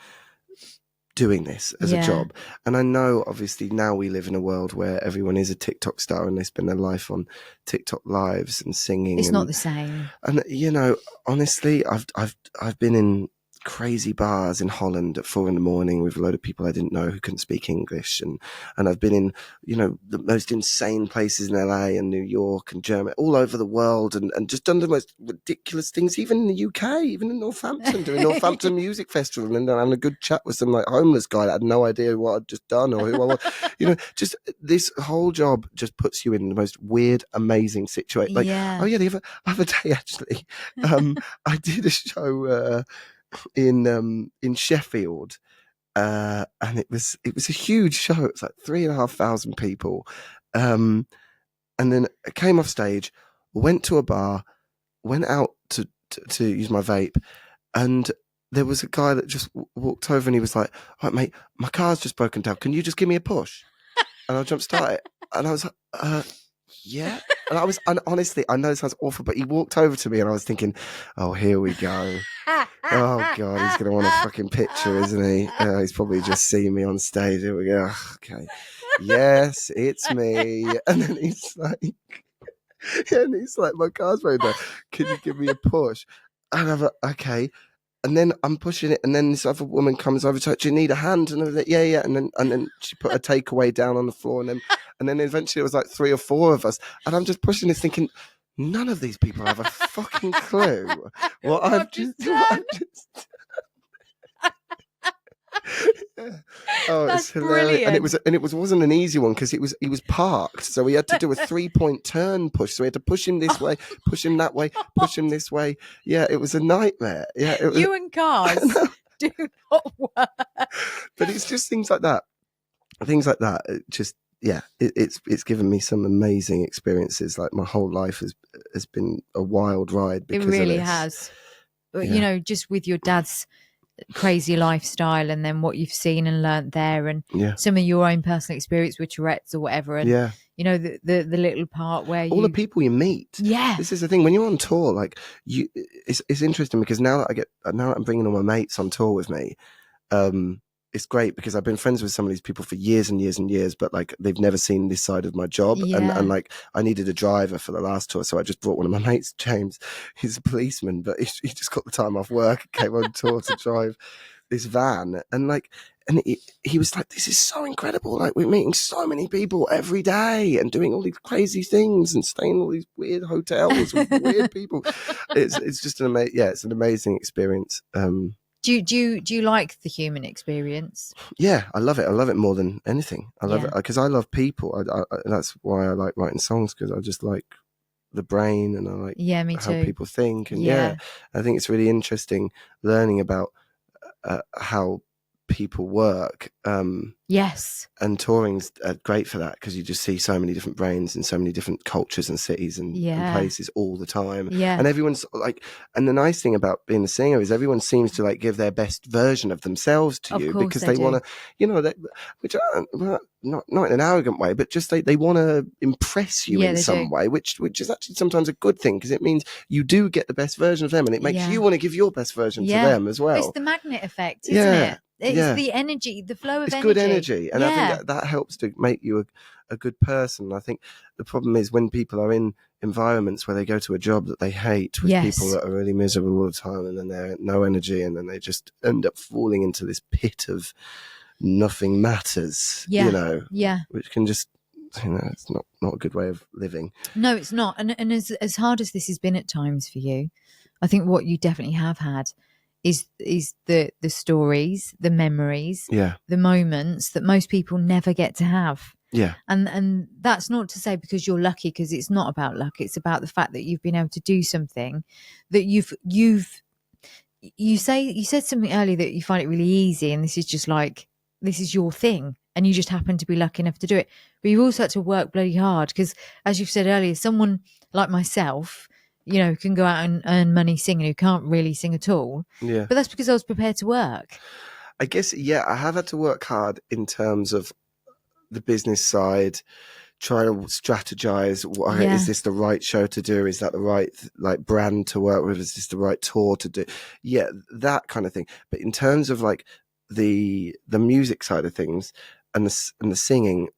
doing this as a job. And I know obviously now we live in a world where everyone is a TikTok star and they spend their life on TikTok lives and singing. It's not the same. And you know, honestly, I've been in crazy bars in Holland at 4 a.m. with a load of people I didn't know who couldn't speak English, and I've been in, you know, the most insane places in LA and New York and Germany, all over the world, and just done the most ridiculous things, even in the UK, even in Northampton, doing Northampton Music Festival, and having a good chat with some like homeless guy that had no idea what I'd just done or who I was. You know, just this whole job just puts you in the most weird, amazing situation. Like, oh yeah, the other day actually, I did a show in Sheffield, and it was a huge show. It was like 3,500 people, and then I came off stage, went to a bar, went out to use my vape, and there was a guy that just walked over and he was like, "All right, mate, my car's just broken down. Can you just give me a push?" And I jump started, and I was like, yeah. And honestly, I know it sounds awful, but he walked over to me and I was thinking, oh, here we go. Oh God, he's going to want a fucking picture, isn't he? He's probably just seen me on stage. Here we go. Okay. Yes, it's me. And then he's like, my car's broken down. Can you give me a push? And I'm like, okay. And then I'm pushing it, and then this other woman comes over to her, do you need a hand? And I was like, yeah. And then she put a takeaway down on the floor, and then eventually it was like 3 or 4 of us, and I'm just pushing this, thinking, none of these people have a fucking clue what I've just done. Yeah. Oh, that's it's hilarious. brilliant. And it wasn't an easy one because he was parked, so we had to do a 3-point turn push. So we had to push him this way, push him that way, push him this way. Yeah, it was a nightmare. Yeah, it was, you and cars do not work. But it's just things like that. It just it's given me some amazing experiences. Like my whole life has been a wild ride. Because it really of this. has. You know, just with your dad's crazy lifestyle and then what you've seen and learnt there, and some of your own personal experience with Tourette's or whatever, and you know the little part where all the people you meet. This is the thing, when you're on tour, like it's interesting because now that I'm bringing all my mates on tour with me, it's great because I've been friends with some of these people for years and years and years, but like they've never seen this side of my job. And like I needed a driver for the last tour, so I just brought one of my mates, James. He's a policeman, but he just got the time off work and came on tour to drive this van. And like, and he was like, this is so incredible. Like we're meeting so many people every day and doing all these crazy things and staying in all these weird hotels with weird people. It's just it's an amazing experience. Do you like the human experience? Yeah, I love it. I love it more than anything. I love it because I love people. That's why I like writing songs, because I just like the brain and I like me how too. people think. And I think it's really interesting learning about how people work. Yes. And touring's great for that because you just see so many different brains in so many different cultures and cities and places all the time. Yeah. And everyone's like, and the nice thing about being a singer is everyone seems to like give their best version of themselves to you because they want to, you know, which not in an arrogant way, but just they want to impress you in some way, which is actually sometimes a good thing because it means you do get the best version of them and it makes you want to give your best version to them as well. It's the magnet effect, isn't it? It's the energy, the flow of energy. It's good energy. And I think that helps to make you a good person. I think the problem is when people are in environments where they go to a job that they hate with people that are really miserable all the time, and then they're no energy, and then they just end up falling into this pit of nothing matters, you know, which can just, you know, it's not a good way of living. No, it's not. And as hard as this has been at times for you, I think what you definitely have had is the stories, the memories, Yeah. the moments that most people never get to have. Yeah. And that's not to say because you're lucky, because it's not about luck. It's about the fact that you've been able to do something that you said something earlier that you find it really easy, and this is just like, this is your thing and you just happen to be lucky enough to do it. But you've also had to work bloody hard, because as you've said earlier, someone like myself, can go out and earn money singing, who can't really sing at all. Yeah. But that's because I was prepared to work. I guess, yeah, I have had to work hard in terms of the business side, trying to strategize. Yeah. Is this the right show to do? Is that the right like brand to work with? Is this the right tour to do? Yeah, that kind of thing. But in terms of like the music side of things and the singing,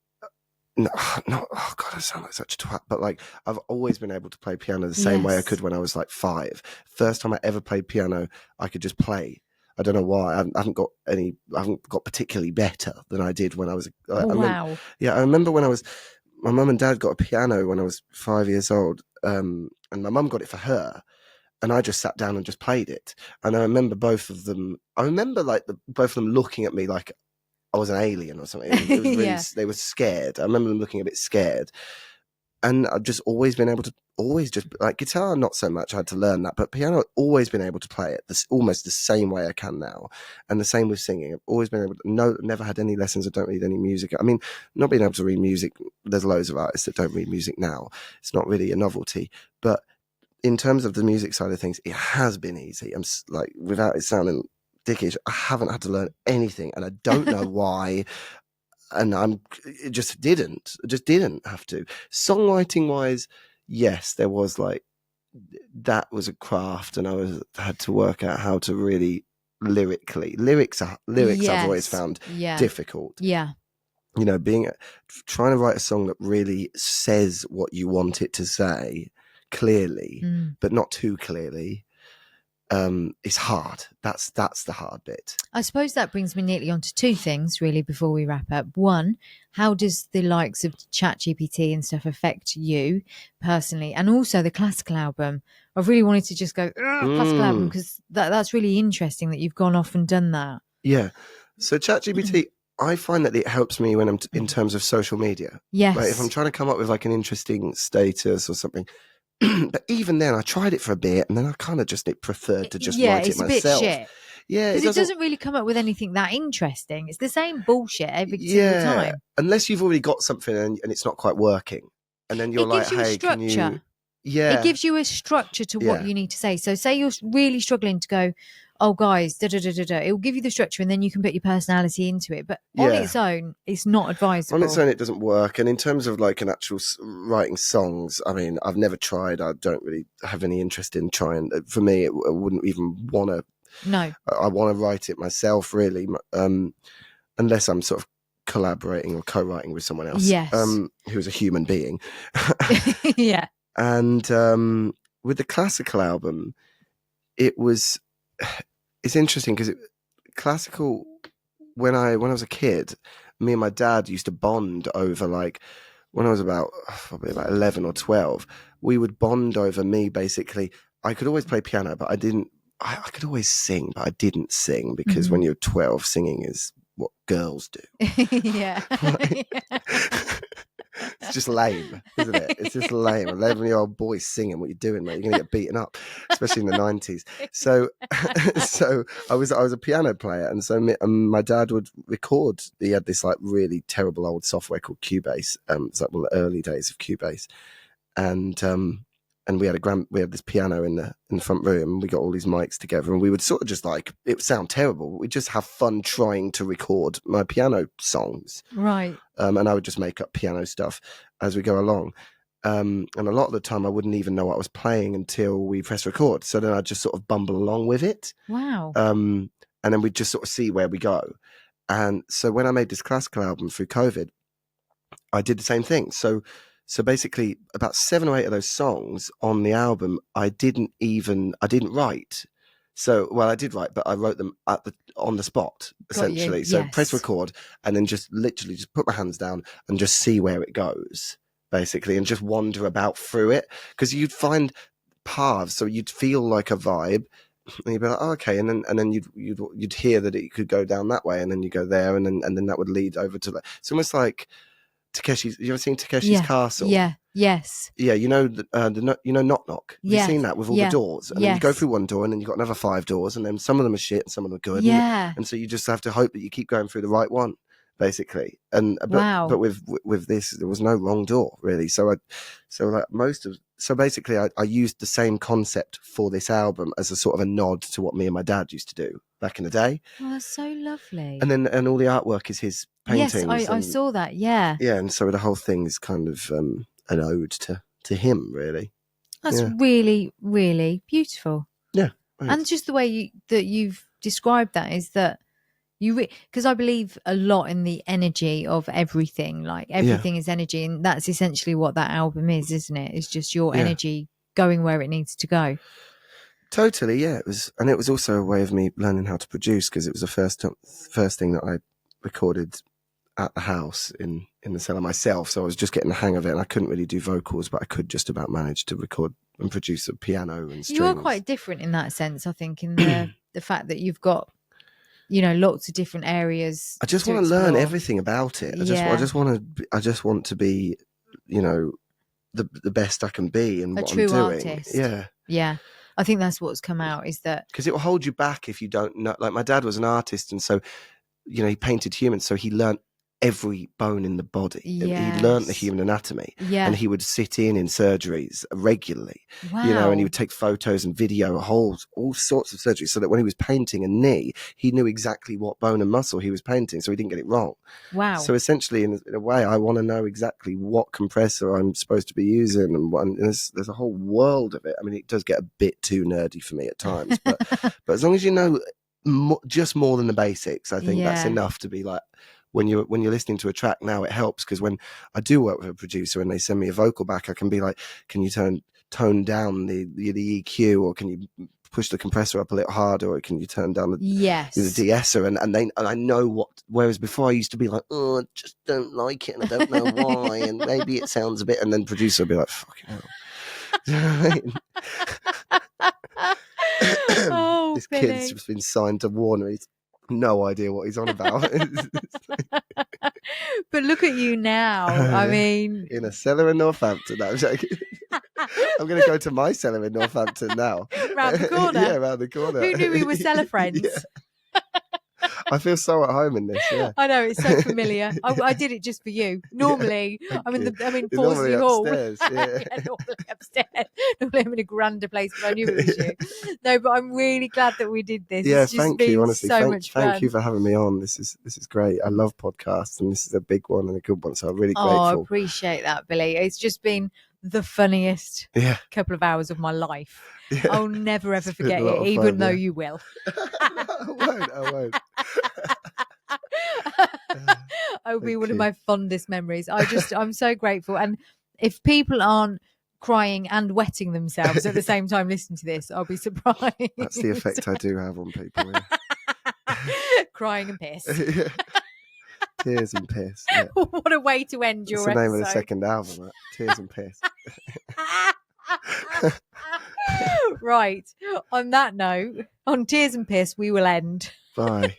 no, oh God, I sound like such a twat. But like, I've always been able to play piano the same way I could when I was like 5. First time I ever played piano, I could just play. I don't know why. I haven't got particularly better than I did when I was. Wow. I remember when my mum and dad got a piano when I was 5 years old, and my mum got it for her, and I just sat down and just played it. And I remember both of them. I remember like both of them looking at me like I was an alien or something. It was really, Yeah. They were scared. I remember them looking a bit scared. And I've just always been able to just like guitar, not so much. I had to learn that, but piano, I've always been able to play it almost the same way I can now. And the same with singing. I've always been able to never had any lessons. I don't read any music. I mean, not being able to read music, there's loads of artists that don't read music now. It's not really a novelty, but in terms of the music side of things, it has been easy. I'm like, without it sounding dickish, I haven't had to learn anything, and I don't know why. And it just didn't have to. Songwriting wise, yes, there was like, that was a craft, and I had to work out how to really lyrics I've always found difficult. Yeah. Trying to write a song that really says what you want it to say clearly, but not too clearly. It's hard. That's the hard bit. I suppose that brings me neatly onto 2 things really before we wrap up. One, how does the likes of ChatGPT and stuff affect you personally? And also the classical album. I've really wanted to just go classical album, because that's really interesting that you've gone off and done that. Yeah. So ChatGPT, I find that it helps me when I'm in terms of social media. Yes. Like if I'm trying to come up with like an interesting status or something. But even then, I tried it for a bit, and then I kind of just preferred to just write it myself. It's a bit shit. Yeah, because it doesn't really come up with anything that interesting. It's the same bullshit every single time. Unless you've already got something and it's not quite working, and then you're like, "Hey, can you?" Yeah, it gives you a structure to what you need to say. So, say you're really struggling to go, "Oh, guys, da da da da da." It will give you the structure, and then you can put your personality into it. But on its own, it's not advisable. On its own, it doesn't work. And in terms of like an actual writing songs, I mean, I've never tried. I don't really have any interest in trying. For me, I wouldn't even want to. No, I want to write it myself, really, unless I'm sort of collaborating or co-writing with someone else. Yes, who's a human being. Yeah. And with the classical album, it's interesting because classical, when I was a kid, me and my dad used to bond over, like, when I was probably about 11 or 12, we would bond over me basically. I could always play piano, but I didn't. I could always sing, but I didn't sing because when you're 12, singing is what girls do. Yeah. It's just lame, isn't it? It's just lame. 11-year-old boy singing, what you doing, mate? You're going to get beaten up, especially in the 90s. So I was a piano player, and so my dad would record. He had this like really terrible old software called Cubase. It's like one of the early days of Cubase, and we had this piano in the front room, and we got all these mics together, and we would sort of just like, it would sound terrible, but we'd just have fun trying to record my piano songs. Right. And I would just make up piano stuff as we go along. And a lot of the time I wouldn't even know what I was playing until we press record. So then I'd just sort of bumble along with it. Wow. And then we'd just sort of see where we go. And so when I made this classical album through COVID, I did the same thing. So basically about 7 or 8 of those songs on the album, I didn't write. So, well, I did write, but I wrote them on the spot, essentially. So press record, and then just literally just put my hands down and just see where it goes, basically, and just wander about through it. Because you'd find paths, so you'd feel like a vibe, And you'd be like, oh, okay, and then you'd hear that it could go down that way, and then you go there, and then that would lead over to it's almost like Takeshi's. You ever seen Takeshi's Castle? Yeah. Yes. Yeah, you know Knock Knock. Have you seen that with all the doors? And then you go through one door, and then you've got another 5 doors, and then some of them are shit, and some of them are good. Yeah. And so you just have to hope that you keep going through the right one, basically. And Wow. but with this, there was no wrong door really. So basically, I used the same concept for this album as a sort of a nod to what me and my dad used to do back in the day. Oh, that's so lovely. And all the artwork is his paintings. Yes, I saw that. Yeah. Yeah, and so the whole thing is kind of an ode to him, really. That's really, really beautiful. Yeah. And just the way you've described that is that because I believe a lot in the energy of everything. Like everything is energy, and that's essentially what that album is, isn't it? It's just your energy going where it needs to go. Totally, yeah. It was also a way of me learning how to produce, because it was the first thing that I recorded at the house in the cellar myself. So I was just getting the hang of it, and I couldn't really do vocals, but I could just about manage to record and produce a piano and strings. You are quite different in that sense, I think, in the fact that you've got, lots of different areas. I just want to learn everything about it. I just want to be, the best I can be in what I'm doing. A true artist. Yeah. Yeah. I think that's what's come out, is that because it will hold you back if you don't know. Like my dad was an artist, and so he painted humans, so he learned every bone in the body. Yes. He learned the human anatomy, and he would sit in surgeries regularly. Wow. And he would take photos and video all sorts of surgeries, so that when he was painting a knee, he knew exactly what bone and muscle he was painting, so he didn't get it wrong. Wow. So essentially, in a way, I want to know exactly what compressor I'm supposed to be using, and there's a whole world of it. I mean, it does get a bit too nerdy for me at times, but as long as you know just more than the basics, I think that's enough to be like, when you're listening to a track now, it helps, because when I do work with a producer and they send me a vocal back, I can be like, can you tone down the EQ, or can you push the compressor up a little harder, or can you turn down the de-esser, and I know what. Whereas before I used to be like, oh, I just don't like it, and I don't know why, and maybe it sounds a bit, and then producer will be like, fucking hell. Do you know what I mean? This kid's just been signed to Warner. He's no idea what he's on about. But look at you now. I mean, in a cellar in Northampton. No, I'm joking. I'm going to go to my cellar in Northampton now. Round the corner. Yeah, round the corner. Who knew we were cellar friends? Yeah. I feel so at home in this. Yeah, I know, it's so familiar. I did it just for you. Normally, I'm in Borsley Hall. Upstairs, yeah. Normally upstairs. Normally I'm in a grander place, but I knew it was you. No, but I'm really glad that we did this. Yeah, it's just thank you. Honestly, much fun. Thank you for having me on. This is great. I love podcasts, and this is a big one and a good one. So I'm really grateful. I appreciate that, Billy. It's just been the funniest couple of hours of my life. Yeah. I'll never ever forget it, even though you will. I won't. It'll be one of my fondest memories. I'm so grateful. And if people aren't crying and wetting themselves at the same time listening to this, I'll be surprised. That's the effect I do have on people. Yeah. Crying and piss. Yeah. Tears and piss. Yeah. What a way to end your episode. That's the name of the second album, right? Tears and piss. Right. On that note, on Tears and Piss, we will end. Bye.